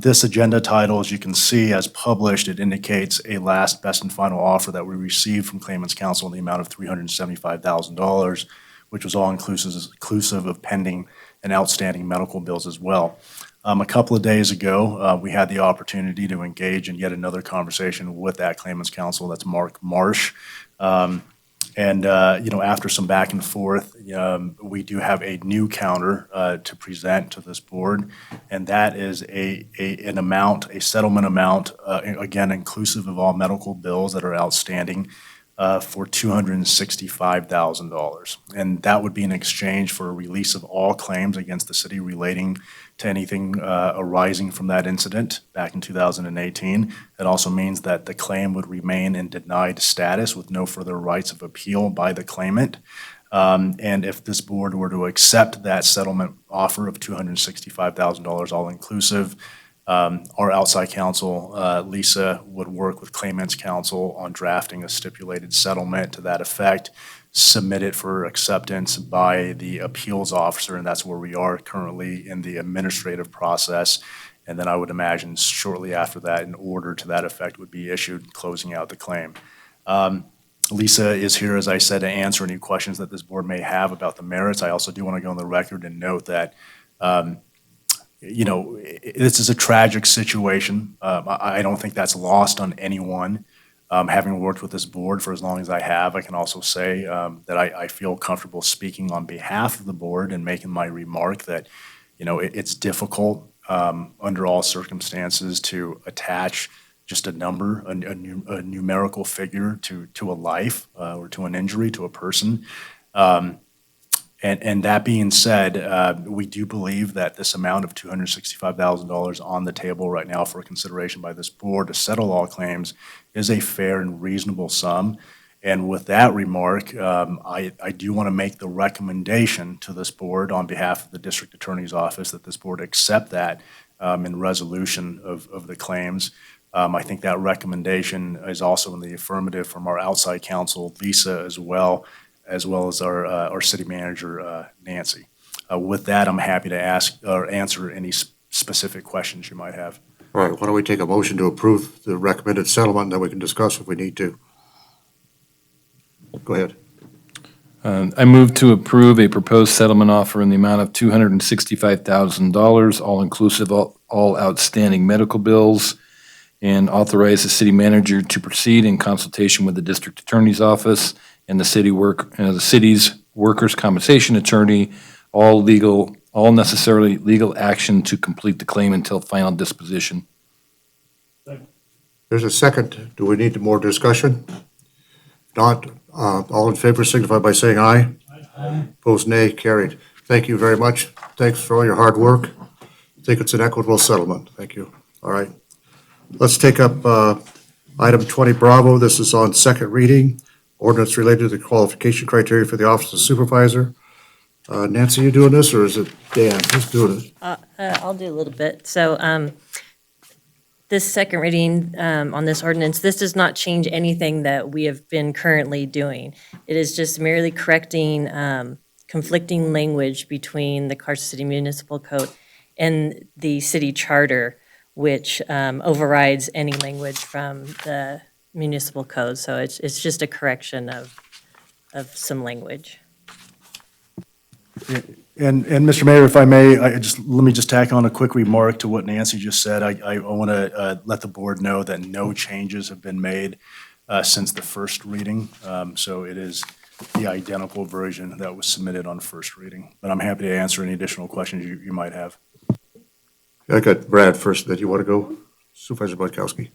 This agenda title, as you can see, as published, it indicates a last, best, and final offer that we received from claimants' counsel in the amount of $375,000, which was all inclusive of pending and outstanding medical bills as well. A couple of days ago, we had the opportunity to engage in yet another conversation with that claimant's counsel. That's Mark Marsh. After some back and forth, we do have a new counter to present to this board, and that is a settlement amount, again, inclusive of all medical bills that are outstanding, for $265,000. And that would be in exchange for a release of all claims against the city relating to anything arising from that incident back in 2018. It also means that the claim would remain in denied status with no further rights of appeal by the claimant. And if this board were to accept that settlement offer of $265,000 all-inclusive, our outside counsel, Lisa, would work with claimant's counsel on drafting a stipulated settlement to that effect, submit it for acceptance by the appeals officer, and that's where we are currently in the administrative process. And then I would imagine shortly after that, an order to that effect would be issued, closing out the claim. Lisa is here, as I said, to answer any questions that this board may have about the merits. I also do want to go on the record and note that this is a tragic situation. I don't think that's lost on anyone. Having worked with this board for as long as I have, I can also say that I feel comfortable speaking on behalf of the board and making my remark that, it's difficult under all circumstances to attach just a number, a numerical figure to a life or to an injury, to a person. And that being said, we do believe that this amount of $265,000 on the table right now for consideration by this board to settle all claims is a fair and reasonable sum. And with that remark, I do want to make the recommendation to this board on behalf of the district attorney's office that this board accept that in resolution of the claims. I think that recommendation is also in the affirmative from our outside counsel, Lisa, as well as our city manager, Nancy. With that, I'm happy to ask or answer any specific questions you might have. All right, why don't we take a motion to approve the recommended settlement, and then we can discuss if we need to. Go ahead. I move to approve a proposed settlement offer in the amount of $265,000, all-inclusive, all outstanding medical bills, and authorize the city manager to proceed in consultation with the district attorney's office and the city's workers' compensation attorney, all necessarily legal action to complete the claim until final disposition. There's a second. Do we need more discussion? If not, all in favor signify by saying aye. Aye. Opposed, nay. Carried. Thank you very much. Thanks for all your hard work. I think it's an equitable settlement. Thank you. All right. Let's take up item 20 Bravo. This is on second reading. Ordinance related to the qualification criteria for the office of supervisor. Nancy, you doing this, or is it Dan? Who's doing it? I'll do a little bit. So this second reading on this ordinance, this does not change anything that we have been currently doing. It is just merely correcting conflicting language between the Carson City Municipal Code and the city charter, which overrides any language from the municipal code. So it's just a correction of some language. And Mr. Mayor, if I may, let me just tack on a quick remark to what Nancy just said. I want to let the board know that no changes have been made since the first reading. So it is the identical version that was submitted on first reading. But I'm happy to answer any additional questions you might have. I got Brad first, then you want to go? Supervisor Budkowski.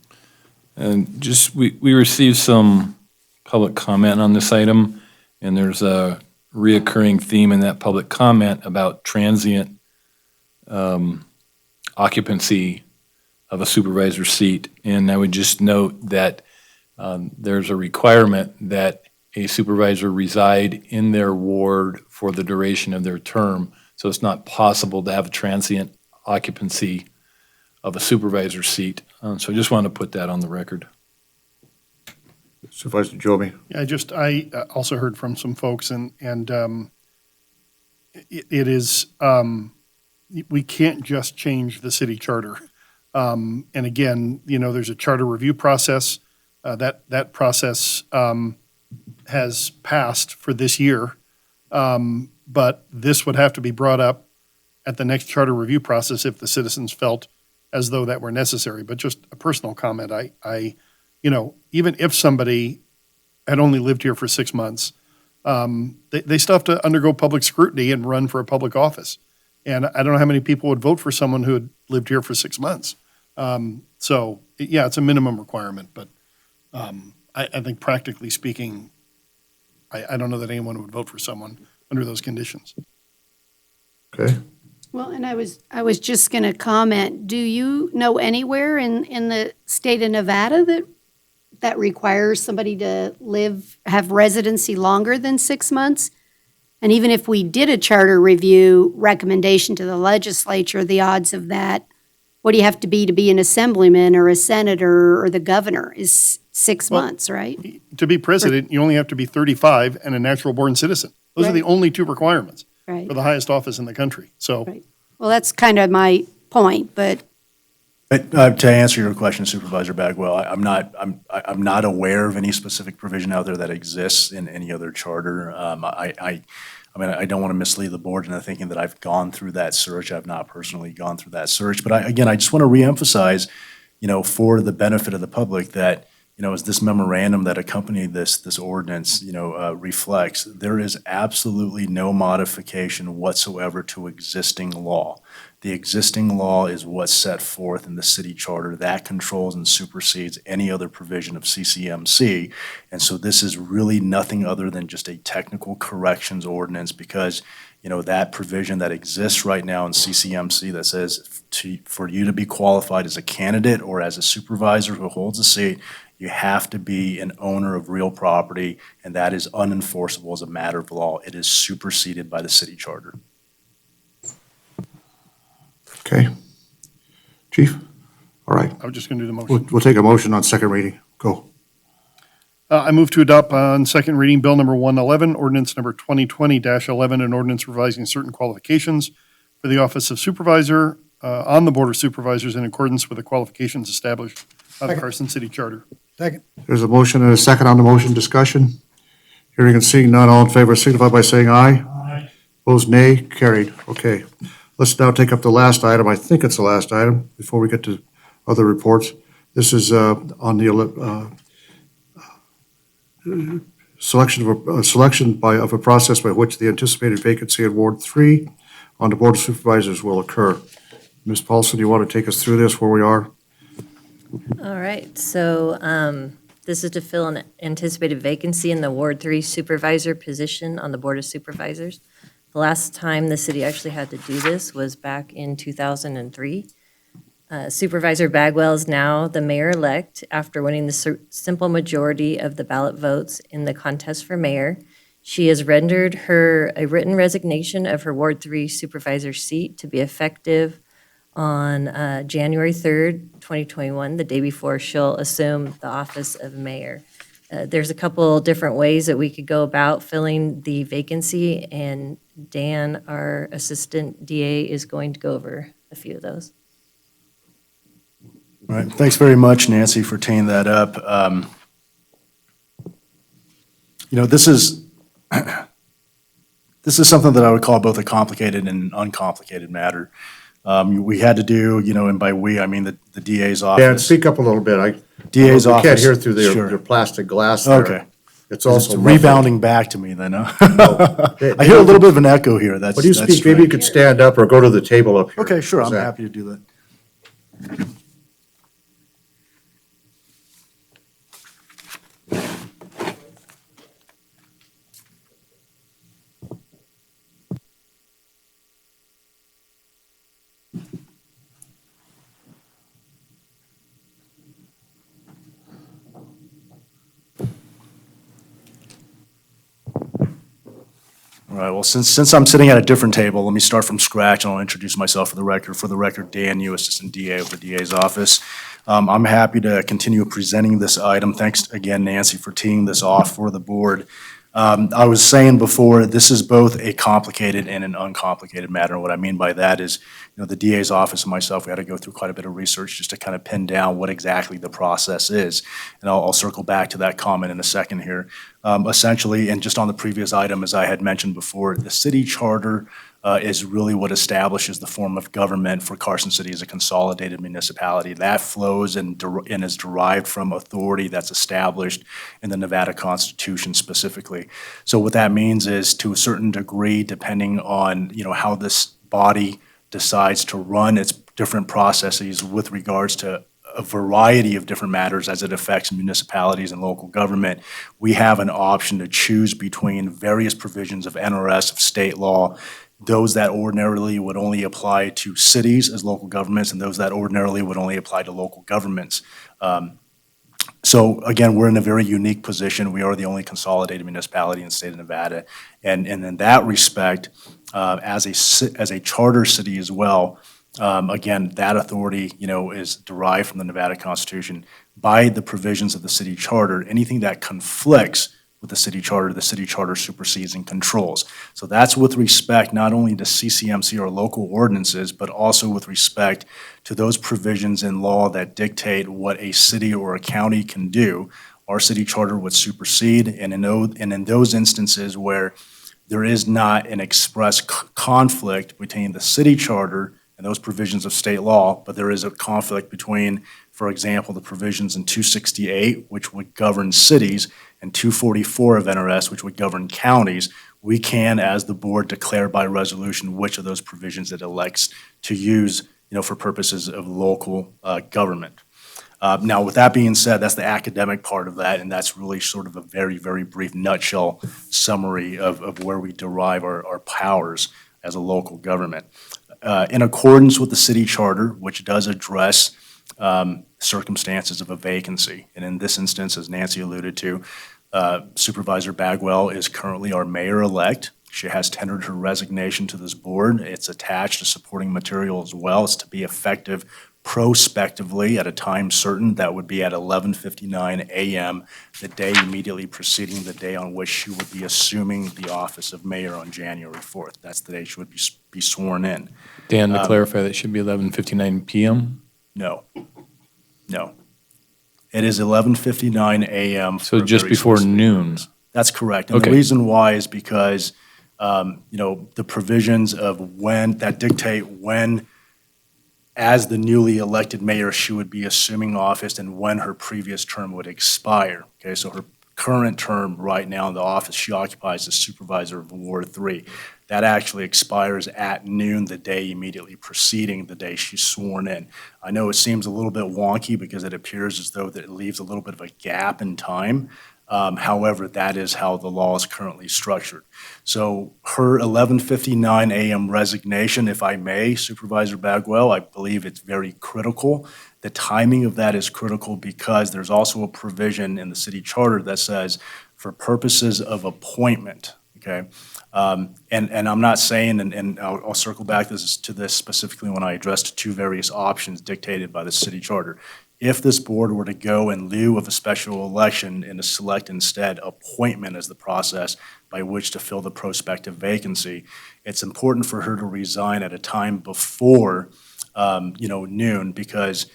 And just, we received some public comment on this item, and there's a reoccurring theme in that public comment about transient occupancy of a supervisor's seat. And I would just note that there's a requirement that a supervisor reside in their ward for the duration of their term. So it's not possible to have a transient occupancy of a supervisor's seat. So I just wanted to put that on the record. Supervisor Joby. Yeah, I also heard from some folks and it is, we can't just change the city charter. And again, there's a charter review process. That process has passed for this year. But this would have to be brought up at the next charter review process if the citizens felt as though that were necessary. But just a personal comment, even if somebody had only lived here for 6 months, they still have to undergo public scrutiny and run for a public office. And I don't know how many people would vote for someone who had lived here for 6 months. So, yeah, it's a minimum requirement, but I think practically speaking, I don't know that anyone would vote for someone under those conditions. Okay. Well, and I was just going to comment, do you know anywhere in the state of Nevada that requires somebody to have residency longer than 6 months? And even if we did a charter review recommendation to the legislature, the odds of that, what do you have to be an assemblyman or a senator or the governor is 6 months, right? To be president, you only have to be 35 and a natural-born citizen. Those are the only two requirements for the highest office in the country. So, Well, that's kind of my point, but To answer your question, Supervisor Bagwell, I'm not aware of any specific provision out there that exists in any other charter. I I don't want to mislead the board into thinking that I've gone through that search. I've not personally gone through that search. But I just want to reemphasize, for the benefit of the public that, as this memorandum that accompanied this ordinance, reflects, there is absolutely no modification whatsoever to existing law. The existing law is what's set forth in the city charter. That controls and supersedes any other provision of CCMC. And so this is really nothing other than just a technical corrections ordinance because, that provision that exists right now in CCMC that says for you to be qualified as a candidate or as a supervisor who holds a seat, you have to be an owner of real property, and that is unenforceable as a matter of law. It is superseded by the city charter. Okay. Chief? All right. I was just going to do the motion. We'll take a motion on second reading. Go. I move to adopt on second reading Bill number 111, ordinance number 2020-11, an ordinance revising certain qualifications for the office of supervisor on the Board of Supervisors in accordance with the qualifications established by the Carson City Charter. Second. There's a motion and a second on the motion. Discussion. Hearing and seeing none, all in favor signify by saying aye. Aye. Opposed, nay. Carried. Okay. Let's now take up the last item. I think it's the last item before we get to other reports. This is on the selection of a process by which the anticipated vacancy in Ward 3 on the Board of Supervisors will occur. Ms. Paulson, do you want to take us through this, where we are? All right, so this is to fill an anticipated vacancy in the Ward 3 supervisor position on the Board of Supervisors. The last time the city actually had to do this was back in 2003. Supervisor Bagwell is now the mayor-elect after winning the simple majority of the ballot votes in the contest for mayor. She has rendered a written resignation of her Ward 3 supervisor seat to be effective on January 3rd, 2021, the day before she'll assume the office of mayor. There's a couple different ways that we could go about filling the vacancy, and Dan, our assistant DA, is going to go over a few of those. All right, thanks very much, Nancy, for teeing that up. This this is something that I would call both a complicated and uncomplicated matter. We had to do, and by we, I mean the DA's office. Dan, speak up a little bit. DA's We office. can't hear through Sure. their plastic glass there. Okay. It's It's also muffled. rebounding back to me then, huh? I hear a little bit of an echo here. That's When you that's speak, maybe you strange. could stand up or go to the table up here. Okay, sure, How's I'm that? happy to do that. All right, well, since I'm sitting at a different table, let me start from scratch, and I'll introduce myself for the record. For the record, Dan Yu, Assistant DA of the DA's office. I'm happy to continue presenting this item. Thanks again, Nancy, for teeing this off for the board. I was saying before, this is both a complicated and an uncomplicated matter. What I mean by that is, the DA's office and myself, we had to go through quite a bit of research just to kind of pin down what exactly the process is. And I'll circle back to that comment in a second here. Essentially, and just on the previous item, as I had mentioned before, the city charter is really what establishes the form of government for Carson City as a consolidated municipality. That flows and is derived from authority that's established in the Nevada Constitution specifically. So what that means is, to a certain degree, depending on how this body decides to run its different processes with regards to a variety of different matters as it affects municipalities and local government, we have an option to choose between various provisions of NRS, of state law, those that ordinarily would only apply to cities as local governments, and those that ordinarily would only apply to local governments. So again, we're in a very unique position. We are the only consolidated municipality in the state of Nevada. And in that respect, as a charter city as well, again, that authority, is derived from the Nevada Constitution. By the provisions of the city charter, anything that conflicts with the city charter supersedes and controls. So that's with respect not only to CCMC or local ordinances, but also with respect to those provisions in law that dictate what a city or a county can do. Our city charter would supersede, and in those instances where there is not an express conflict between the city charter and those provisions of state law, but there is a conflict between, for example, the provisions in 268, which would govern cities, and 244 of NRS, which would govern counties, we can, as the board, declare by resolution which of those provisions it elects to use, for purposes of local government. Now, with that being said, that's the academic part of that, and that's really sort of a very, very brief nutshell summary of where we derive our powers as a local government. In accordance with the city charter, which does address circumstances of a vacancy. And in this instance, as Nancy alluded to, Supervisor Bagwell is currently our mayor-elect. She has tendered her resignation to this board. It's attached to supporting material as well. It's to be effective prospectively at a time certain. That would be at 11:59 a.m., the day immediately preceding the day on which she would be assuming the office of mayor on January 4th. That's the day she would be sworn in. Dan, to clarify, that should be 11:59 p.m.? No. It is 11:59 a.m. So for just very before specific noon? purpose. That's correct. And the Okay. reason why is because, the provisions of that dictate when, as the newly elected mayor, she would be assuming office and when her previous term would expire. Okay, so her current term right now in the office she occupies as supervisor of Ward 3. That actually expires at noon, the day immediately preceding the day she's sworn in. I know it seems a little bit wonky because it appears as though that it leaves a little bit of a gap in time. However, that is how the law is currently structured. So her 11:59 a.m. resignation, if I may, Supervisor Bagwell, I believe it's very critical. The timing of that is critical because there's also a provision in the city charter that says for purposes of appointment, okay? And I'm not saying, and I'll circle back to this specifically when I address two various options dictated by the city charter. If this board were to go in lieu of a special election and to select instead appointment as the process by which to fill the prospective vacancy, it's important for her to resign at a time before, noon because,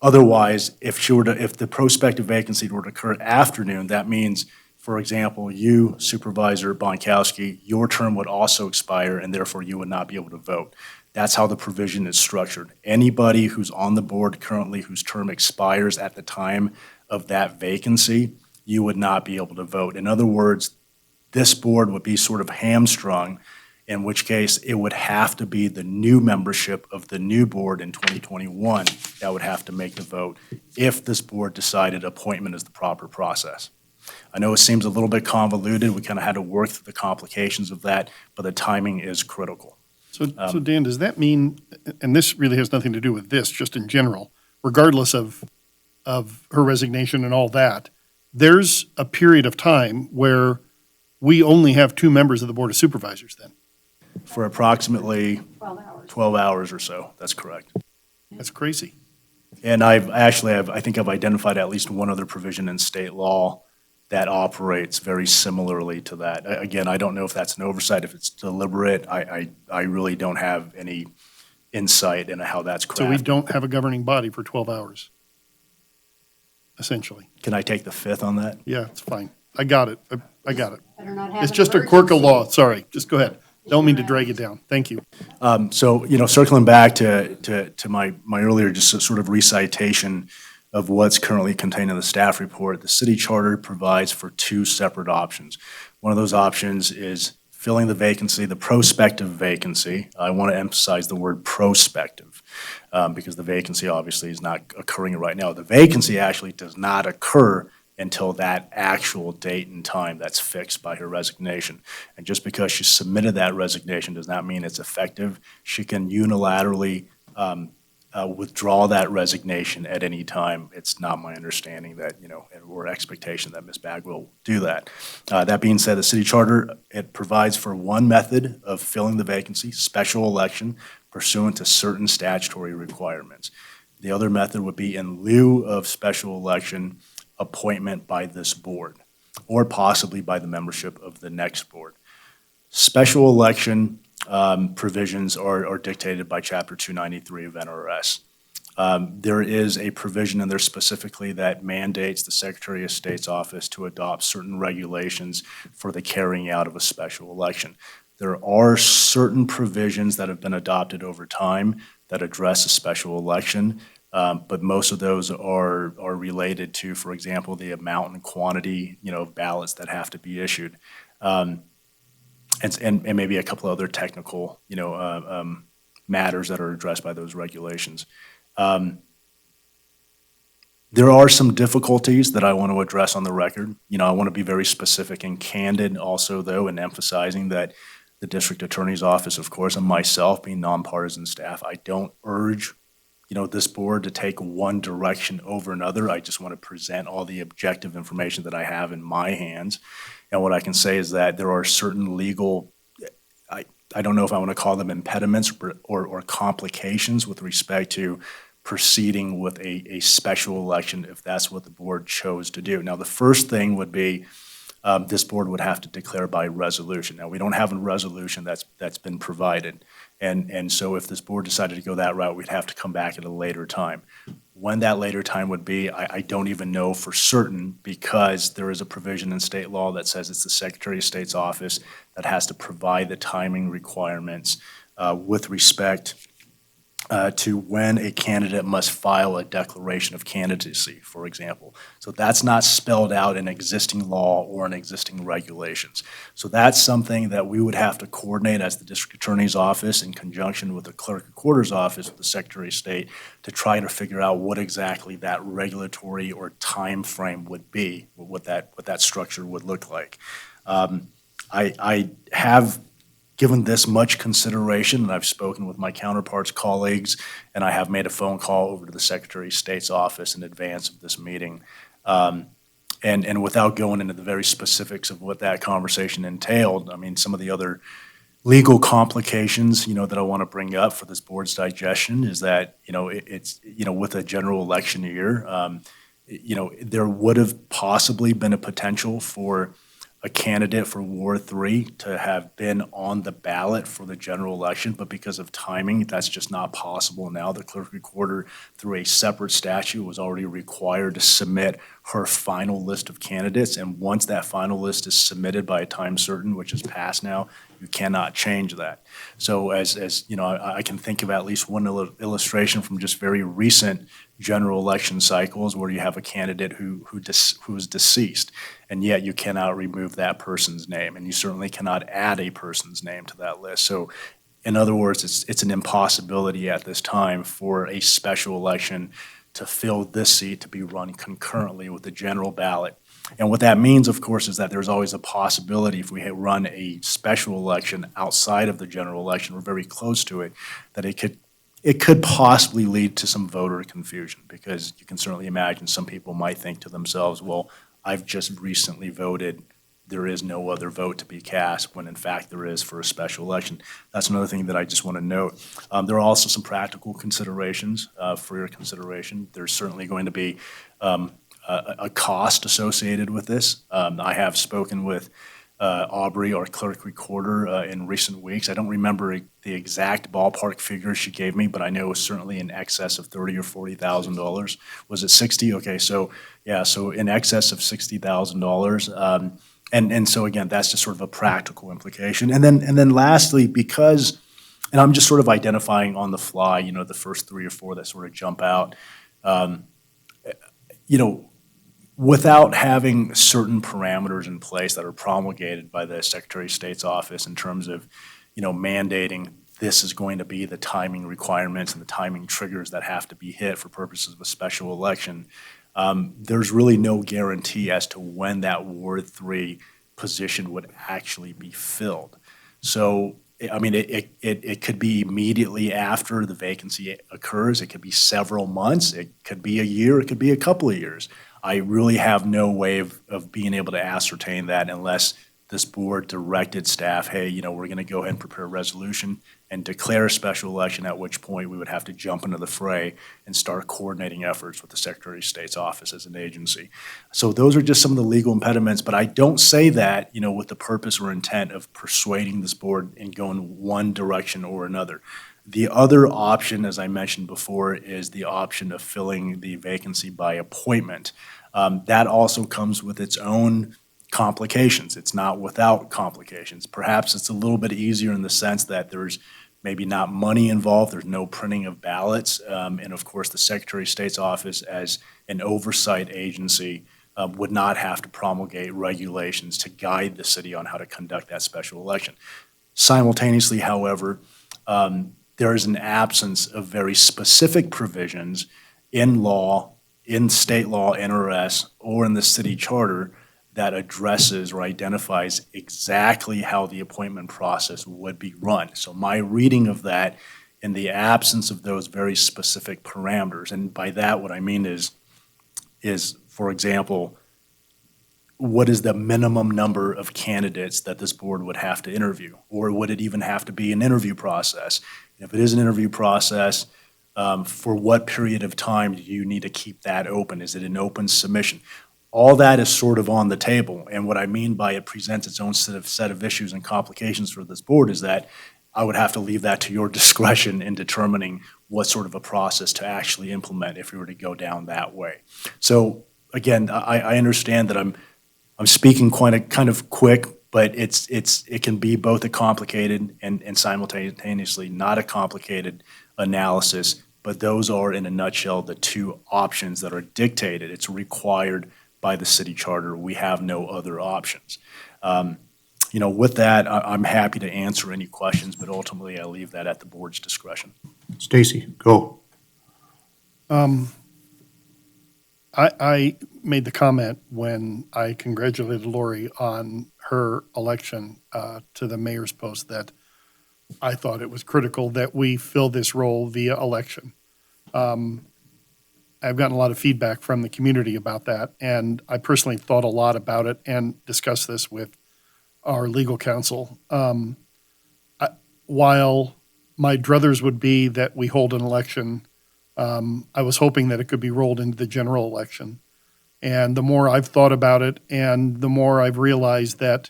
otherwise, if the prospective vacancy were to occur after noon, that means for example, you, Supervisor Bonkowski, your term would also expire, and therefore you would not be able to vote. That's how the provision is structured. Anybody who's on the board currently whose term expires at the time of that vacancy, you would not be able to vote. In other words, this board would be sort of hamstrung, in which case it would have to be the new membership of the new board in 2021 that would have to make the vote if this board decided appointment is the proper process. I know it seems a little bit convoluted. We kind of had to work through the complications of that, but the timing is critical. So Dan, does that mean, and this really has nothing to do with this, just in general, regardless of her resignation and all that, there's a period of time where we only have 2 members of the Board of Supervisors then? For approximately 12 hours or so, that's correct. That's crazy. And I think I've identified at least one other provision in state law that operates very similarly to that. Again, I don't know if that's an oversight, if it's deliberate. I really don't have any insight into how that's crafted. So we don't have a governing body for 12 hours, essentially. Can I take the fifth on that? Yeah, it's fine. I got it. I got it. Better not have It's an just a quirk of emergency. law. Sorry, just go ahead. Don't mean to drag it down. Thank you. So, circling back to my earlier just sort of recitation of what's currently contained in the staff report, the city charter provides for 2 separate options. One of those options is filling the vacancy, the prospective vacancy. I want to emphasize the word prospective because the vacancy obviously is not occurring right now. The vacancy actually does not occur until that actual date and time that's fixed by her resignation. And just because she submitted that resignation does not mean it's effective. She can unilaterally withdraw that resignation at any time. It's not my understanding that, or expectation that Ms. Bagwell will do that. That being said, the city charter, it provides for one method of filling the vacancy, special election, pursuant to certain statutory requirements. The other method would be in lieu of special election, appointment by this board, or possibly by the membership of the next board. Special election provisions are dictated by Chapter 293 of NRS. There is a provision in there specifically that mandates the Secretary of State's office to adopt certain regulations for the carrying out of a special election. There are certain provisions that have been adopted over time that address a special election, but most of those are related to, for example, the amount and quantity, of ballots that have to be issued. And maybe a couple other technical, matters that are addressed by those regulations. There are some difficulties that I want to address on the record. I want to be very specific and candid also, though, in emphasizing that the district attorney's office, of course, and myself being nonpartisan staff, I don't urge, this board to take one direction over another. I just want to present all the objective information that I have in my hands. And what I can say is that there are certain legal, I don't know if I want to call them impediments or complications with respect to proceeding with a special election if that's what the board chose to do. Now, the first thing would be this board would have to declare by resolution. Now, we don't have a resolution that's been provided. And so if this board decided to go that route, we'd have to come back at a later time. When that later time would be, I don't even know for certain because there is a provision in state law that says it's the Secretary of State's office that has to provide the timing requirements with respect to when a candidate must file a declaration of candidacy, for example. So that's not spelled out in existing law or in existing regulations. So that's something that we would have to coordinate as the district attorney's office in conjunction with the clerk recorder's office with the Secretary of State to try to figure out what exactly that regulatory or time frame would be, what that structure would look like. I have given this much consideration, and I've spoken with my counterparts, colleagues, and I have made a phone call over to the Secretary of State's office in advance of this meeting. And without going into the very specifics of what that conversation entailed, I mean, some of the other legal complications, that I want to bring up for this board's digestion is that, it's, with a general election year, there would have possibly been a potential for a candidate for Ward 3 to have been on the ballot for the general election, but because of timing, that's just not possible now. The clerk recorder, through a separate statute, was already required to submit her final list of candidates, and once that final list is submitted by a time certain, which is passed now, you cannot change that. So as you know, I can think of at least one illustration from just very recent general election cycles where you have a candidate who is deceased, and yet you cannot remove that person's name, and you certainly cannot add a person's name to that list. So in other words, it's an impossibility at this time for a special election to fill this seat to be run concurrently with the general ballot. And what that means, of course, is that there's always a possibility if we run a special election outside of the general election, or very close to it, that it could possibly lead to some voter confusion, because you can certainly imagine some people might think to themselves, well, I've just recently voted, there is no other vote to be cast, when in fact there is for a special election. That's another thing that I just want to note. There are also some practical considerations for your consideration. There's certainly going to be a cost associated with this. I have spoken with Aubrey, our clerk recorder, in recent weeks. I don't remember the exact ballpark figure she gave me, but I know it was certainly in excess of $30,000 or $40,000. Was it 60? Okay, so yeah, so in excess of $60,000. And so again, that's just sort of a practical implication. And then lastly, because, and I'm just sort of identifying on the fly, you know, the first 3 or 4 that sort of jump out, you know, without having certain parameters in place that are promulgated by the Secretary of State's office in terms of, you know, mandating this is going to be the timing requirements and the timing triggers that have to be hit for purposes of a special election, there's really no guarantee as to when that Ward 3 position would actually be filled. So, I mean, it could be immediately after the vacancy occurs. It could be several months. It could be a year. It could be a couple of years. I really have no way of being able to ascertain that unless this board directed staff, hey, you know, we're going to go ahead and prepare a resolution and declare a special election, at which point we would have to jump into the fray and start coordinating efforts with the Secretary of State's office as an agency. So those are just some of the legal impediments, but I don't say that, you know, with the purpose or intent of persuading this board and going one direction or another. The other option, as I mentioned before, is the option of filling the vacancy by appointment. That also comes with its own complications. It's not without complications. Perhaps it's a little bit easier in the sense that there's maybe not money involved, there's no printing of ballots, and of course the Secretary of State's office as an oversight agency would not have to promulgate regulations to guide the city on how to conduct that special election. Simultaneously, however, there is an absence of very specific provisions in law, in state law, NRS, or in the city charter that addresses or identifies exactly how the appointment process would be run. So my reading of that, in the absence of those very specific parameters, and by that what I mean is, for example, what is the minimum number of candidates that this board would have to interview? Or would it even have to be an interview process? If it is an interview process, for what period of time do you need to keep that open? Is it an open submission? All that is sort of on the table. And what I mean by it presents its own set of issues and complications for this board is that I would have to leave that to your discretion in determining what sort of a process to actually implement if we were to go down that way. So again, I understand that I'm speaking kind of quick, but it can be both a complicated and simultaneously not a complicated analysis. But those are, in a nutshell, the two options that are dictated. It's required by the city charter. We have no other options. You know, with that, I'm happy to answer any questions, but ultimately I leave that at the board's discretion. Stacy, go. I made the comment when I congratulated Lori on her election to the mayor's post that I thought it was critical that we fill this role via election. I've gotten a lot of feedback from the community about that, and I personally thought a lot about it and discussed this with our legal counsel. While my druthers would be that we hold an election, I was hoping that it could be rolled into the general election. And the more I've thought about it and the more I've realized that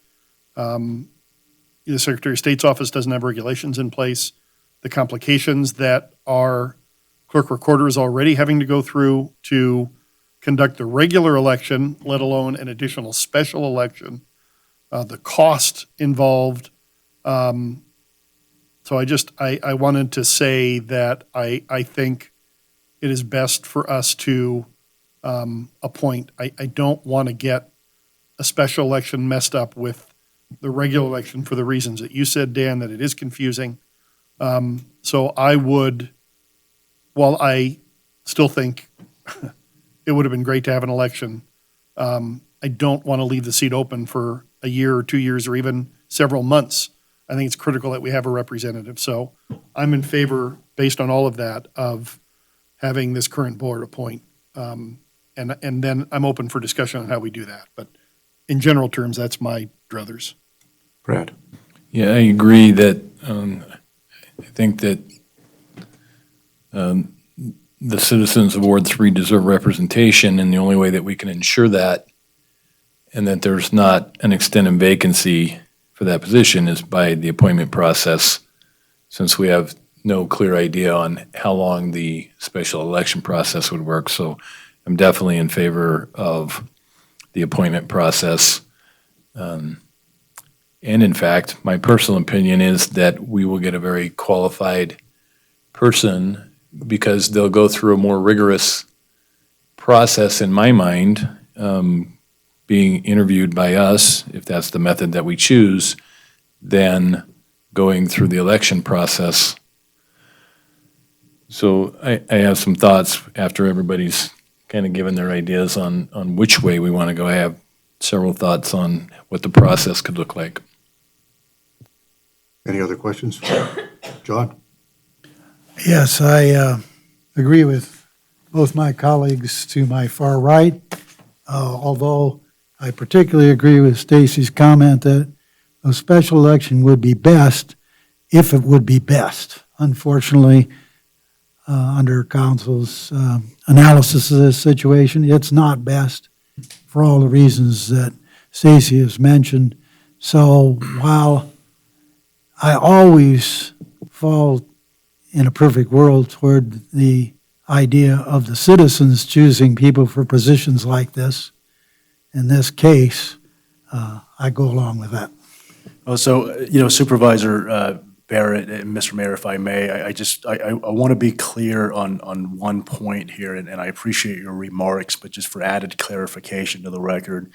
the Secretary of State's office doesn't have regulations in place, the complications that our clerk recorder is already having to go through to conduct the regular election, let alone an additional special election, the cost involved. So I wanted to say that I think it is best for us to appoint. I don't want to get a special election messed up with the regular election for the reasons that you said, Dan, that it is confusing. So I would, while I still think it would have been great to have an election, I don't want to leave the seat open for a year or 2 years or even several months. I think it's critical that we have a representative. So I'm in favor, based on all of that, of having this current board appoint. And then I'm open for discussion on how we do that. But in general terms, that's my druthers. Brad? Yeah, I agree that, I think that the citizens of Ward 3 deserve representation, and the only way that we can ensure that and that there's not an extended vacancy for that position is by the appointment process, since we have no clear idea on how long the special election process would work. So I'm definitely in favor of the appointment process. And in fact, my personal opinion is that we will get a very qualified person because they'll go through a more rigorous process, in my mind, being interviewed by us, if that's the method that we choose, than going through the election process. So I have some thoughts after everybody's kind of given their ideas on which way we want to go. I have several thoughts on what the process could look like. Any other questions? John? Yes, I agree with both my colleagues to my far right, although I particularly agree with Stacy's comment that a special election would be best if it would be best. Unfortunately, under council's analysis of this situation, it's not best for all the reasons that Stacy has mentioned. So while I always fall in a perfect world toward the idea of the citizens choosing people for positions like this, in this case, I go along with that. Oh, so, Supervisor Barrett and Mr. Mayor, if I may, I want to be clear on one point here, and I appreciate your remarks, but just for added clarification to the record,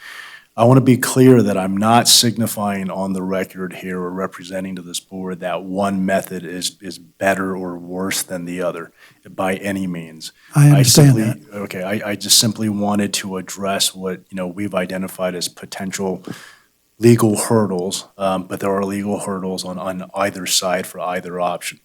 I want to be clear that I'm not signifying on the record here or representing to this board that one method is better or worse than the other by any means. I understand that. Okay, I just simply wanted to address what, we've identified as potential legal hurdles, but there are legal hurdles on either side for either option.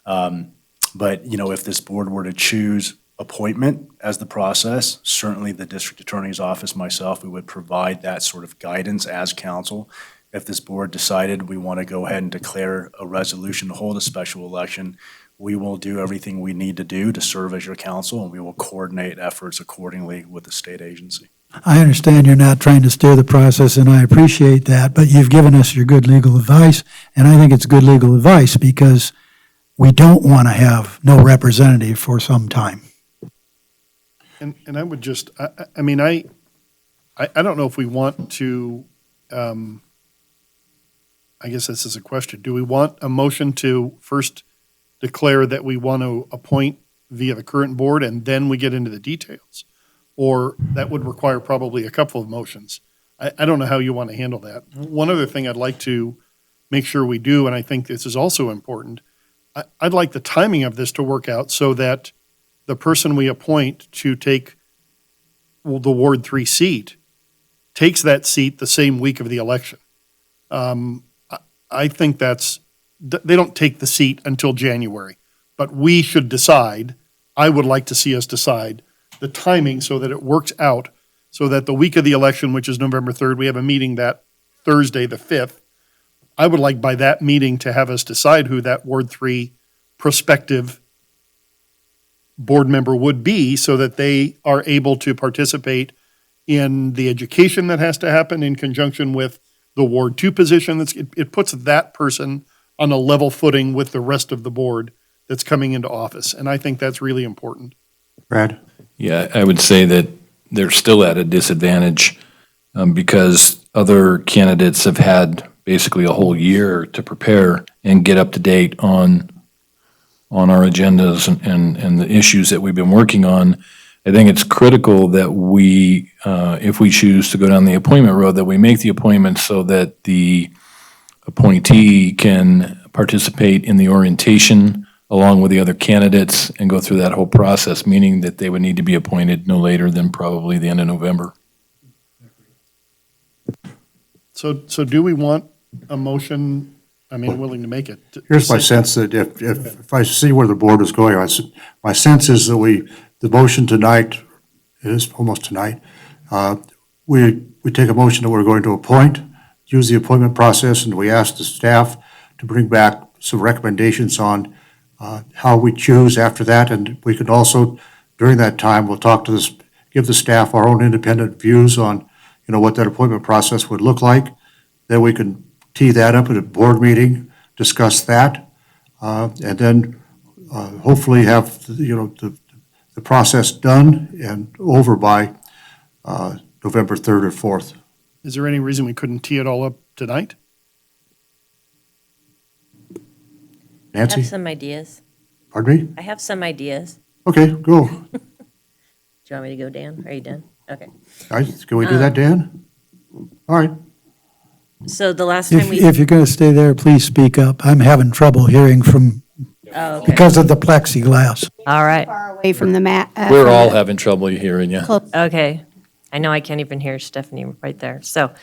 But, if this board were to choose appointment as the process, certainly the district attorney's office, myself, we would provide that sort of guidance as council. If this board decided we want to go ahead and declare a resolution to hold a special election, we will do everything we need to do to serve as your council, and we will coordinate efforts accordingly with the state agency. I understand you're not trying to steer the process, and I appreciate that, but you've given us your good legal advice, and I think it's good legal advice because we don't want to have no representative for some time. And I would just, I mean, I don't know if we want to, I guess this is a question. Do we want a motion to first declare that we want to appoint via the current board and then we get into the details? Or that would require probably a couple of motions. I don't know how you want to handle that. One other thing I'd like to make sure we do, and I think this is also important, I'd like the timing of this to work out so that the person we appoint to take the Ward 3 seat takes that seat the same week of the election. I think they don't take the seat until January, but we should decide, I would like to see us decide the timing so that it works out, so that the week of the election, which is November 3rd, we have a meeting that Thursday, the 5th. I would like by that meeting to have us decide who that Ward 3 prospective board member would be so that they are able to participate in the education that has to happen in conjunction with the Ward 2 position. It puts that person on a level footing with the rest of the board that's coming into office. And I think that's really important. Brad? Yeah, I would say that they're still at a disadvantage because other candidates have had basically a whole year to prepare and get up to date on our agendas and the issues that we've been working on. I think it's critical that we, if we choose to go down the appointment road, that we make the appointments so that the appointee can participate in the orientation along with the other candidates and go through that whole process, meaning that they would need to be appointed no later than probably the end of November. So do we want a motion? I mean, I'm willing to make it. Here's my sense that if I see where the board is going, my sense is that the motion tonight, it is almost tonight, we take a motion that we're going to appoint, use the appointment process, and we ask the staff to bring back some recommendations on how we choose after that. And we can also, during that time, we'll talk to this, give the staff our own independent views on, what that appointment process would look like. Then we can tee that up at a board meeting, discuss that, and then hopefully have, the process done and over by November 3rd or 4th. Is there any reason we couldn't tee it all up tonight? I have Nancy, some ideas. pardon me? I have some ideas. Okay, go. Do you want me to go, Dan? Are you done? Okay. All right, can we do that, Dan? All right. So the last time we, If you're going to stay there, please speak up. I'm having trouble hearing from, oh, okay. because of the plexiglass. All right. Far away from the mat. We're all having trouble hearing you. Okay. I know I can't even hear Stephanie right there. So,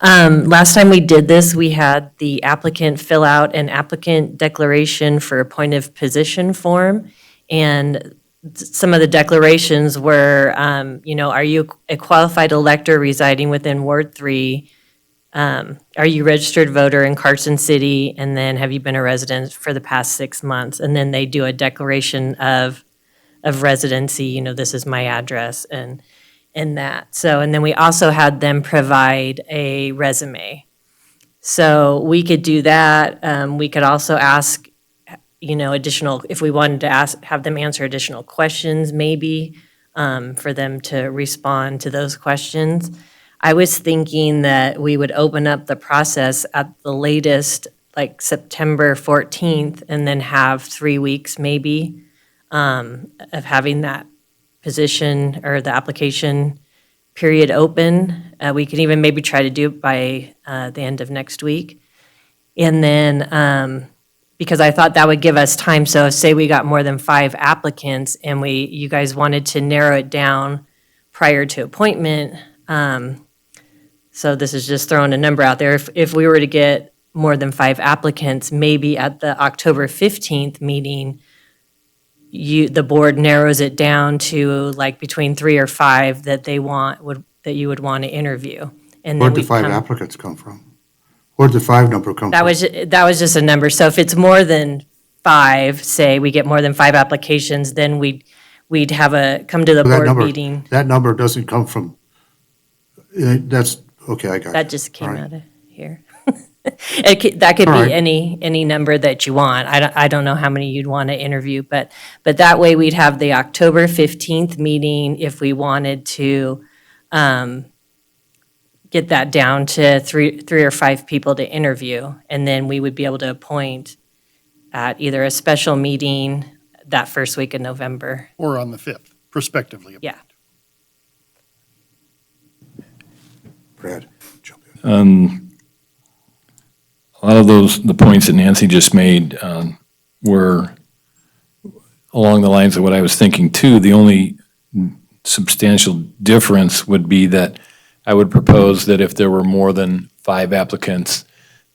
last time we did this, we had the applicant fill out an applicant declaration for appointed position form. And some of the declarations were, are you a qualified elector residing within Ward 3? Are you a registered voter in Carson City? And then have you been a resident for the past 6 months? And then they do a declaration of residency, this is my address and that. So, and then we also had them provide a resume. So we could do that. We could also ask, additional, if we wanted to have them answer additional questions, maybe, for them to respond to those questions. I was thinking that we would open up the process at the latest, like September 14th, and then have 3 weeks maybe of having that position or the application period open. We could even maybe try to do it by the end of next week. And then, because I thought that would give us time, so say we got more than 5 applicants and you guys wanted to narrow it down prior to appointment, so this is just throwing a number out there. If we were to get more than 5 applicants, maybe at the October 15th meeting, the board narrows it down to like between 3 or 5 that that you would want to interview. And then Where'd the we 5 applicants come from? Where'd the 5 number come from? that was just a number. So if it's more than 5, say we get more than 5 applications, then we'd come to the That board number- meeting. That number doesn't come from, that's, okay, I got it. That just came All right. out of here. That could All be right. any number that you want. I don't know how many you'd want to interview, but that way we'd have the October 15th meeting if we wanted to get that down to 3 or 5 people to interview. And then we would be able to appoint at either a special meeting that first week of November. Or on the 5th, prospectively? Yeah. Brad, jump in. A lot of the points that Nancy just made were along the lines of what I was thinking too. The only substantial difference would be that I would propose that if there were more than 5 applicants,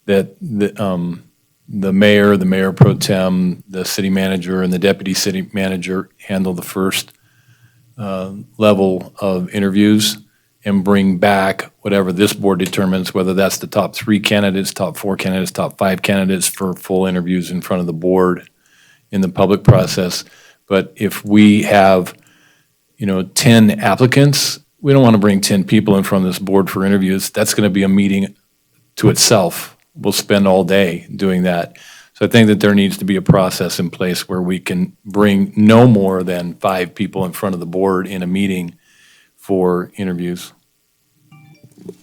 that the mayor pro tem, the city manager, and the deputy city manager handle the first level of interviews and bring back whatever this board determines, whether that's the top 3 candidates, top 4 candidates, top 5 candidates for full interviews in front of the board in the public process. But if we have, 10 applicants, we don't want to bring 10 people in front of this board for interviews. That's going to be a meeting to itself. We'll spend all day doing that. So I think that there needs to be a process in place where we can bring no more than 5 people in front of the board in a meeting for interviews.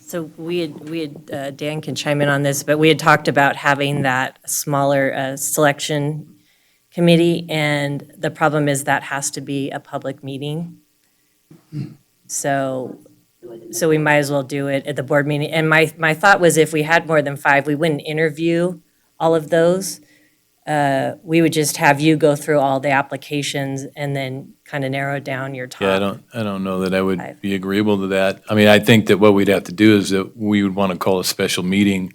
So Dan can chime in on this, but we had talked about having that smaller selection committee, and the problem is that has to be a public meeting. So we might as well do it at the board meeting. And my thought was if we had more than 5, we wouldn't interview all of those. We would just have you go through all the applications and then kind of narrow down your top. Yeah, I don't know that I would 5. be agreeable to that. I mean, I think that what we'd have to do is that we would want to call a special meeting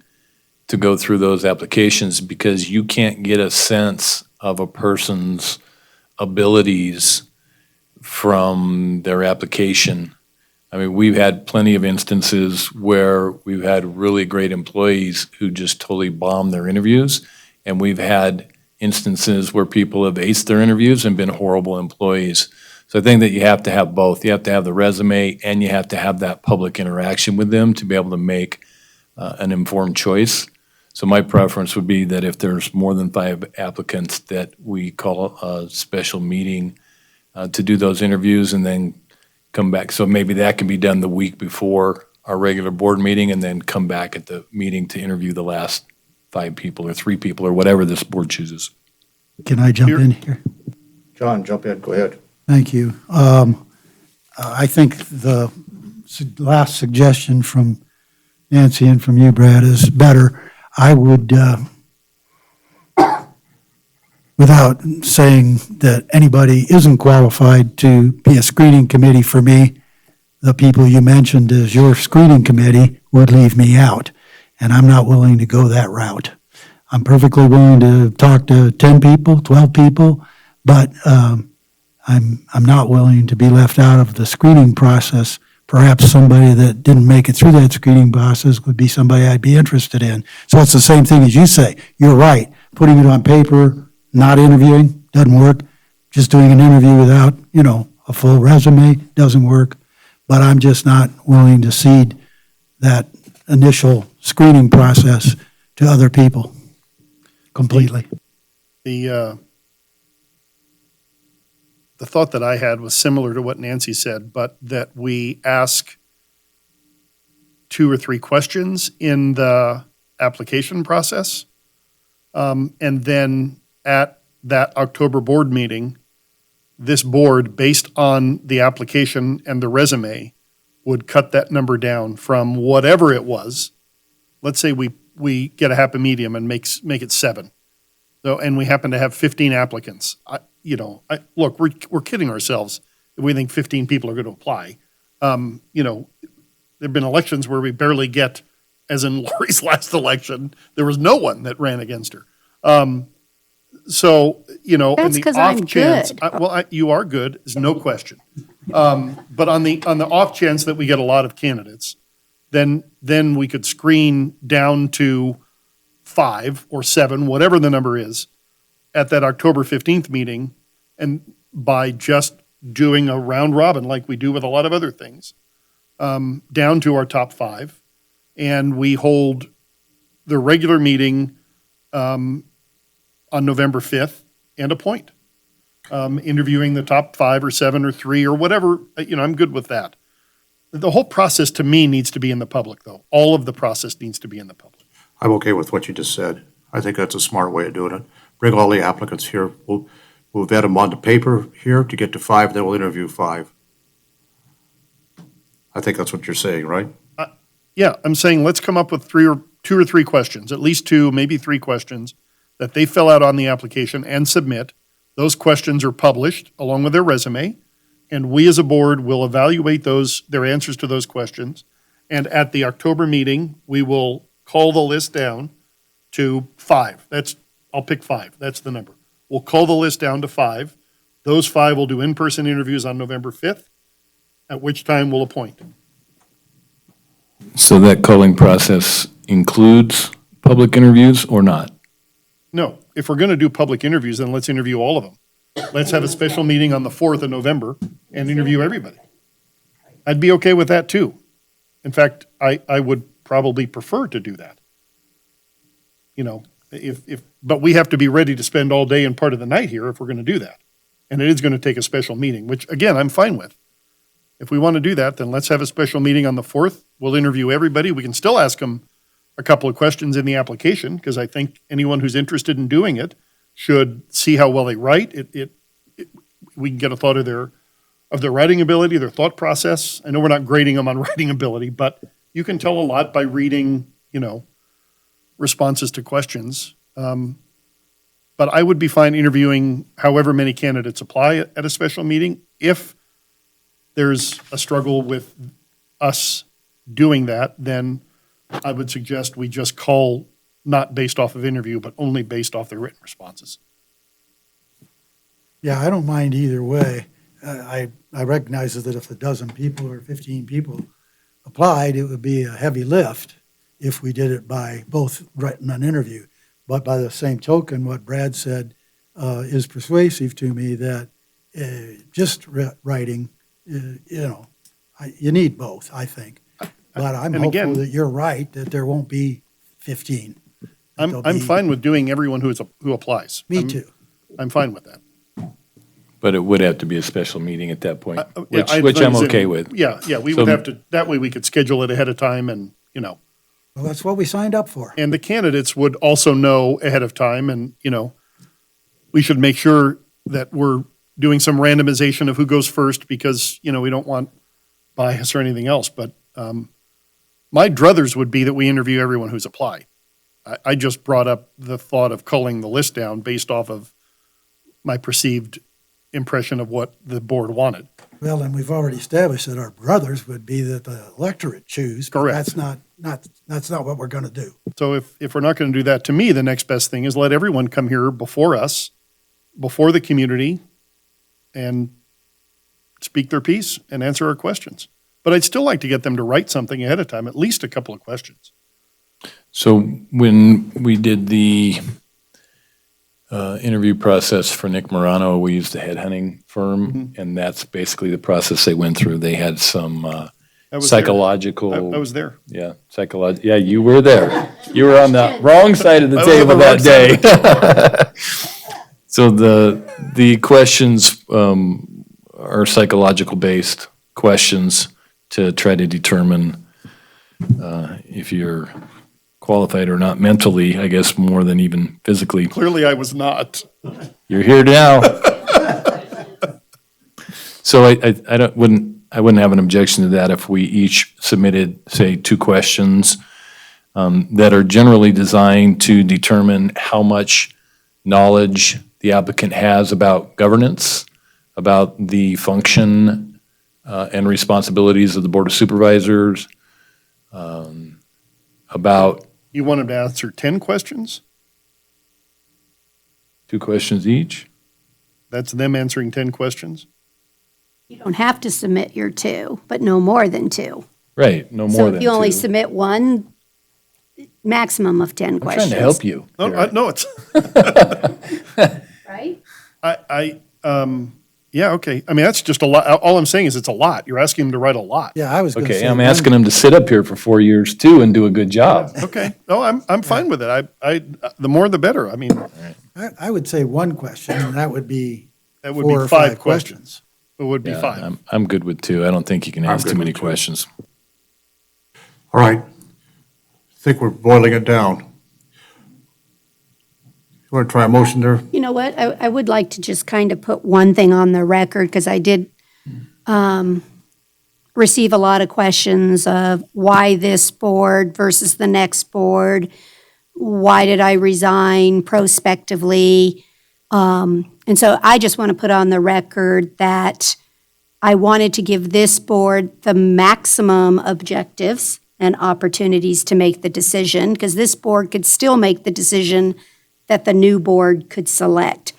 to go through those applications, because you can't get a sense of a person's abilities from their application. I mean, we've had plenty of instances where we've had really great employees who just totally bombed their interviews, and we've had instances where people have aced their interviews and been horrible employees. So I think that you have to have both. You have to have the resume, and you have to have that public interaction with them to be able to make an informed choice. So my preference would be that if there's more than 5 applicants, that we call a special meeting to do those interviews and then come back. So maybe that can be done the week before our regular board meeting, and then come back at the meeting to interview the last 5 people or 3 people or whatever this board chooses. Can I jump in here? John, jump in, go ahead. Thank you. I think the last suggestion from Nancy and from you, Brad, is better. I would, without saying that anybody isn't qualified to be a screening committee for me, the people you mentioned as your screening committee would leave me out, and I'm not willing to go that route. I'm perfectly willing to talk to 10 people, 12 people, but I'm not willing to be left out of the screening process. Perhaps somebody that didn't make it through that screening process would be somebody I'd be interested in. So it's the same thing as you say. You're right. Putting it on paper, not interviewing, doesn't work. Just doing an interview without, a full resume doesn't work. But I'm just not willing to cede that initial screening process to other people completely. The thought that I had was similar to what Nancy said, but that we ask 2 or 3 questions in the application process. And then at that October board meeting, this board, based on the application and the resume, would cut that number down from whatever it was. Let's say we get a happy medium and make it 7. So, and we happen to have 15 applicants. Look, we're kidding ourselves if we think 15 people are going to apply. There've been elections where we barely get, as in Lori's last election, there was no one that ran against her. So, in That's the 'cause I'm off chance, good. you are good, there's no question. But on the off chance that we get a lot of candidates, then we could screen down to 5 or 7, whatever the number is, at that October 15th meeting, and by just doing a round robin like we do with a lot of other things, down to our top 5, and we hold the regular meeting on November 5th and appoint, interviewing the top 5 or 7 or 3 or whatever. I'm good with that. The whole process to me needs to be in the public, though. All of the process needs to be in the public. I'm okay with what you just said. I think that's a smart way of doing it. Bring all the applicants here. We'll vet them onto paper here to get to 5, then we'll interview 5. I think that's what you're saying, right? Yeah, I'm saying let's come up with 2 or 3 questions, at least 2, maybe 3 questions that they fill out on the application and submit. Those questions are published along with their resume, and we as a board will evaluate their answers to those questions. And at the October meeting, we will call the list down to 5. I'll pick 5. That's the number. We'll call the list down to 5. Those 5 will do in-person interviews on November 5th, at which time we'll appoint. So that calling process includes public interviews or not? No, if we're going to do public interviews, then let's interview all of them. Let's have a special meeting on the 4th of November and interview everybody. I'd be okay with that too. In fact, I would probably prefer to do that. But we have to be ready to spend all day and part of the night here if we're going to do that. And it is going to take a special meeting, which again, I'm fine with. If we want to do that, then let's have a special meeting on the 4th. We'll interview everybody. We can still ask them a couple of questions in the application, because I think anyone who's interested in doing it should see how well they write. We can get a thought of their writing ability, their thought process. I know we're not grading them on writing ability, but you can tell a lot by reading, responses to questions. But I would be fine interviewing however many candidates apply at a special meeting. If there's a struggle with us doing that, then I would suggest we just call not based off of interview, but only based off their written responses. Yeah, I don't mind either way. I recognize that if a dozen people or 15 people applied, it would be a heavy lift if we did it by both written and interview. But by the same token, what Brad said is persuasive to me, that just writing, you need both, I think. But I'm And again- hopeful that you're right, that there won't be 15. I'm fine with doing everyone who applies. Me too. I'm fine with that. But it would have to be a special meeting at that point, Yeah, which I'm okay with. Yeah, we So- would have to, that way we could schedule it ahead of time and, Well, that's what we signed up for. and the candidates would also know ahead of time, and, we should make sure that we're doing some randomization of who goes first, because, we don't want bias or anything else. But my druthers would be that we interview everyone who's applied. I just brought up the thought of culling the list down based off of my perceived impression of what the board wanted. Well, and we've already established that our brothers would be that the electorate choose. but Correct. That's not what we're going to do. So if we're not going to do that, to me, the next best thing is let everyone come here before us, before the community, and speak their piece and answer our questions. But I'd still like to get them to write something ahead of time, at least a couple of questions. So when we did the interview process for Nick Morano, we used a headhunting firm, and that's basically the process they went through. They had some I was psychological. I was there. Yeah, yeah, you were there. You were on the wrong side of the I was on table the wrong that day. So the questions are psychological based questions to try to determine if you're qualified or not mentally, I guess, more than even physically. Clearly, I was not. You're here now. So I wouldn't have an objection to that if we each submitted, say, 2 questions that are generally designed to determine how much knowledge the applicant has about governance, about the function and responsibilities of the Board of Supervisors, about You wanted to answer 10 questions? 2 questions each. That's them answering 10 questions? You don't have to submit your 2, but no more than 2. Right, no more So than if you only 2. submit 1, maximum of 10 I'm trying questions. to help you. No, it's, Right? yeah, okay. I mean, that's just a lot. All I'm saying is it's a lot. You're asking them to write a lot. Yeah, I was going to say. Okay, I'm asking them to sit up here for 4 years too and do a good job. Okay. No, I'm fine with it. The more the better. I mean, I would say 1 question, and that would be that would 4 be or 5 5 questions. It would be Yeah, 5. I'm good with 2. I don't think you can ask good too many with 2. questions. All right. I think we're boiling it down. You want to try a motion there? You know what? I would like to just kind of put one thing on the record, because I did receive a lot of questions of why this board versus the next board. Why did I resign prospectively? And so I just want to put on the record that I wanted to give this board the maximum objectives and opportunities to make the decision, because this board could still make the decision that the new board could select.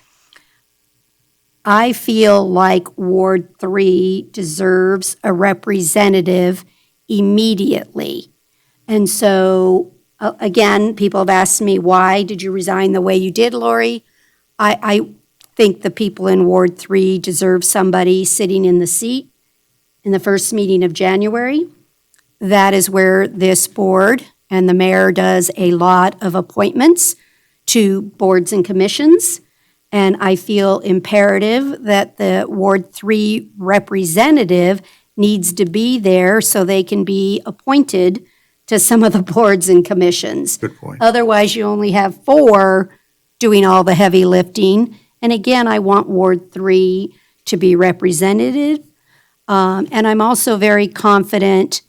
I feel like Ward 3 deserves a representative immediately. And so, again, people have asked me, why did you resign the way you did, Lori? I think the people in Ward 3 deserve somebody sitting in the seat in the first meeting of January. That is where this board and the mayor does a lot of appointments to boards and commissions. And I feel imperative that the Ward 3 representative needs to be there so they can be appointed to some of the boards and commissions. Good point. Otherwise, you only have 4 doing all the heavy lifting. And again, I want Ward 3 to be represented. And I'm also very confident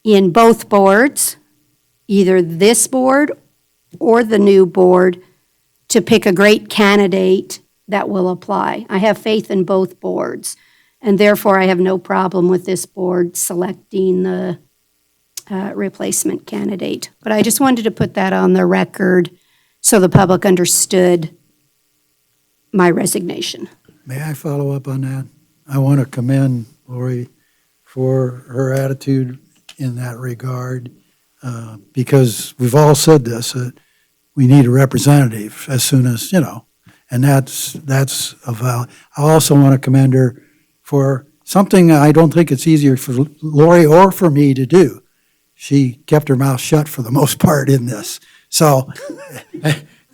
in both boards, either this board or the new board, to pick a great candidate that will apply. I have faith in both boards, and therefore I have no problem with this board selecting the replacement candidate. But I just wanted to put that on the record so the public understood my resignation. May I follow up on that? I want to commend Lori for her attitude in that regard, because we've all said this, that we need a representative as soon as, and that's a valid. I also want to commend her for something I don't think it's easier for Lori or for me to do. She kept her mouth shut for the most part in this. So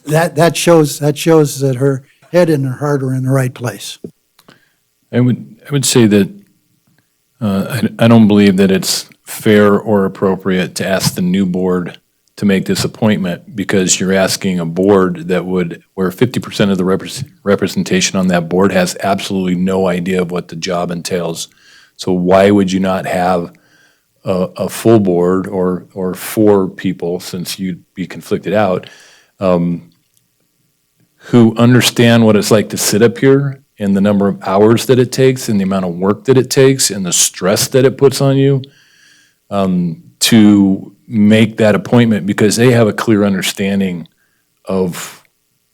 that shows that her head and her heart are in the right place. I would say that I don't believe that it's fair or appropriate to ask the new board to make this appointment, because you're asking a board where 50% of the representation on that board has absolutely no idea of what the job entails. So why would you not have a full board or 4 people, since you'd be conflicted out, who understand what it's like to sit up here and the number of hours that it takes and the amount of work that it takes and the stress that it puts on you, to make that appointment, because they have a clear understanding of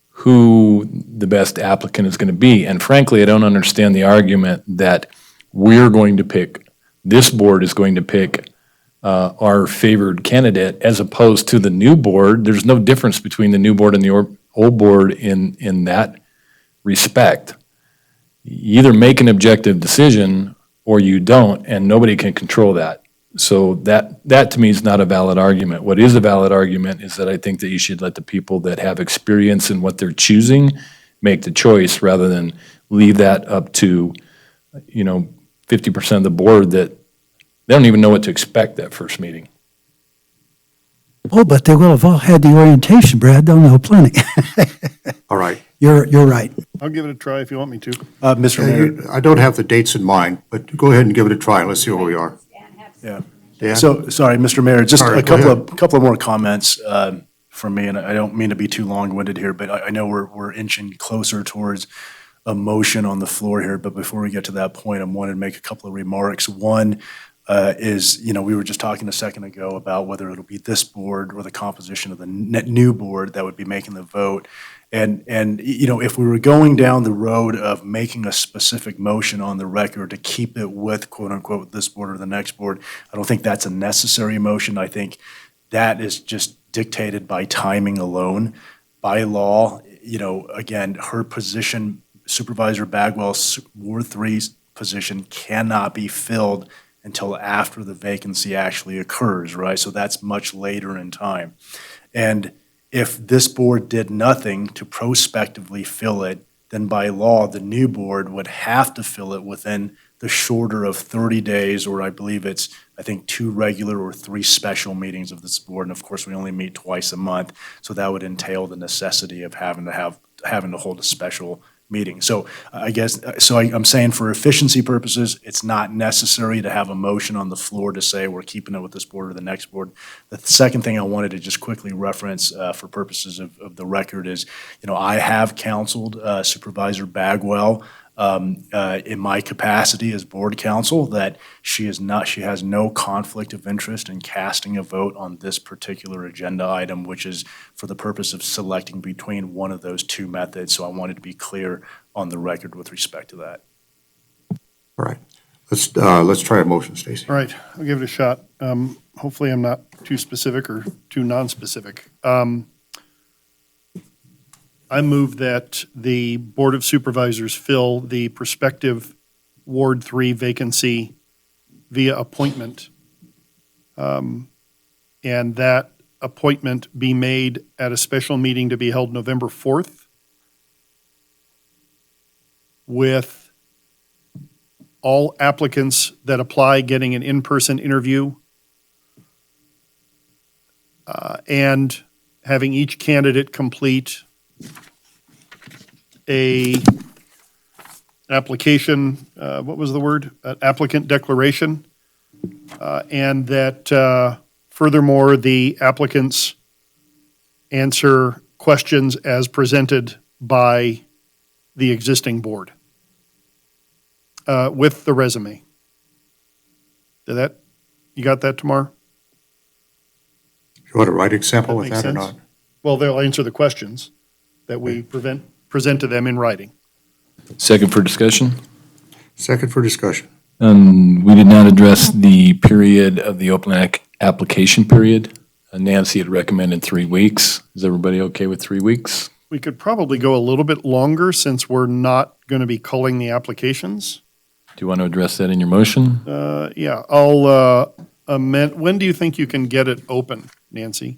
who the best applicant is going to be. And frankly, I don't understand the argument that this board is going to pick our favored candidate as opposed to the new board. There's no difference between the new board and the old board in that respect. You either make an objective decision or you don't, and nobody can control that. So that to me is not a valid argument. What is a valid argument is that I think that you should let the people that have experience in what they're choosing make the choice, rather than leave that up to, 50% of the board that they don't even know what to expect that first meeting. Oh, but they will have all had the orientation, Brad. They'll know plenty. All right. You're right. I'll give it a try if you want me to. Mr. Mayor. I don't have the dates in mind, but go ahead and give it a try. Let's see where we are. Yeah. Dan? So, sorry, Mr. Mayor, just All right, a go couple of more comments from me, and I don't mean to be too long-winded here, but I know we're inching closer towards a motion on the floor here, but before we get to that point, I wanted to make a couple of remarks. One is, we were just talking a second ago about whether it'll be this board or the composition of the new board that would be making the vote. And if we were going down the road of making a specific motion on the record to keep it with quote unquote this board or the next board, I don't think that's a necessary motion. I think that is just dictated by timing alone. By law, again, her position, Supervisor Bagwell's Ward 3's position, cannot be filled until after the vacancy actually occurs, right? So that's much later in time. And if this board did nothing to prospectively fill it, then by law, the new board would have to fill it within the shorter of 30 days, or I believe it's, 2 regular or 3 special meetings of this board. And of course, we only meet twice a month. So that would entail the necessity of having to hold a special meeting. So I'm saying for efficiency purposes, it's not necessary to have a motion on the floor to say we're keeping it with this board or the next board. The second thing I wanted to just quickly reference for purposes of the record is, I have counseled Supervisor Bagwell in my capacity as board counsel that she has no conflict of interest in casting a vote on this particular agenda item, which is for the purpose of selecting between one of those 2 methods. So I wanted to be clear on the record with respect to that. All right. Let's try a motion, Stacy. All right, I'll give it a shot. Hopefully I'm not too specific or too non-specific. I move that the Board of Supervisors fill the prospective Ward 3 vacancy via appointment, and that appointment be made at a special meeting to be held November 4th with all applicants that apply getting an in-person interview, and having each candidate complete an application, what was the word? An applicant declaration. And that furthermore, the applicants answer questions as presented by the existing board with the resume. You got that, Tamar? You want a writing sample with Makes that or sense? not? Well, they'll answer the questions that we present to them in writing. Second for discussion. Second for discussion. We did not address the period of the open application period. Nancy had recommended 3 weeks. Is everybody okay with 3 weeks? We could probably go a little bit longer since we're not going to be culling the applications. Do you want to address that in your motion? Yeah, I'll amend, when do you think you can get it open, Nancy?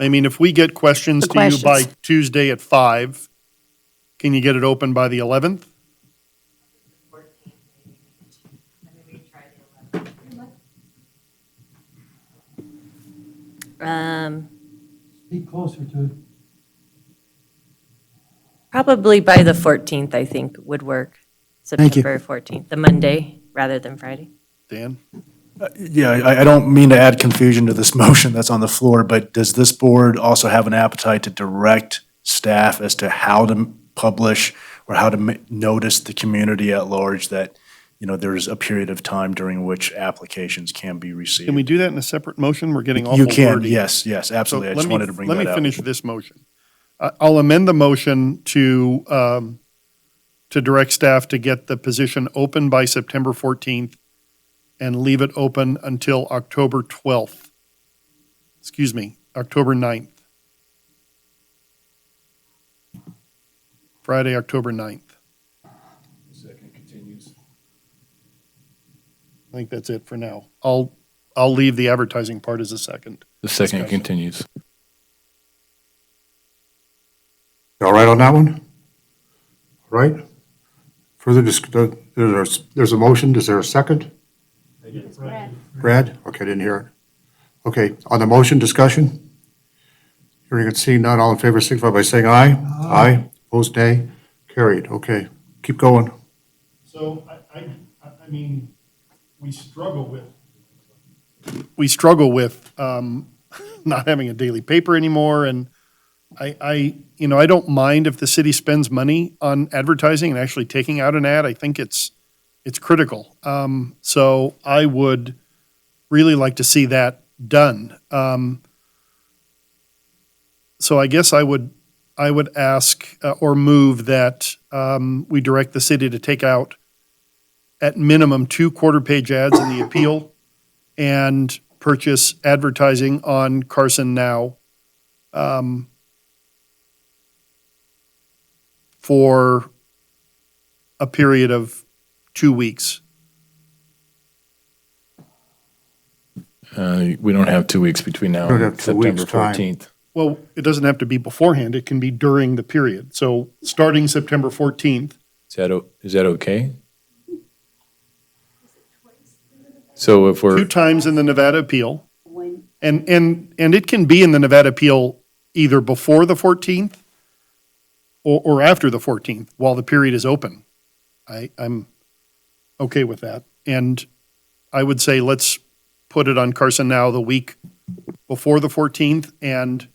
I mean, if we get questions The to you by questions. Tuesday at 5, can you get it open by the 11th? Speak closer to it. Probably by the 14th, I think, would work. Thank you. September 14th, the Monday rather than Friday. Dan? Yeah, I don't mean to add confusion to this motion that's on the floor, but does this board also have an appetite to direct staff as to how to publish or how to notice the community at large that, there's a period of time during which applications can be received? Can we do that in a separate motion? We're getting awful You can, wordy. yes, So absolutely. I just wanted to bring Let that me up. finish this motion. I'll amend the motion to direct staff to get the position open by September 14th and leave it open until October 12th. Excuse me, October 9th. Friday, October 9th. Second continues. I think that's it for now. I'll leave the advertising part as a second. The second Discussion. continues. You all right on that one? All right? Further, there's a motion. Is there a second? Brad? Okay, didn't hear it. Okay, on the motion, discussion? Hearing and seeing none, all in favor signify by saying aye. Aye. Opposed, nay. Carried. Okay, keep going. So I mean, we struggle with not having a daily paper anymore, and I don't mind if the city spends money on advertising and actually taking out an ad. I think it's critical. So I would really like to see that done. So I guess I would ask or move that we direct the city to take out at minimum 2 quarter-page ads in the appeal and purchase advertising on Carson Now for a period of 2 weeks. We don't have 2 weeks between now Don't and have 2 September weeks' time. 14th. Well, it doesn't have to be beforehand. It can be during the period. So starting September 14th, Is that okay? So if 2 we're, times in the Nevada appeal. And it can be in the Nevada appeal either before the 14th or after the 14th while the period is open. I'm okay with that. And I would say let's put it on Carson Now the week before the 14th and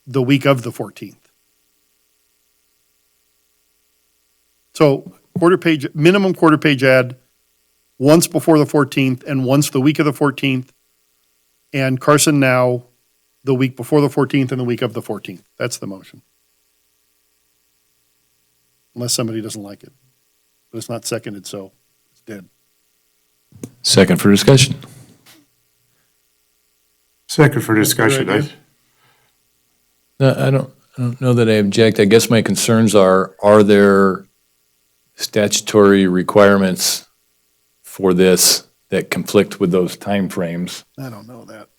the week of the 14th. So minimum quarter-page ad once before the 14th and once the week of the 14th, and Carson Now the week before the 14th and the week of the 14th. That's the motion. Unless somebody doesn't like it. But it's not seconded, so it's dead. second for discussion. Second for discussion. idea. No, I don't know that I object. I guess my concerns are there statutory requirements for this that conflict with those timeframes? I don't know that.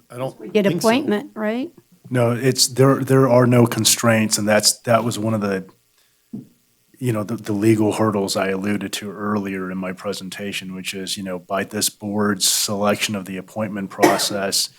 I don't Get think so. appointment, right? No, there are no constraints, and that was one of the, the legal hurdles I alluded to earlier in my presentation, which is, by this board's selection of the appointment process,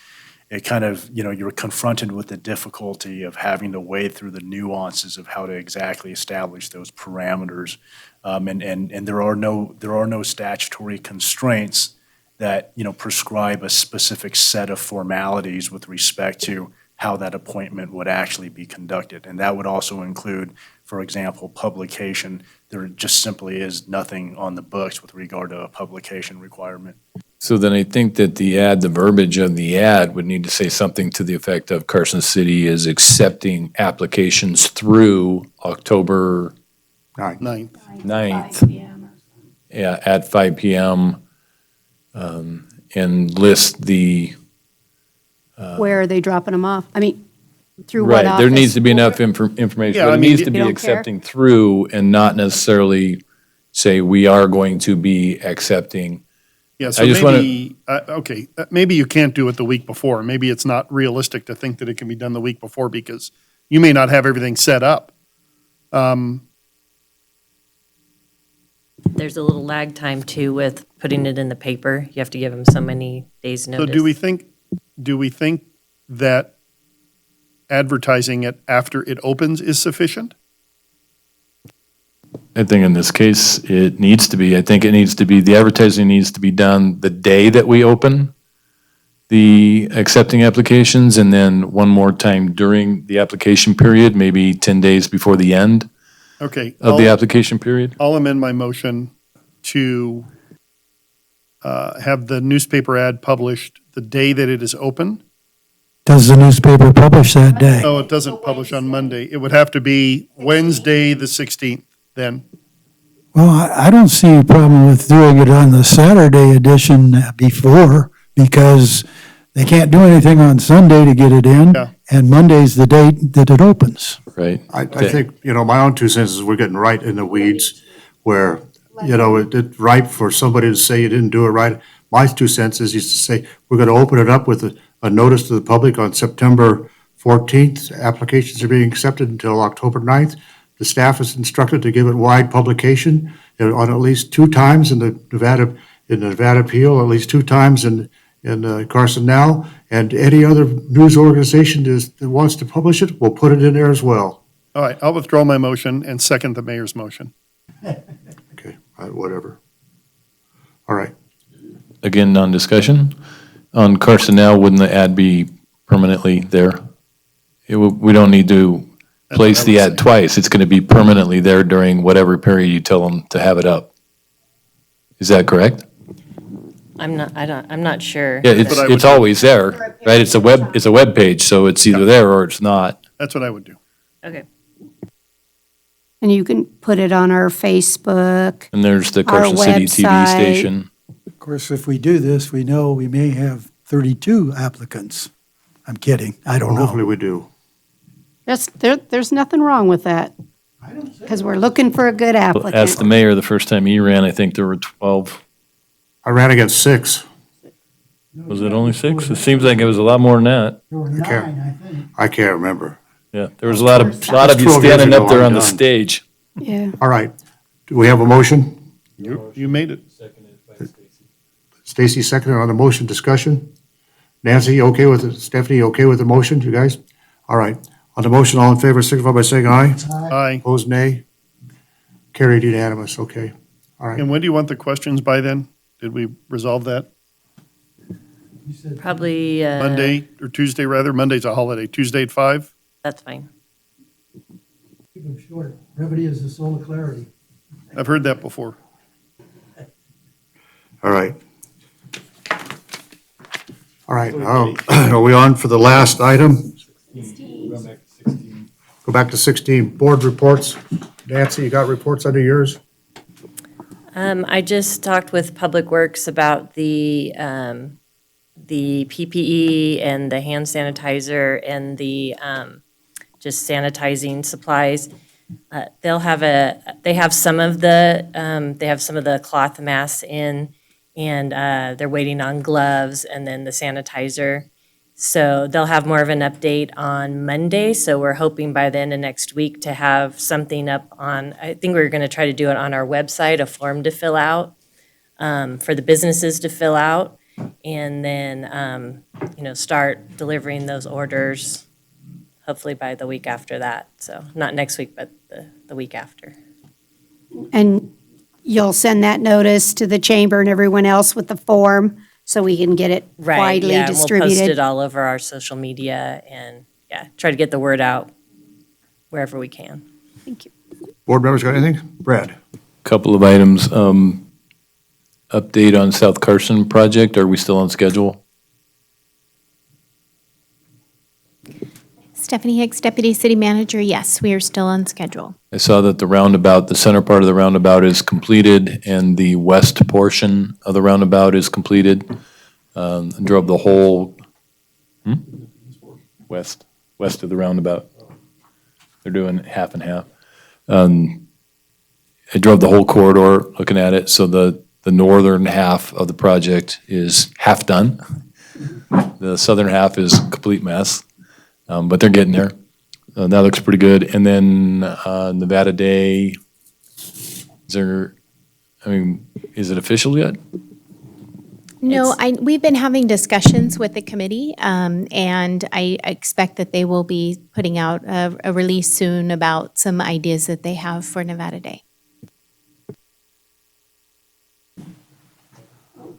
it kind of, you're confronted with the difficulty of having to wade through the nuances of how to exactly establish those parameters. And there are no statutory constraints that, prescribe a specific set of formalities with respect to how that appointment would actually be conducted. And that would also include, for example, publication. There just simply is nothing on the books with regard to a publication requirement. So then I think that the verbiage of the ad would need to say something to the effect of Carson City is accepting applications through October Ninth. 9th. Yeah, at 5 PM, and list the. Where are they dropping them off? I mean, through what office? Right, there needs to be enough information, Yeah, but I it mean, needs to You be don't accepting through and not necessarily say we are going to be accepting. Yeah, so I just wanna- maybe, maybe you can't do it the week before. Maybe it's not realistic to think that it can be done the week before because you may not have everything set up. There's a little lag time too with putting it in the paper. You have to give them so many days' So notice. do we think that advertising it after it opens is sufficient? I think in this case, it needs to be. I think it needs to be, the advertising needs to be done the day that we open the accepting applications, and then one more time during the application period, maybe 10 days before the end Okay. of the application period. I'll amend my motion to have the newspaper ad published the day that it is open. Does the newspaper publish that day? No, it doesn't publish on Monday. It would have to be Wednesday, the 16th, then. Well, I don't see a problem with doing it on the Saturday edition before, because they can't do anything on Sunday to get it in, Yeah. and Monday's the date that it opens. Right. I think, my own 2 cents is we're getting right in the weeds where, it's ripe for somebody to say you didn't do it right. My 2 cents is to say, we're going to open it up with a notice to the public on September 14th. Applications are being accepted until October 9th. The staff is instructed to give it wide publication on at least 2 times in the Nevada Appeal, at least 2 times in Carson Now, and any other news organization that wants to publish it, we'll put it in there as well. All right, I'll withdraw my motion and second the mayor's motion. Okay, whatever. All right. Again, non-discussion. On Carson Now, wouldn't the ad be permanently there? We don't need to place the ad twice. It's going to be permanently there during whatever period you tell them to have it up. Is that correct? I'm not sure. Yeah, That's what I would it's do. always there, right? It's a web page, so it's either there or it's not. That's what I would do. Okay. And you can put it on our Facebook. And there's the Our Carson City TV website. station. Of course, if we do this, we know we may have 32 applicants. I'm kidding, I don't Hopefully know. we do. There's nothing wrong with that. Because we're looking for a good Ask the applicant. mayor, the first time he ran, I think there were 12. I ran against 6. Was it only 6? It seems like it was a lot more than that. There were 9, I think. I can't remember. Yeah, there was a lot of you 12 years standing up ago, there I'm on the done. stage. Yeah. All right. Do we have a motion? You made it. Stacy seconded on the motion. Discussion? Nancy, you okay with it? Stephanie, you okay with the motion, you guys? All right. On the motion, all in favor, signify by saying aye. Aye. Opposed, nay. Carried unanimous. Okay. All right. And when do you want the questions by then? Did we resolve that? Probably. Monday or Tuesday, rather? Monday's a holiday. Tuesday at 5? That's fine. Keep them short. Brevity is the soul of clarity. I've heard that before. All right. All right. Are we on for the last item? Go back to 16. Board reports. Nancy, you got reports under yours? I just talked with Public Works about the PPE and the hand sanitizer and the just sanitizing supplies. They have some of the cloth masks in, and they're waiting on gloves and then the sanitizer. So they'll have more of an update on Monday. So we're hoping by the end of next week to have something up on, I think we're going to try to do it on our website, a form to fill out for the businesses to fill out. And then, start delivering those orders hopefully by the week after that. So not next week, but the week after. And you'll send that notice to the chamber and everyone else with the form so we can get it Right, widely yeah, and we'll post it distributed? all over our social media and, try to get the word out wherever we can. Thank you. Board members got anything? Brad? Couple of items. Update on South Carson project. Are we still on schedule? Stephanie Hicks, Deputy City Manager, yes, we are still on schedule. I saw that the roundabout, the center part of the roundabout is completed and the west portion of the roundabout is completed. Drove the whole, west of the roundabout. They're doing half and half. I drove the whole corridor looking at it, so the northern half of the project is half done. The southern half is a complete mess, but they're getting there. That looks pretty good. And then Nevada Day, is it official yet? No, we've been having discussions with the committee, and I expect that they will be putting out a release soon about some ideas that they have for Nevada Day.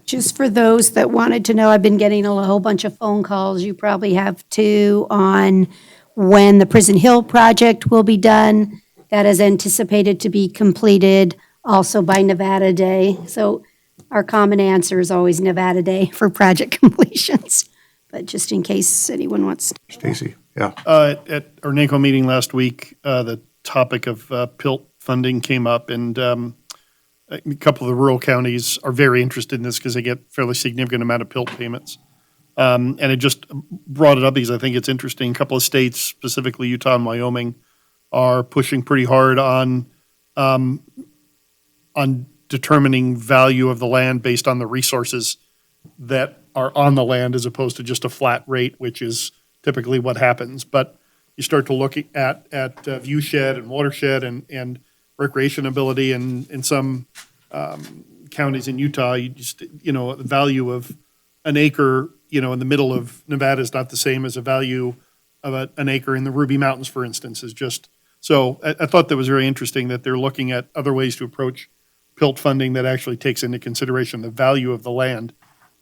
Just for those that wanted to know, I've been getting a whole bunch of phone calls, you probably have too, on when the Prison Hill project will be done. That is anticipated to be completed also by Nevada Day. So our common answer is always Nevada Day for project completions. But just in case anyone wants. Stacy, yeah. At our NACO meeting last week, the topic of PILT funding came up, and a couple of the rural counties are very interested in this because they get fairly significant amount of PILT payments. And it just brought it up because I think it's interesting. A couple of states, specifically Utah and Wyoming, are pushing pretty hard on determining value of the land based on the resources that are on the land as opposed to just a flat rate, which is typically what happens. But you start to look at viewshed and watershed and recreation ability in some counties in Utah, the value of an acre, in the middle of Nevada is not the same as a value of an acre in the Ruby Mountains, for instance, is just, so I thought that was very interesting that they're looking at other ways to approach PILT funding that actually takes into consideration the value of the land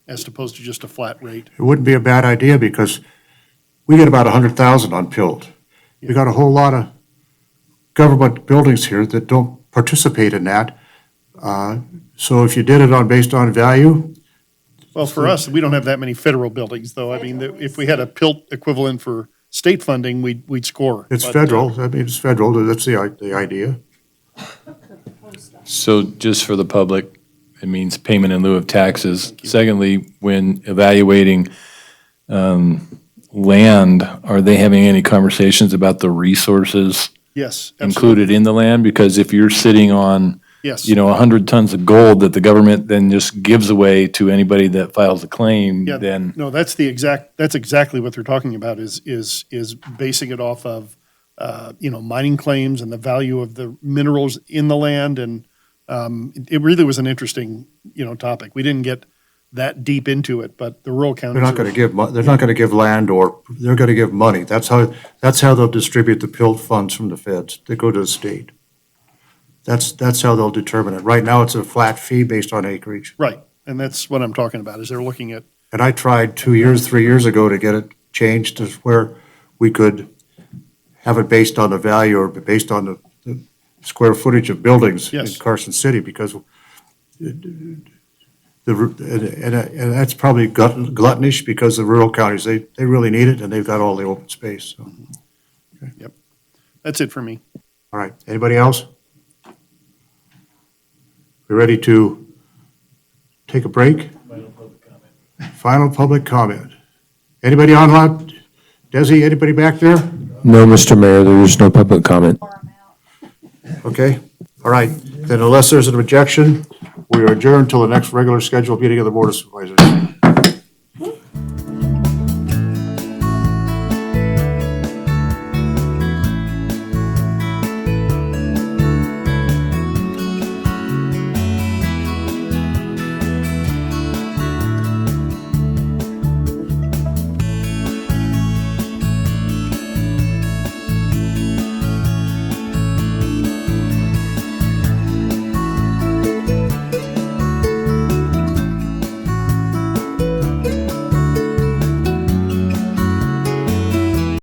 as opposed to just a flat rate. It wouldn't be a bad idea because we get about 100,000 on PILT. We got a whole lot of government buildings here that don't participate in that. So if you did it based on value. Well, for us, we don't have that many federal buildings, though. I mean, if we had a PILT equivalent for state funding, we'd score. It's But, federal, it's federal, that's the idea. So just for the public, it means payment in lieu of taxes. Secondly, when evaluating land, are they having any conversations about the resources Yes, absolutely. included in the land? Because if you're sitting on, Yes. 100 tons of gold that the government then just gives away to anybody that files a claim, Yeah, then no, that's exactly what they're talking about is basing it off of, mining claims and the value of the minerals in the land. And it really was an interesting, topic. We didn't get that deep into it, but the rural counties. They're not going to give, they're not going to give land they're going to give money. That's how they'll distribute the PILT funds from the feds. They go to the state. That's how they'll determine it. Right now, it's a flat fee based on acreage. Right, and that's what I'm talking about, is they're looking at. And I tried 3 years ago to get it changed to where we could have it based on the value or based on the square footage of buildings in Yes. Carson City, because and that's probably gluttonish because the rural counties, they really need it and they've got all the open space. So, Yep, that's it for me. all right, anybody else? We ready to take a break? Final public comment. Anybody online? Desi, anybody back there? No, Mr. Mayor, there is no public comment. Okay, all right. Then unless there's an objection, we are adjourned until the next regular scheduled meeting of the Board of Supervisors.